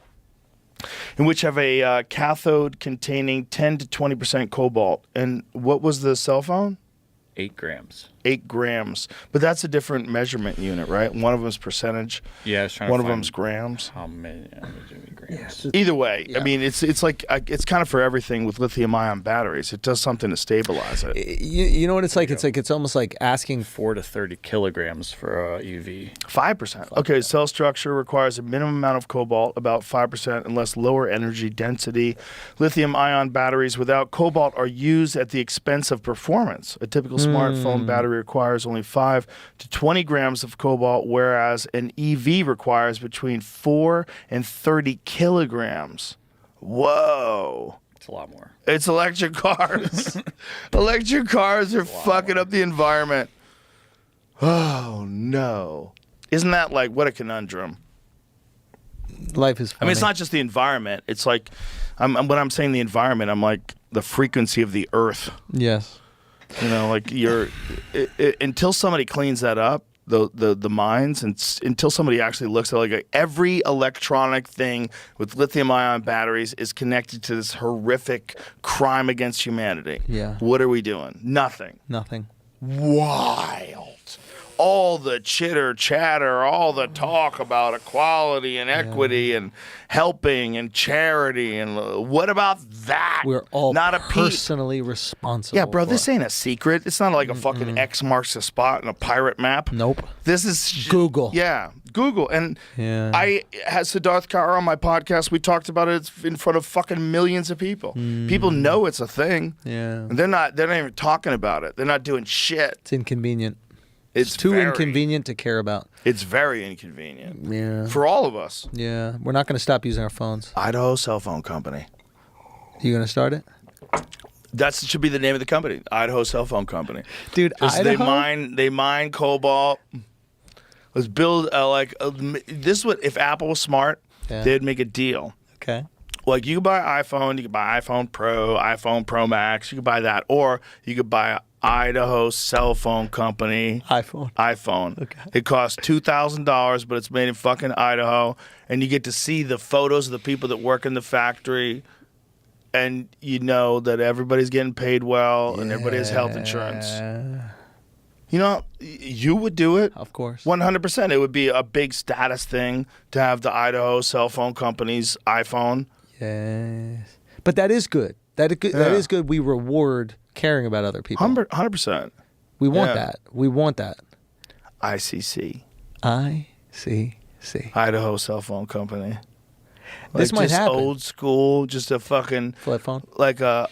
in which have a cathode containing 10 to 20% cobalt. And what was the cell phone? 8 grams. 8 grams. But that's a different measurement unit, right? One of them is percentage. Yeah, I was trying One to of find them's grams. how many grams. Either way, I mean, it's like it's kind of for everything with lithium-ion batteries. It does something to stabilize it. You know what it's like? It's almost like asking 4 to 30 kilograms for UV. 5%. Okay, cell structure requires a minimum amount of cobalt, about 5%, unless lower energy density. Lithium-ion batteries without cobalt are used at the expense of performance. A typical smartphone battery requires only 5 to 20 grams of cobalt, whereas an EV requires between 4 and 30 kilograms. Whoa. It's a lot more. It's electric cars. Electric cars are fucking up the environment. Oh, no. Isn't that like, what a conundrum? life is I funny. mean, it's not just the environment. It's like, when I'm saying the environment, I'm like the frequency of the earth. Yes. Like until somebody cleans that up, the mines, and until somebody actually looks at like every electronic thing with lithium-ion batteries is connected to this horrific crime against humanity. Yeah. What are we doing? Nothing. Nothing. Wild. All the chitter chatter, all the talk about equality and equity and helping and charity, and what about that? We're all not a personally responsible. Yeah, bro, for this it. ain't a secret. It's not like a fucking X marks the spot in a pirate map. Nope. This is Google. Yeah, Google. And Yeah. I had Siddharth Kaur on my podcast. We talked about it in front of fucking millions of people. People know it's a thing. Yeah. And they're not even talking about it. They're not doing shit. It's inconvenient. It's too very- inconvenient to care about. It's very inconvenient. Yeah. For all of us. Yeah. We're not going to stop using our phones. Idaho Cell Phone Company. You going to start it? That should be the name of the company, Idaho Cell Phone Company. Dude, Just Idaho? They mine cobalt. Let's build this is what if Apple was smart, they'd make a deal. Okay. Like you could buy iPhone, you could buy iPhone Pro, iPhone Pro Max, you could buy that, or you could buy Idaho Cell Phone Company iPhone. Okay. It costs $2,000, but it's made in fucking Idaho, and you get to see the photos of the people that work in the factory. And you know that everybody's getting paid well and everybody has health insurance. You know, you would do it. Of course. 100%. It would be a big status thing to have the Idaho Cell Phone Company's iPhone. Yes. But that is good. That is good. We reward caring about other people. 100%. We want that. We want that. ICC. ICC. Idaho Cell Phone Company. This might just happen. Old school, just a fucking Flip phone. like the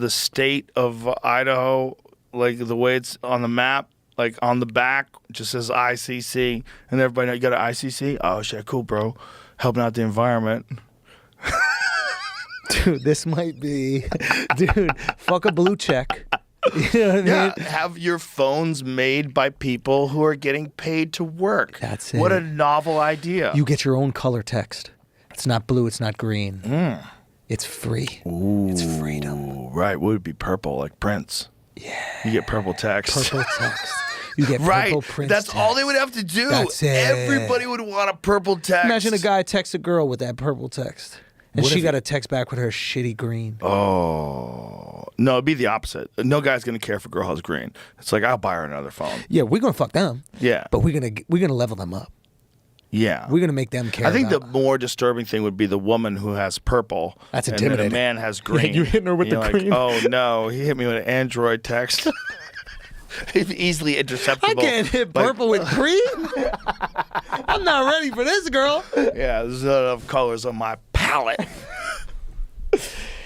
state of Idaho, like the way it's on the map, like on the back, just says ICC, and everybody know you got an ICC. Oh shit, cool, bro, helping out the environment. Dude, this might be, dude. Fuck a blue check. You know what I mean? Yeah, have your phones made by people who are getting paid to work. That's What it. a novel idea. You get your own color text. It's not blue. It's not green. It's free. Ooh, It's freedom. right? Would it be purple like Prince? Yeah. You get purple text. Purple text. You get Right. purple Prince That's text. all they would have to do. That's it. Everybody would want a purple text. Imagine a guy texts a girl with that purple text. And What she if got a text back with her shitty green. Oh. No, it'd be the opposite. No guy's going to care if a girl has green. It's like, I'll buy her another phone. Yeah, we're gonna fuck them. Yeah. But we're gonna level them up. Yeah. We're gonna make them care. I think the about more distirbing thing would be the woman who has purple. That's and then intimidating. a man has green. you hitting her with You're the like, green. Oh, no. He hit me with an Android text. It's easily interceptable. I can't hit Like, purple with green. I'm not ready for this, girl. Yeah, there's not enough colors on my palette.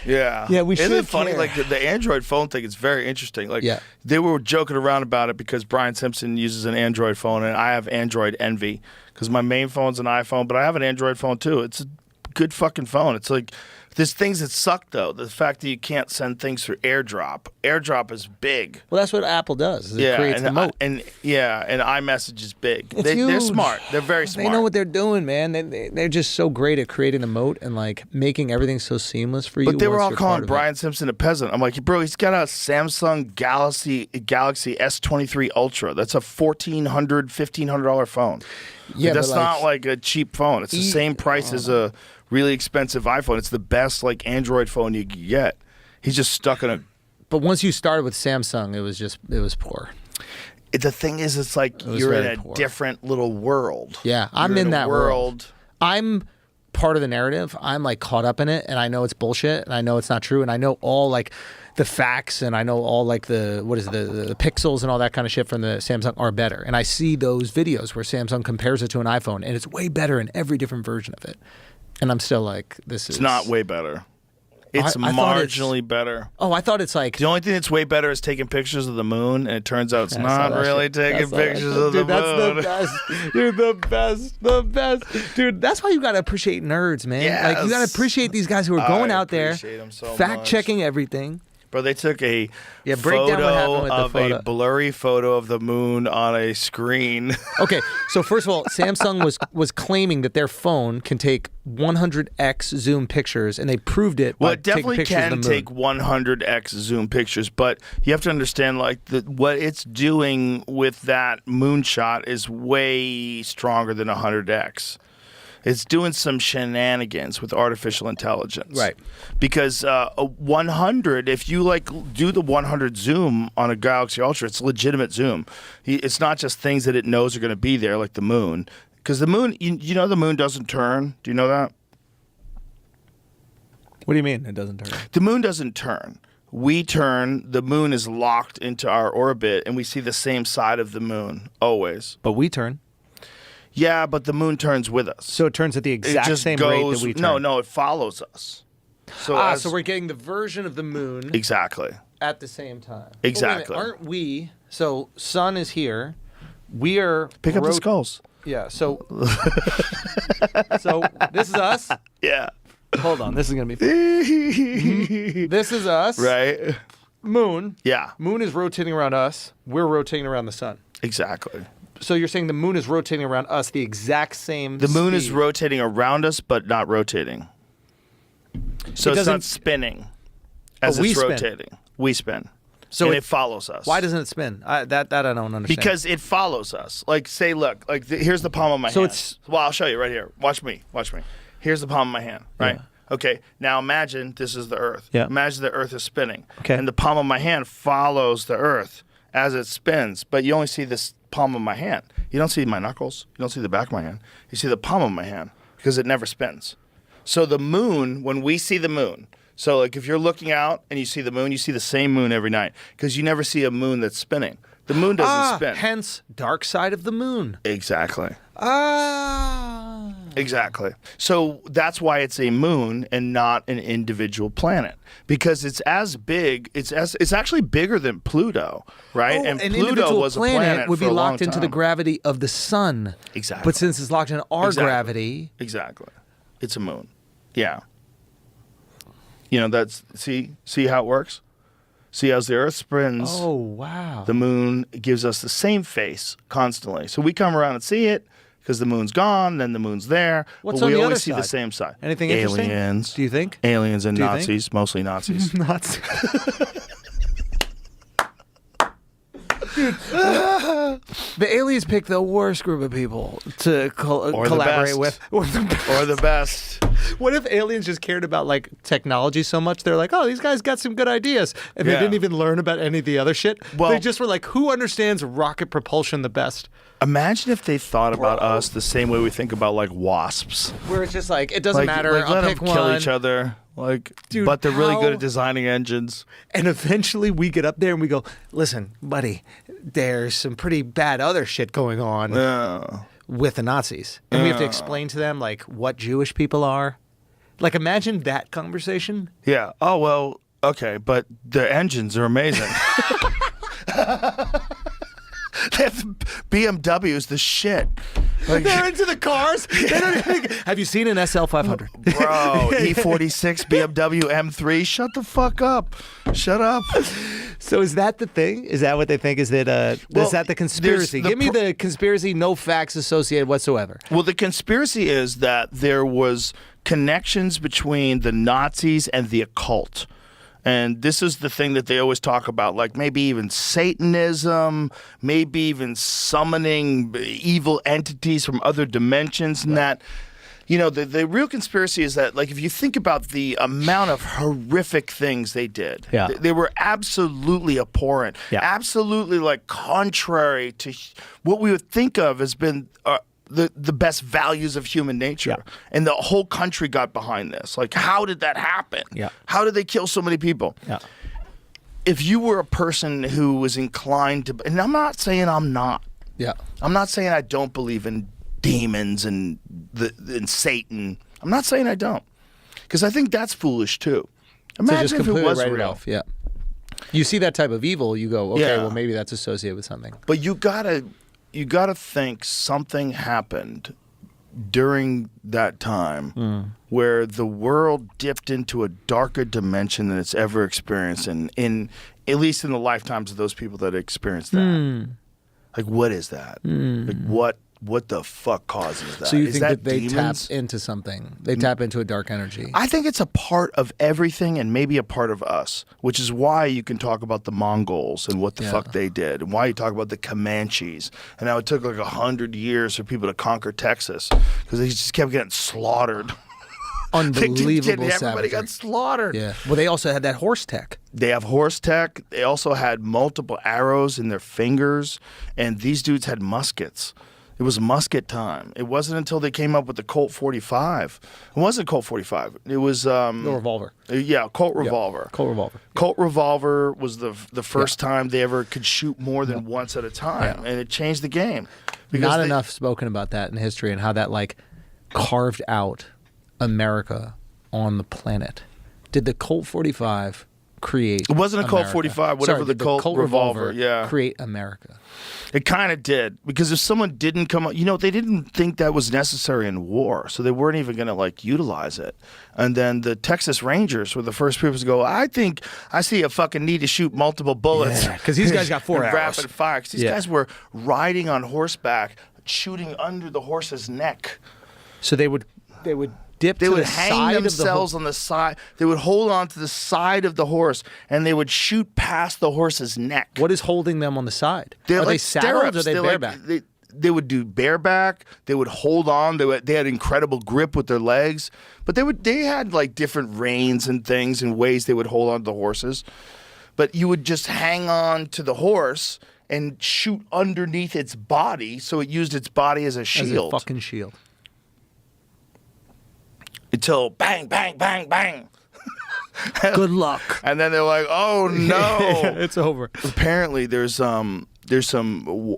Yeah. Yeah, we Isn't should it funny? care. Like the Android phone thing is very interesting. Like Yeah. they were joking around about it because Brian Simpson uses an Android phone and I have Android envy because my main phone's an iPhone, but I have an Android phone too. It's a good fucking phone. It's like there's things that suck though. The fact that you can't send things through AirDrop. AirDrop is big. Well, that's what Apple does. Is it creates and the moat. and iMessage is big. It's They're huge. smart. They're very smart. They know what they're doing, man. They're just so great at creating the moat and like making everything so seamless for you. But they were once all you're calling part of it. Brian Simpson a peasant. I'm like, bro, he's got a Samsung Galaxy S23 Ultra. That's a $1,400 phone. Yeah, That's but, like, not like a cheap phone. It's the same price as a really expensive iPhone. It's the best like Android phone you can get. He's just stuck in a. But once you started with Samsung, it was poor. The thing is, it's like was you're in very a poor. different little world. Yeah, I'm You're in a that world. I'm part of the narrative. I'm like caught up in it, and I know it's bullshit, and I know it's not true, and I know all like the facts, and I know all like the pixels and all that kind of shit from the Samsung are better. And I see those videos where Samsung compares it to an iPhone, and it's way better in every different version of it. And I'm still like, It's not way better. It's I thought it's- marginally better. Oh, I thought it's like. The only thing that's way better is taking pictures of the moon, and it turns out it's I saw not that really shit. taking I saw that pictures shit. of the Dude, moon. that's the best. You're the best. Dude, that's why you got to appreciate nerds, man. Like, you got Yes. to appreciate these guys who are going I out there, appreciate 'em so fact much. checking everything. Bro, they took a break down what happened photo with the of photo. a blurry photo of the moon on a screen. Okay, so first of all, Samsung was claiming that their phone can take 100x zoom pictures, and they proved it Well, by it definitely taking pictures can of the moon. take 100x zoom pictures, but you have to understand, like, what it's doing with that moonshot is way stronger than 100x. It's doing some shenanigans with artificial intelligence. Right. Because a 100, if you like do the 100 zoom on a Galaxy Ultra, it's legitimate zoom. It's not just things that it knows are going to be there, like the moon. Because the moon, you know the moon doesn't turn. Do you know that? What do you mean it doesn't turn? The moon doesn't turn. We turn. The moon is locked into our orbit, and we see the same side of the moon, always. But we turn. Yeah, but the moon turns with us. So it turns at the It exact just same rate goes. that we turn. No, it follows us. So So we're getting the version of the moon exactly. at the same time. Exactly. But wait a minute, aren't we? So sun is here. We are. Pick up the skulls. Yeah. So. So this is us. Yeah. Hold on, this is gonna be fun. This is us. Right? Moon. Yeah, Moon is rotating around us. We're rotating around the sun. exactly. So you're saying the moon is rotating around us the exact same The moon is speed. rotating around us, but not rotating. So it's doesn't- not spinning as we it's spin. rotating. We spin. So and it- it follows us. Why doesn't it spin? That I don't understand. Because it follows us. Like, say, look, like here's the palm of my So hand. it's- Well, I'll show you right here. Watch me. Watch me. Here's the palm of my hand, right? Yeah. Okay, now imagine this is the Earth. Yeah. Imagine the Earth is spinning. Okay. And the palm of my hand follows the Earth as it spins, but you only see this palm of my hand. You don't see my knuckles. You don't see the back of my hand. You see the palm of my hand because it never spins. So the moon, when we see the moon, so like if you're looking out and you see the moon, you see the same moon every night because you never see a moon that's spinning. The moon doesn't spin. Hence, dark side of the moon. Exactly. Ah. Exactly. So that's why it's a moon and not an individual planet because it's as big. It's actually bigger than Pluto, right? Oh, and an Pluto individual was a planet planet would for be a long locked into the time. gravity of the sun. Exactly. But since it's locked in our Exactly. gravity, Exactly. It's a moon. Yeah. You know that's see how it works. See as the Earth spins. oh wow. The moon gives us the same face constantly. So we come around and see it because the moon's gone, then the moon's there. What's but on we the always other see the side? same side. Anything interesting? Aliens. Do you think? Aliens and Do you think? Nazis, mostly Nazis. Nuts. The aliens pick the worst group of people to Or the collaborate best. with. Or the best. or the best. What if aliens just cared about like technology so much? They're like, oh, these guys got some good ideas, and they Yeah. didn't even learn about any of the other shit. Well- They just were like, who understands rocket propulsion the best? Imagine if they thought about us the same way we think about like wasps. Where it's just like, it doesn't matter. Like, I'll let pick them kill one. each other. Like, Dude, but they're really how- good at designing engines. And eventually we get up there and we go, listen, buddy, there's some pretty bad other shit going on Yeah. with the Nazis. And we have to explain to them like what Jewish people are. Like imagine that conversation. Yeah. Oh well. Okay, but the engines are amazing. They have BMWs, the shit. Like, They're into the cars. They don't even, have you seen an SL500? bro, E46 BMW M3. Shut the fuck up. Shut up. So is that the thing? Is that what they think? Is that Well, is that the conspiracy? there's the Give me the conspiracy, no facts associated whatsoever. Well, the conspiracy is that there was connections between the Nazis and the occult. And this is the thing that they always talk about, like maybe even Satanism, maybe even summoning evil entities from other dimensions. And that, you know, the real conspiracy is that, like, if you think about the amount of horrific things they did, Yeah. they were absolutely abhorrent, Yeah. absolutely, like, contrary to what we would think of as been the best values of human nature. Yeah. And the whole country got behind this. Like, how did that happen? Yeah. How did they kill so many people? Yeah. If you were a person who was inclined to, and I'm not saying I'm not. Yeah. I'm not saying I don't believe in demons and Satan. I'm not saying I don't, because I think that's foolish too. So just Imagine if it completely was write it real. off. Yeah. You see that type of evil, you go, okay, Yeah. well maybe that's associated with something. But you gotta think something happened during that time where the world dipped into a darker dimension than it's ever experienced in at least in the lifetimes of those people that experienced that. Like, what is that? Like, what the fuck causes that? So you Is think that they demons? tap into something? They tap into a dark energy. I think it's a part of everything and maybe a part of us, which is why you can talk about the Mongols and what the Yeah. fuck they did, and why you talk about the Comanches, and how it took like 100 years for people to conquer Texas because they just kept getting slaughtered. Unbelievable Everybody savagery. got slaughtered. Yeah. Well, they also had that horse tech. They have horse tech. They also had multiple arrows in their fingers, and these dudes had muskets. It was musket time. It wasn't until they came up with the Colt 45. It wasn't Colt 45. It was The revolver. yeah, Colt revolver. Colt revolver. Colt revolver was the first time they ever could shoot more than once at a time, and it changed the game. Not enough spoken about that in history and how that like carved out America on the planet. Did the Colt 45 create. It wasn't a Colt America. 45, whatever Sorry, the Colt revolver. Yeah. Create America. It kind of did, because if someone didn't come up, they didn't think that was necessary in war, so they weren't even going to like utilize it. And then the Texas Rangers were the first people to go, I think I see a fucking need to shoot multiple bullets. Yeah, because these guys got 4 hours. Rapid fire. 'Cause these guys were riding on horseback, shooting under the horse's neck. So they would dip. They to would the hang side themselves on the side. They would hold on to the side of the horse, and they would shoot past the horse's neck. What is holding them on the side? They're Are like they saddled or are stirrups. they They're bareback? like, they would do bareback. They would hold on. They had incredible grip with their legs, but they had like different reins and things and ways they would hold on to the horses. But you would just hang on to the horse and shoot underneath its body, so it used its body as a shield. As a fucking shield. Until bang, bang, bang, bang. Good luck. And then they're like, oh no. It's over. Apparently there's some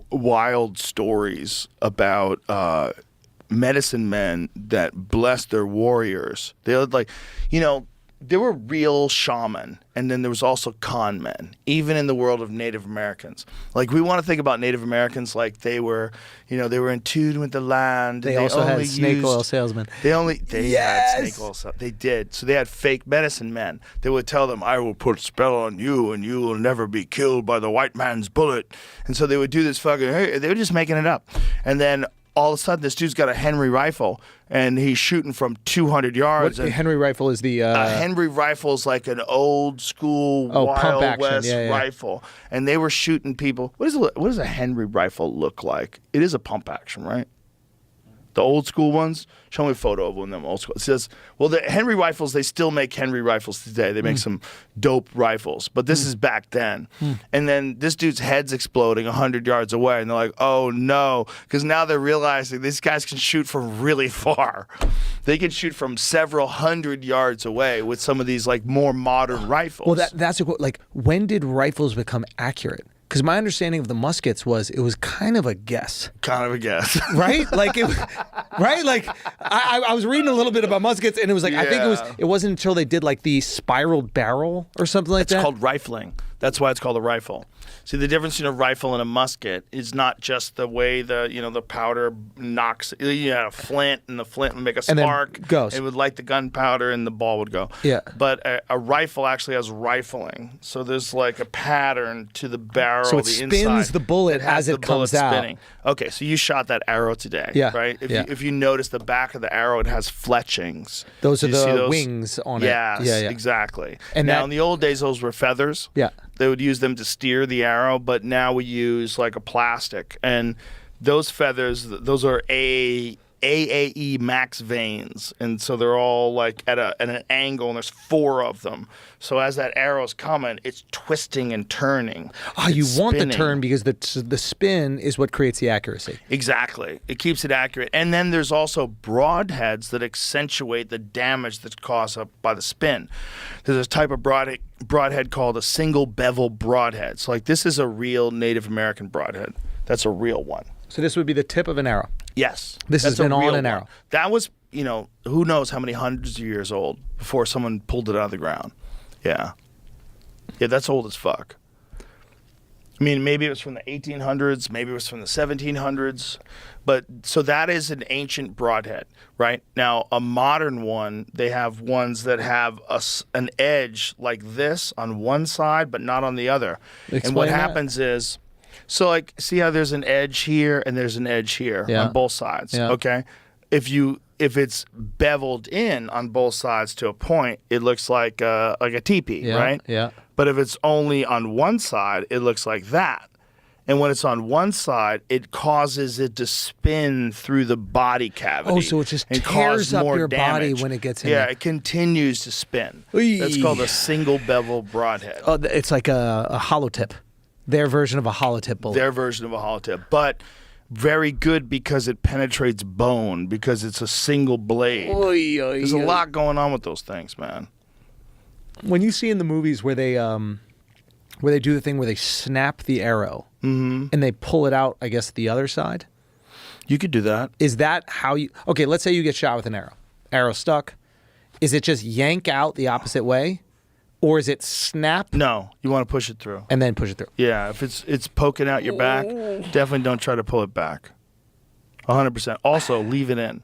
wild stories about medicine men that blessed their warriors. They would there were real shaman, and then there was also con men, even in the world of Native Americans. Like, we want to think about Native Americans like they were, they were in tune with the land. They also had snake oil salesmen. They had snake oil. They did. So they had fake medicine men. They would tell them, I will put a spell on you, and you will never be killed by the white man's bullet. And so they would do this they were just making it up. And then all of a sudden, this dude's got a Henry rifle, and he's shooting from 200 yards. What Henry rifle is the... Henry rifle is like an old school Wild West rifle. And they were shooting people. What does a Henry rifle look like? It is a pump action, right? The old school ones? Show me a photo of one of them old school. It says, well, the Henry rifles, they still make Henry rifles today. They make some dope rifles. But this is back then. And then this dude's head's exploding 100 yards away. And they're like, oh, no. Because now they're realizing these guys can shoot from really far. They can shoot from several hundred yards away with some of these like more modern rifles. Well, that's like, when did rifles become accurate? Because my understanding of the muskets was it was kind of a guess. Kind of a guess. Right? Like, right? Like, I was reading a little bit about muskets, and it was like, I think it wasn't until they did like the spiraled barrel or something like that. It's called rifling. That's why it's called a rifle. See, the difference between a rifle and a musket is not just the way the powder knocks. You had a flint, and the flint would make a spark. And then goes. It would light the gunpowder, and the ball would go. Yeah. But a rifle actually has rifling. So there's like a pattern to the barrel. So it the spins inside. the bullet as it comes out. Spinning. Okay, so you shot that arrow today, yeah, right? If you notice the back of the arrow, it has fletchings. Those are you see the wings on yes, it. Yeah, exactly. And now, in the old days, those were feathers. Yeah. They would use them to steer the arrow, but now we use like a plastic. And those feathers, those are AAE max veins. And so they're all like at an angle, and there's 4 of them. So as that arrow's coming, it's twisting and turning. Oh, you want the turn because the spin is what creates the accuracy. Exactly. It keeps it accurate. And then there's also broadheads that accentuate the damage that's caused up by the spin. There's a type of broadhead called a single bevel broadhead. So like this is a real Native American broadhead. That's a real one. So this would be the tip of an arrow. Yes. This has been on an arrow. That was, who knows how many hundreds of years old before someone pulled it out of the ground. Yeah. Yeah, that's old as fuck. I mean, maybe it was from the 1800s, maybe it was from the 1700s. But so that is an ancient broadhead, right? Now, a modern one, they have ones that have an edge like this on one side, but not on the other. And what happens is, so like, see how there's an edge here and there's an edge here on both sides, okay? If it's beveled in on both sides to a point, it looks like a teepee, right? Yeah. But if it's only on one side, it looks like that. And when it's on one side, it causes it to spin through the body cavity. Oh, so it just tears up your body when it gets in there. Yeah, it continues to spin. That's called a single bevel broadhead. Oh, it's like a hollow tip. Their version of a hollow tip bullet. Their version of a hollow tip. But very good because it penetrates bone, because it's a single blade. There's a lot going on with those things, man. When you see in the movies where they do the thing where they snap the arrow and they pull it out, I guess, the other side. You could do that. Is that how you... Okay, let's say you get shot with an arrow. Arrow stuck. Is it just yank out the opposite way? Or is it snap No, you want to push it through. and then push it through? Yeah, if it's poking out your back, definitely don't try to pull it back. 100%. Also, leave it in.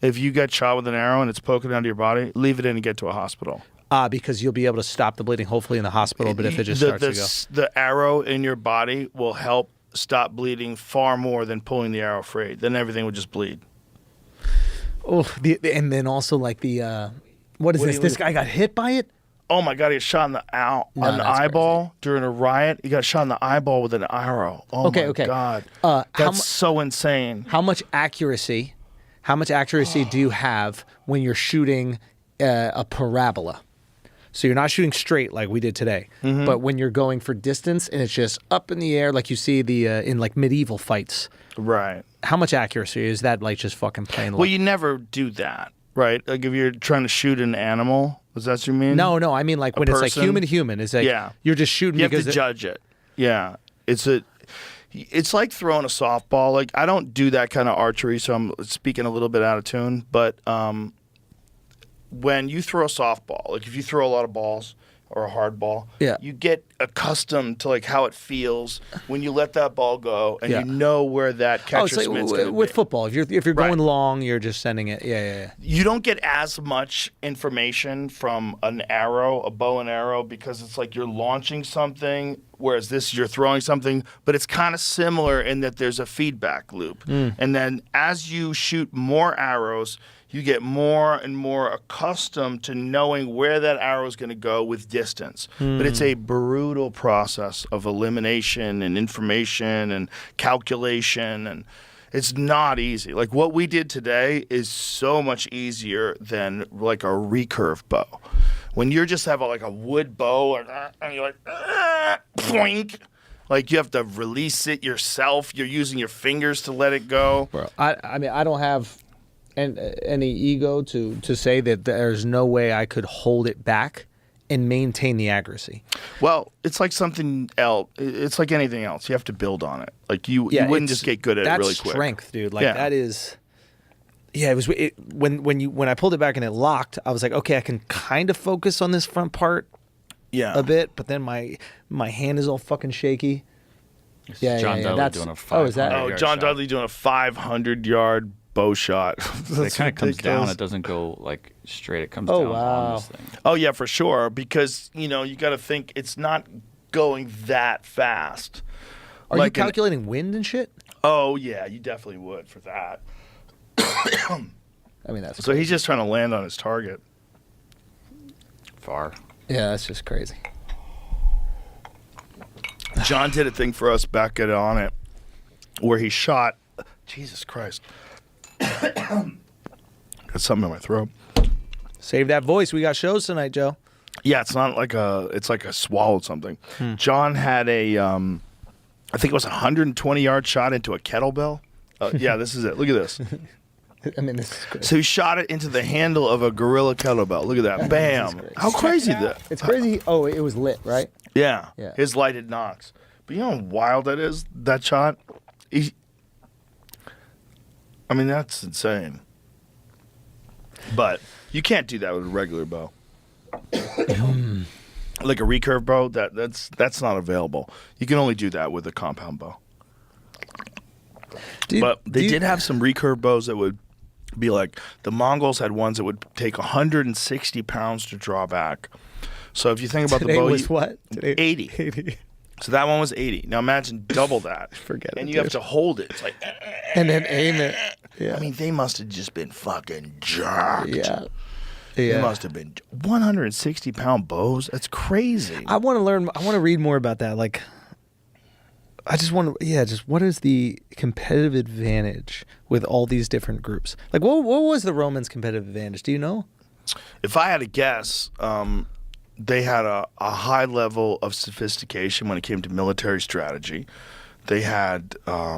If you get shot with an arrow and it's poking out of your body, leave it in and get to a hospital. Because you'll be able to stop the bleeding, hopefully in the hospital. But if it just starts to go, the arrow in your body will help stop bleeding far more than pulling the arrow free. Then everything would just bleed. oh, and then also like the what is What do this? you This mean? guy got hit by it. Oh my God, he got shot in the No, on the that's eyeball during a riot. He got shot in the eyeball with an arrow. Oh Okay, my okay. God. How That's mu- so insane. How much accuracy? How much accuracy do you have when you're shooting a parabola? So you're not shooting straight like we did today, but when you're going for distance and it's just up in the air, like you see the in like medieval fights. Right. How much accuracy is that? Like just fucking plain. Well, you never do that, right? Like if you're trying to shoot an animal, is that what you mean? No, I mean like when it's like person? human to human. It's like Yeah. you're just shooting You have because to judge it. Yeah. It's like throwing a softball. Like I don't do that kind of archery, so I'm speaking a little bit out of tune. But when you throw a softball, like if you throw a lot of balls or a hard ball, Yeah. you get accustomed to like how it feels when you let that ball go, and Yeah. you know where that catcher's it's like mitt's gonna with be. football. If you're Right. going long, you're just sending it. Yeah. You don't get as much information from an arrow, a bow and arrow, because it's like you're launching something, whereas this you're throwing something, but it's kind of similar in that there's a feedback loop. And then as you shoot more arrows, you get more and more accustomed to knowing where that arrow is going to go with distance. But it's a brutal process of elimination and information and calculation, and it's not easy. Like what we did today is so much easier than like a recurve bow. When you just have like a wood bow and you're like, poink. Like you have to release it yourself. You're using your fingers to let it go. Bro, I mean I don't have any ego to say that there's no way I could hold it back and maintain the accuracy. Well, it's like something else. It's like anything else. You have to build on it. Like you wouldn't just get good at it really quick. That's strength, dude. Like Yeah. that is. Yeah, it was when I pulled it back and it locked. I was like, okay, I can kind of focus on this front part Yeah. a bit, but then my hand is all fucking shaky. It's Yeah, John yeah, Dudley that's- doing a oh, is that- 500 Oh, yard John shot. Dudley doing a 500-yard bow shot. It kind of comes down. It doesn't go like straight. It comes Oh, down wow. on this thing. Oh yeah, for sure. Because you got to think it's not going that fast. Are you Like an- calculating wind and shit? Oh yeah, you definitely would for that. I mean, that's So he's just trying to land on his target. Far. yeah, that's just crazy. John did a thing for us back at On It where he shot. Jesus Christ. Got something in my throat. Save that voice. We got shows tonight, Joe. Yeah, it's not like it's like I swallowed something. John had a, I think it was a 120-yard shot into a kettlebell. Yeah, this is it. Look at this. I mean, this is crazy. So he shot it into the handle of a gorilla kettlebell. Look at that. Bam. crazy. How crazy that. It's crazy. Oh, it was lit, right? Yeah. Yeah. His lighted knocks. But you know how wild that is, that shot? I mean, that's insane. But you can't do that with a regular bow. Like a recurve bow, that's not available. You can only do that with a compound bow. But they did have some recurve bows that would be like, the Mongols had ones that would take 160 pounds to draw back. So if you think about Today the bow, was what? Today, 80. 80. So that one was 80. Now imagine double that. Forget it, And you have dude. to hold it. It's like, And then aim it. Yeah. I mean, they must have just been fucking jerked. yeah. They Yeah. must have been 160-pound bows. That's crazy. I want to learn. I want to read more about that. Like, I just want to. Yeah. Just what is the competitive advantage with all these different groups? Like, what was the Romans' competitive advantage? Do you know? If I had to guess, they had a high level of sophistication when it came to military strategy. They had, I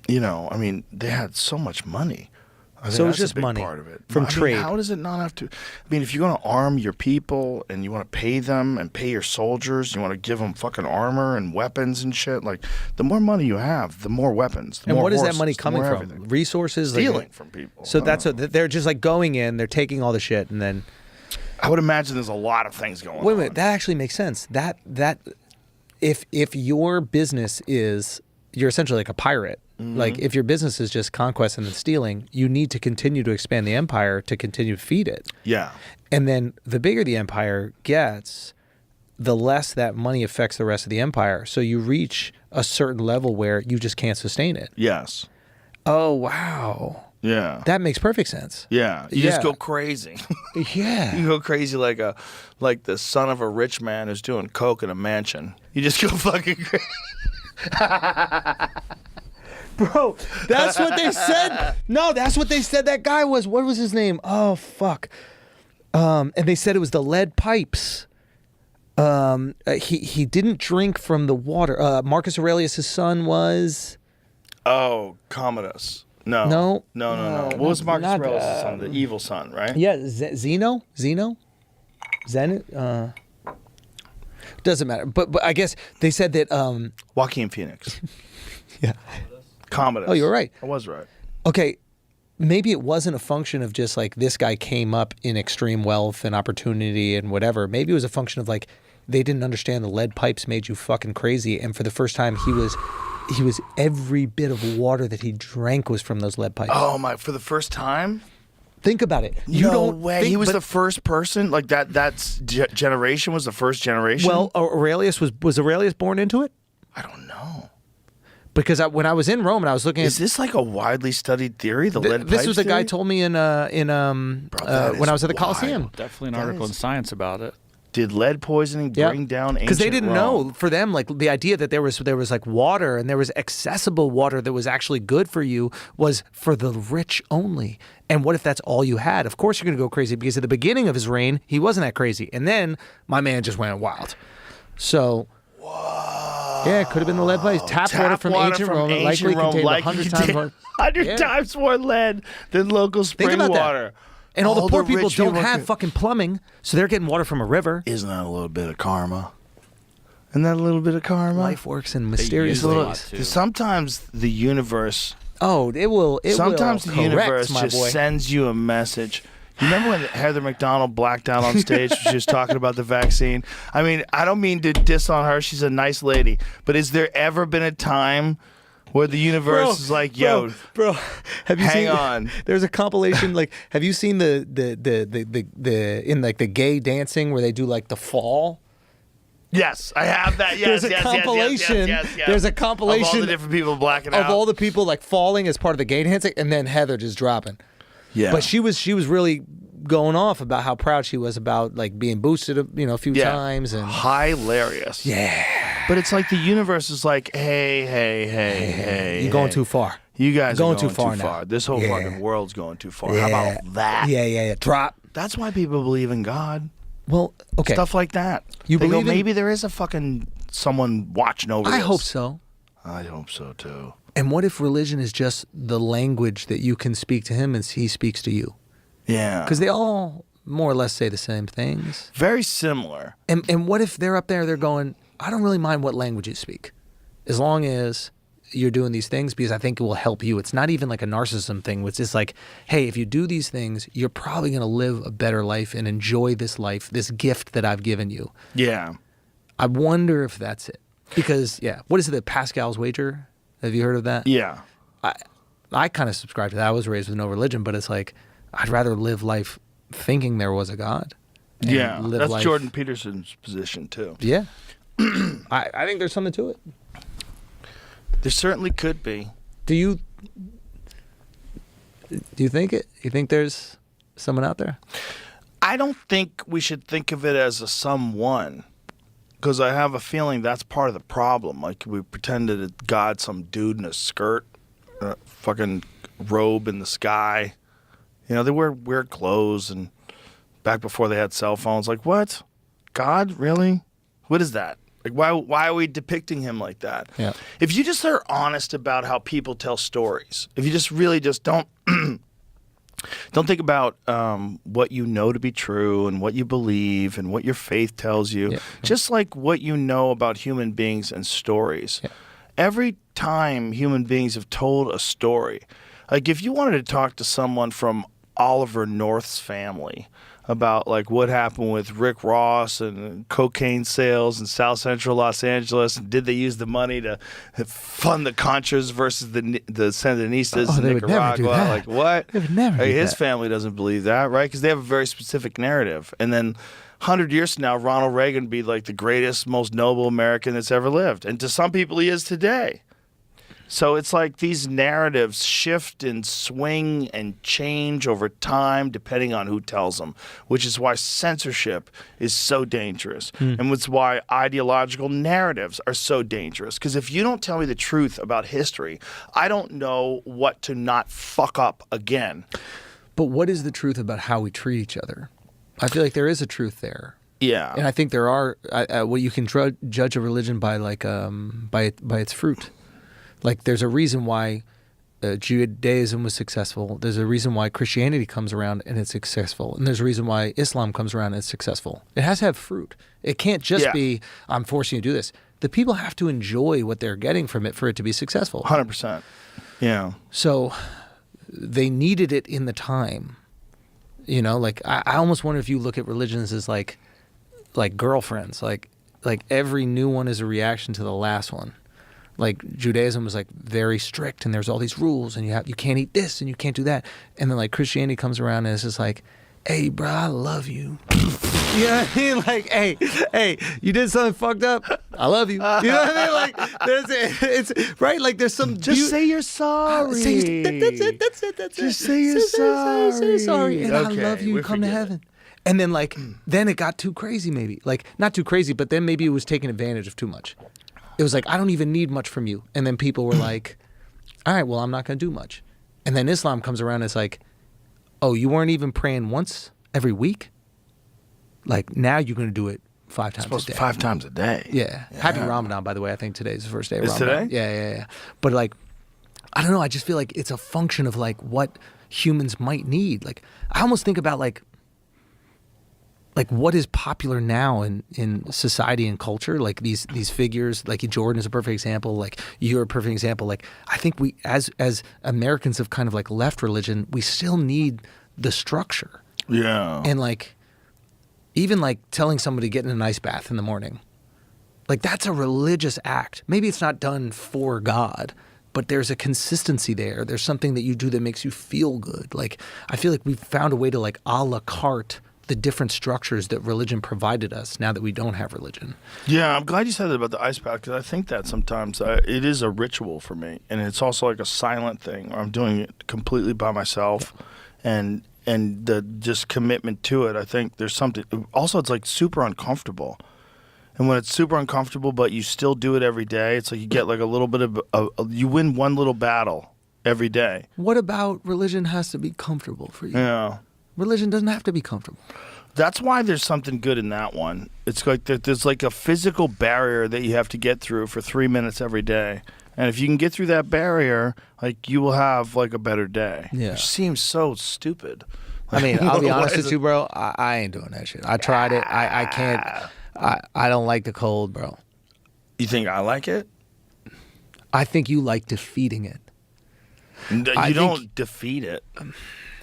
mean, they had so much money. I think So it's that's a just big money part of it. from I mean, trade. How does it not have to? I mean, if you're going to arm your people and you want to pay them and pay your soldiers, you want to give them fucking armor and weapons and shit. Like, the more money you have, the more weapons. The And more what is that horses, money the coming more from? everything. Resources, Stealing Like, from people. so I that's don't know. they're just like going in. They're taking all the shit and then. I would imagine there's a lot of things going on. Wait a minute, that actually makes sense. That if your business is, you're essentially like a pirate. Like if your business is just conquest and then stealing, you need to continue to expand the empire to continue to feed it. Yeah. And then the bigger the empire gets, the less that money affects the rest of the empire. So you reach a certain level where you just can't sustain it. Yes. Oh, wow. Yeah. That makes perfect sense. Yeah. You just go crazy. Yeah. You go crazy like the son of a rich man who's doing coke in a mansion. You just go fucking crazy. Bro, that's what they said. No, that's what they said that guy was. What was his name? Oh, fuck. And they said it was the lead pipes. He didn't drink from the water. Marcus Aurelius' son was... Oh, Commodus. No. No. No. What was Marcus Aurelius' son? The evil son, right? Yeah, Zeno? Zenit? Doesn't matter. But I guess they said that... Joaquin Phoenix. Yeah. Commodus. Oh, you were right. I was right. Okay, maybe it wasn't a function of just like this guy came up in extreme wealth and opportunity and whatever. Maybe it was a function of like they didn't understand the lead pipes made you fucking crazy, and for the first time he was every bit of water that he drank was from those lead pipes. Oh my! For the first time. Think about it. No way. He was the first person like that. That's generation was the first generation. Well, Aurelius was Aurelius born into it? I don't know. Because when I was in Rome and I was looking at... Is this like a widely studied theory, the lead pipes This was the guy theory? told me when I was at the Coliseum. Definitely an article in Science about it. Did lead poisoning bring down ancient Because they didn't Rome? know, for them, like the idea that there was like water and there was accessible water that was actually good for you was for the rich only. And what if that's all you had? Of course you're going to go crazy, because at the beginning of his reign, he wasn't that crazy. And then my man just went wild. So... Yeah, it could have been the lead pipes. Tap water from ancient Rome likely contained 100 times more. 100 times more lead than local spring Think about water. that. And all the poor people rich don't people have fucking plumbing, so they're getting water from a river. Isn't that a little bit of karma? Isn't that a little bit of karma? Life works in mysterious use a lot, ways. too. Sometimes the universe... Oh, it will. Sometimes the correct, universe my just boy. sends you a message. You remember when Heather McDonald blacked out on stage? She was talking about the vaccine. I mean, I don't mean to diss on her. She's a nice lady. But has there ever been a time where the universe is like, yo, bro, have you hang seen, on. There's a compilation. Like, have you seen the in like the gay dancing where they do like the fall? Yes, I have that. Yes, There's a compilation. Yes. There's a Of compilation all the different people blacking out. of all the people like falling as part of the gay dancing, and then Heather just dropping. Yeah. But she was really going off about how proud she was about like being boosted, a few times and hilarious. yeah. But it's like the universe is like, hey, You're going too far. You guys Going are too going far too now. far. This whole Yeah. fucking world's going too far. Yeah. How about that? Yeah. Drop. That's why people believe in God. Well, okay. Stuff like that. You They go, believe in- maybe there is a fucking someone watching over I this. hope so. I hope so too. And what if religion is just the language that you can speak to him and he speaks to you? Yeah. Because they all more or less say the same things. Very similar. And what if they're up there, they're going, I don't really mind what language you speak, as long as you're doing these things, because I think it will help you. It's not even like a narcissism thing, which is like, hey, if you do these things, you're probably going to live a better life and enjoy this life, this gift that I've given you. Yeah. I wonder if that's it. Because, what is it, the Pascal's wager? Have you heard of that? Yeah. I kind of subscribe to that. I was raised with no religion, but it's like, I'd rather live life thinking there was a God. and Yeah. live That's life. Jordan Peterson's position too. Yeah. I think there's something to it. There certainly could be. Do you think it? You think there's someone out there? I don't think we should think of it as a someone, because I have a feeling that's part of the problem. Like, we pretended that God's some dude in a skirt, fucking robe in the sky. They wear weird clothes, and back before they had cell phones. Like, what? God? Really? What is that? Like, why are we depicting him like that? Yeah. If you just are honest about how people tell stories, if you just really just don't think about what you know to be true and what you believe and what your faith tells you, Yeah. just like what you know about human beings and stories. Yeah. Every time human beings have told a story, like if you wanted to talk to someone from Oliver North's family about like what happened with Rick Ross and cocaine sales in South Central Los Angeles, and did they use the money to fund the Contras versus the Sandinistas in they would never Nicaragua? do that. Like what? They would never do His that. family doesn't believe that, right? Because they have a very specific narrative. And then 100 years from now, Ronald Reagan would be like the greatest, most noble American that's ever lived. And to some people, he is today. So it's like these narratives shift and swing and change over time depending on who tells them, which is why censorship is so dangerous. And it's why ideological narratives are so dangerous. Because if you don't tell me the truth about history, I don't know what to not fuck up again. But what is the truth about how we treat each other? I feel like there is a truth there. Yeah. And I think there are, well, you can judge a religion by like, by its fruit. Like there's a reason why Judaism was successful. There's a reason why Christianity comes around and it's successful. And there's a reason why Islam comes around and it's successful. It has to have fruit. It can't just be, I'm forcing you to do this. The people have to enjoy what they're getting from it for it to be successful. 100%. Yeah. So they needed it in the time. You know, like I almost wonder if you look at religions as like girlfriends. Like every new one is a reaction to the last one. Like Judaism was like very strict and there's all these rules and you can't eat this and you can't do that. And then like Christianity comes around and it's just like, hey, bro, I love you. You know what I mean? Like, hey, you did something fucked up. I love you. You know what I mean? Like, it's right. Like, there's some Just say you're sorry. That's it. Just say you're sorry. Say sorry. And Okay, I love you. we Come to forget heaven. And then like, then it got too crazy. Maybe like not too crazy, but then maybe it was taking advantage of too much. It was like, I don't even need much from you. And then people were like, all right, well, I'm not going to do much. And then Islam comes around and it's like, oh, you weren't even praying once every week? Like, now you're going to do it 5 times a day. 5 times a day. Yeah. Happy Ramadan, by the way. I think today's the first day of Is Ramadan. today? Yeah. But like, I don't know. I just feel like it's a function of like what humans might need. Like, I almost think about like what is popular now in society and culture, like these figures, like Jordan is a perfect example, like you're a perfect example. Like I think we as Americans have kind of like left religion, we still need the structure. Yeah. And like even like telling somebody to get in an ice bath in the morning, like that's a religious act. Maybe it's not done for God, but there's a consistency there. There's something that you do that makes you feel good. Like I feel like we've found a way to like a la carte the different structures that religion provided us now that we don't have religion. Yeah, I'm glad you said that about the ice bath, because I think that sometimes it is a ritual for me, and it's also like a silent thing where I'm doing it completely by myself, and the just commitment to it. I think there's something. Also, it's like super uncomfortable, and when it's super uncomfortable, but you still do it every day, it's like you get like a little bit of you win one little battle every day. What about religion has to be comfortable for you? Yeah. Religion doesn't have to be comfortable. That's why there's something good in that one. It's like there's like a physical barrier that you have to get through for 3 minutes every day. And if you can get through that barrier, like you will have like a better day. Yeah. Which seems so stupid. I mean, I'll be honest Why is with you, bro. I ain't doing that shit. I tried it. I can't. I don't like the cold, bro. You think I like it? I think you like defeating it. You don't defeat it.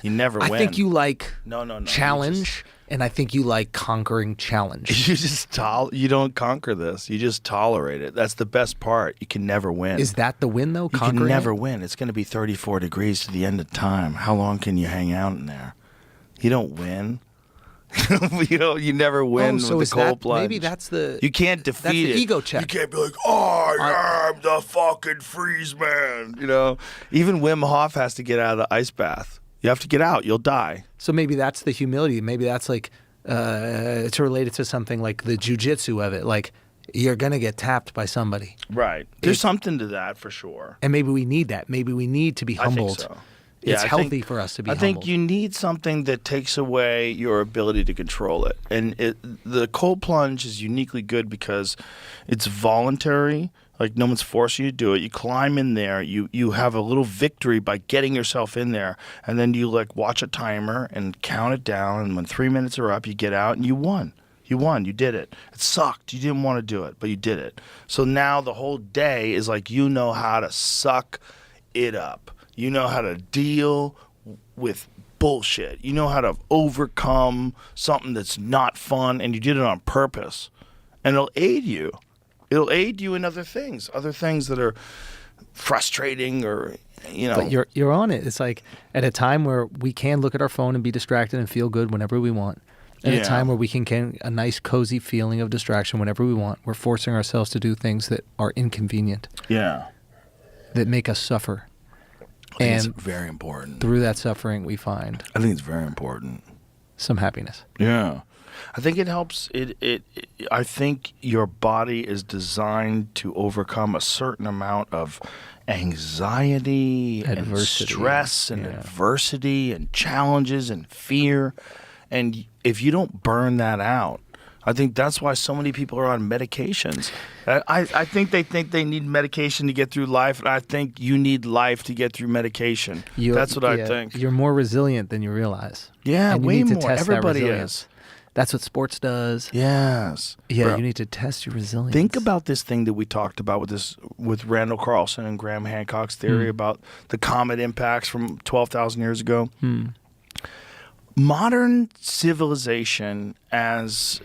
You never win. I think you like No. challenge, and I think you like conquering challenge. You just you don't conquer this. You just tolerate it. That's the best part. You can never win. Is that the win, though? You Conquering can never it? win. It's going to be 34 degrees to the end of time. How long can you hang out in there? You don't win. You never win so with is the cold that, plunge. maybe that's the You can't defeat that's the it. ego check. You can't be like, I am the fucking freeze man. You know, even Wim Hof has to get out of the ice bath. You have to get out. You'll die. So maybe that's the humility. Maybe that's like it's related to something like the jujitsu of it. Like you're gonna get tapped by somebody, Right. There's something to that for sure. and maybe we need that. Maybe we need to be humbled. I think so. It's I healthy think- for us to be I think humbled. you need something that takes away your ability to control it. And the cold plunge is uniquely good because it's voluntary. Like no one's forcing you to do it. You climb in there. You have a little victory by getting yourself in there. And then you like watch a timer and count it down. And when 3 minutes are up, you get out and you won. You won. You did it. It sucked. You didn't want to do it, but you did it. So now the whole day is like you know how to suck it up. You know how to deal with bullshit. You know how to overcome something that's not fun, and you did it on purpose. And it'll aid you. It'll aid you in other things that are frustrating or, you know. But you're on it. It's like at a time where we can look at our phone and be distracted and feel good whenever we want. At a time where we can get a nice, cozy feeling of distraction whenever we want. We're forcing ourselves to do things that are inconvenient. Yeah. That make us suffer. I think it's very important. Through that suffering, we find. I think it's very important. Some happiness. Yeah. I think it helps. I think your body is designed to overcome a certain amount of anxiety and stress and adversity and challenges and fear. And if you don't burn that out, I think that's why so many people are on medications. I think they need medication to get through life, and I think you need life to get through medication. That's what I think. You're more resilient than you realize. Yeah, and you way need to more. test Everybody that resilience. is. That's what sports does. Yes. Yeah, Bro, you need to test your resilience. think about this thing that we talked about with Randall Carlson and Graham Hancock's theory about the comet impacts from 12,000 years ago. Modern civilization, as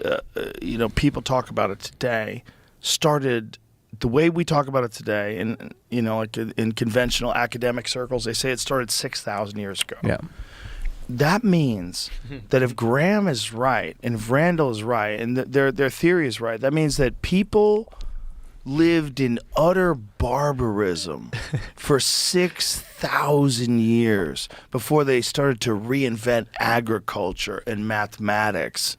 people talk about it today, started the way we talk about it today. And like in conventional academic circles, they say it started 6,000 years ago. Yeah. That means that if Graham is right and if Randall is right and their theory is right, that means that people lived in utter barbarism for 6,000 years before they started to reinvent agriculture and mathematics.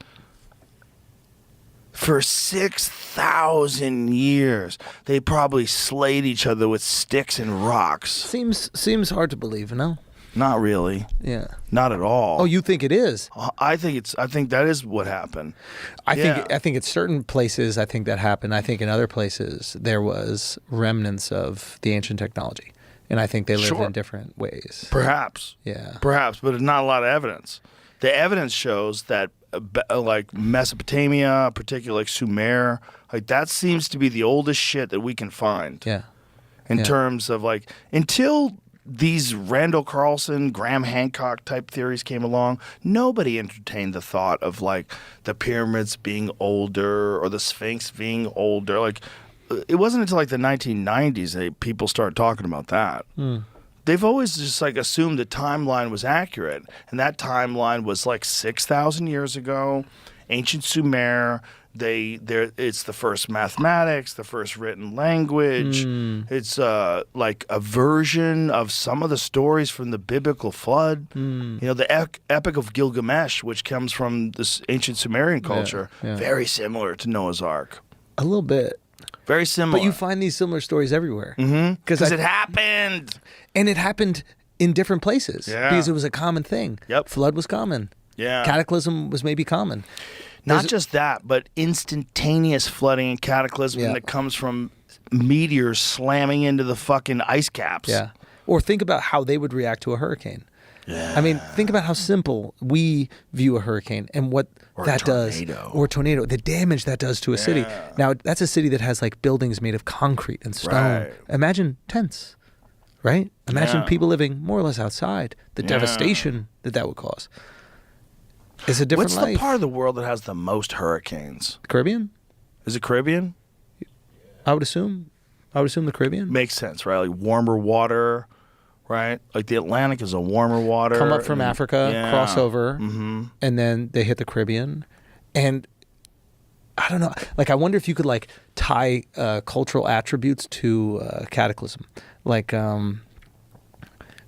For 6,000 years, they probably slayed each other with sticks and rocks. Seems hard to believe, no? Not really. Yeah. Not at all. Oh, you think it is? I think that is what happened. I think at certain places I think that happened. I think in other places there was remnants of the ancient technology, and I think they lived in different ways. Perhaps. Yeah. Perhaps, but there's not a lot of evidence. The evidence shows that like Mesopotamia, particularly like Sumer, like that seems to be the oldest shit that we can find. Yeah. In terms of like until these Randall Carlson, Graham Hancock type theories came along, nobody entertained the thought of like the pyramids being older or the Sphinx being older. Like it wasn't until like the 1990s that people started talking about that. They've always just like assumed the timeline was accurate, and that timeline was like 6,000 years ago, ancient Sumer. It's the first mathematics, the first written language. It's like a version of some of the stories from the biblical flood. The Epic of Gilgamesh, which comes from this ancient Sumerian culture, very similar to Noah's Ark. A little bit. Very similar. But you find these similar stories everywhere. Because it happened. And it happened in different places. Yeah. Because it was a common thing. Yep. Flood was common. Yeah. Cataclysm was maybe common. Not just that, but instantaneous flooding and cataclysm that comes from meteors slamming into the fucking ice caps. Yeah. Or think about how they would react to a hurricane. Yeah. I mean, think about how simple we view a hurricane and what that does. Or a tornado. The damage that does to a city. Now, that's a city that has like buildings made of concrete and stone. Right. Imagine tents, right? Imagine people living more or less outside. The devastation that would cause. It's a different life. What's the part of the world that has the most hurricanes? Caribbean? Is it Caribbean? I would assume the Caribbean. Makes sense, right? Like warmer water, right? Like the Atlantic is a warmer water. Come up from Africa, cross over, and then they hit the Caribbean. And I don't know. Like, I wonder if you could like tie cultural attributes to cataclysm. Like,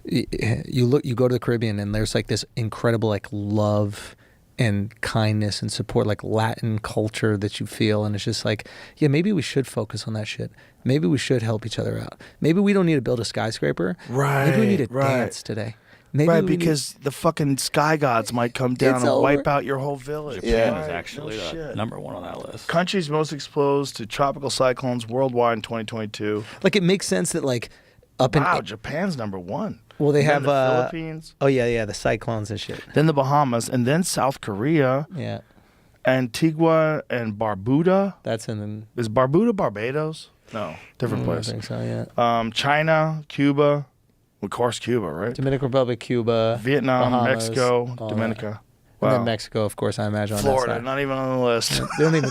you go to the Caribbean and there's like this incredible like love and kindness and support, like Latin culture that you feel, and it's just like, yeah, maybe we should focus on that shit. Maybe we should help each other out. Maybe we don't need to build a skyscraper. Right. Maybe we need to dance today. Maybe because the fucking sky gods might come down and wipe out your whole village. Japan is actually number one on that list. Countries most exposed to tropical cyclones worldwide in 2022. Like, it makes sense that like up in Japan's number one. Well, they have the Philippines. Oh yeah, the cyclones and shit. Then the Bahamas, and then South Korea. Yeah. Antigua and Barbuda. That's in. Is Barbuda Barbados? No, different place. I think so. Yeah. China, Cuba, Of course, Cuba, right? Dominican Republic, Cuba, Vietnam, Bahamas, Mexico, all Dominica. And Wow. then Mexico, of course, I imagine on Florida, that side. not even on the list. They don't even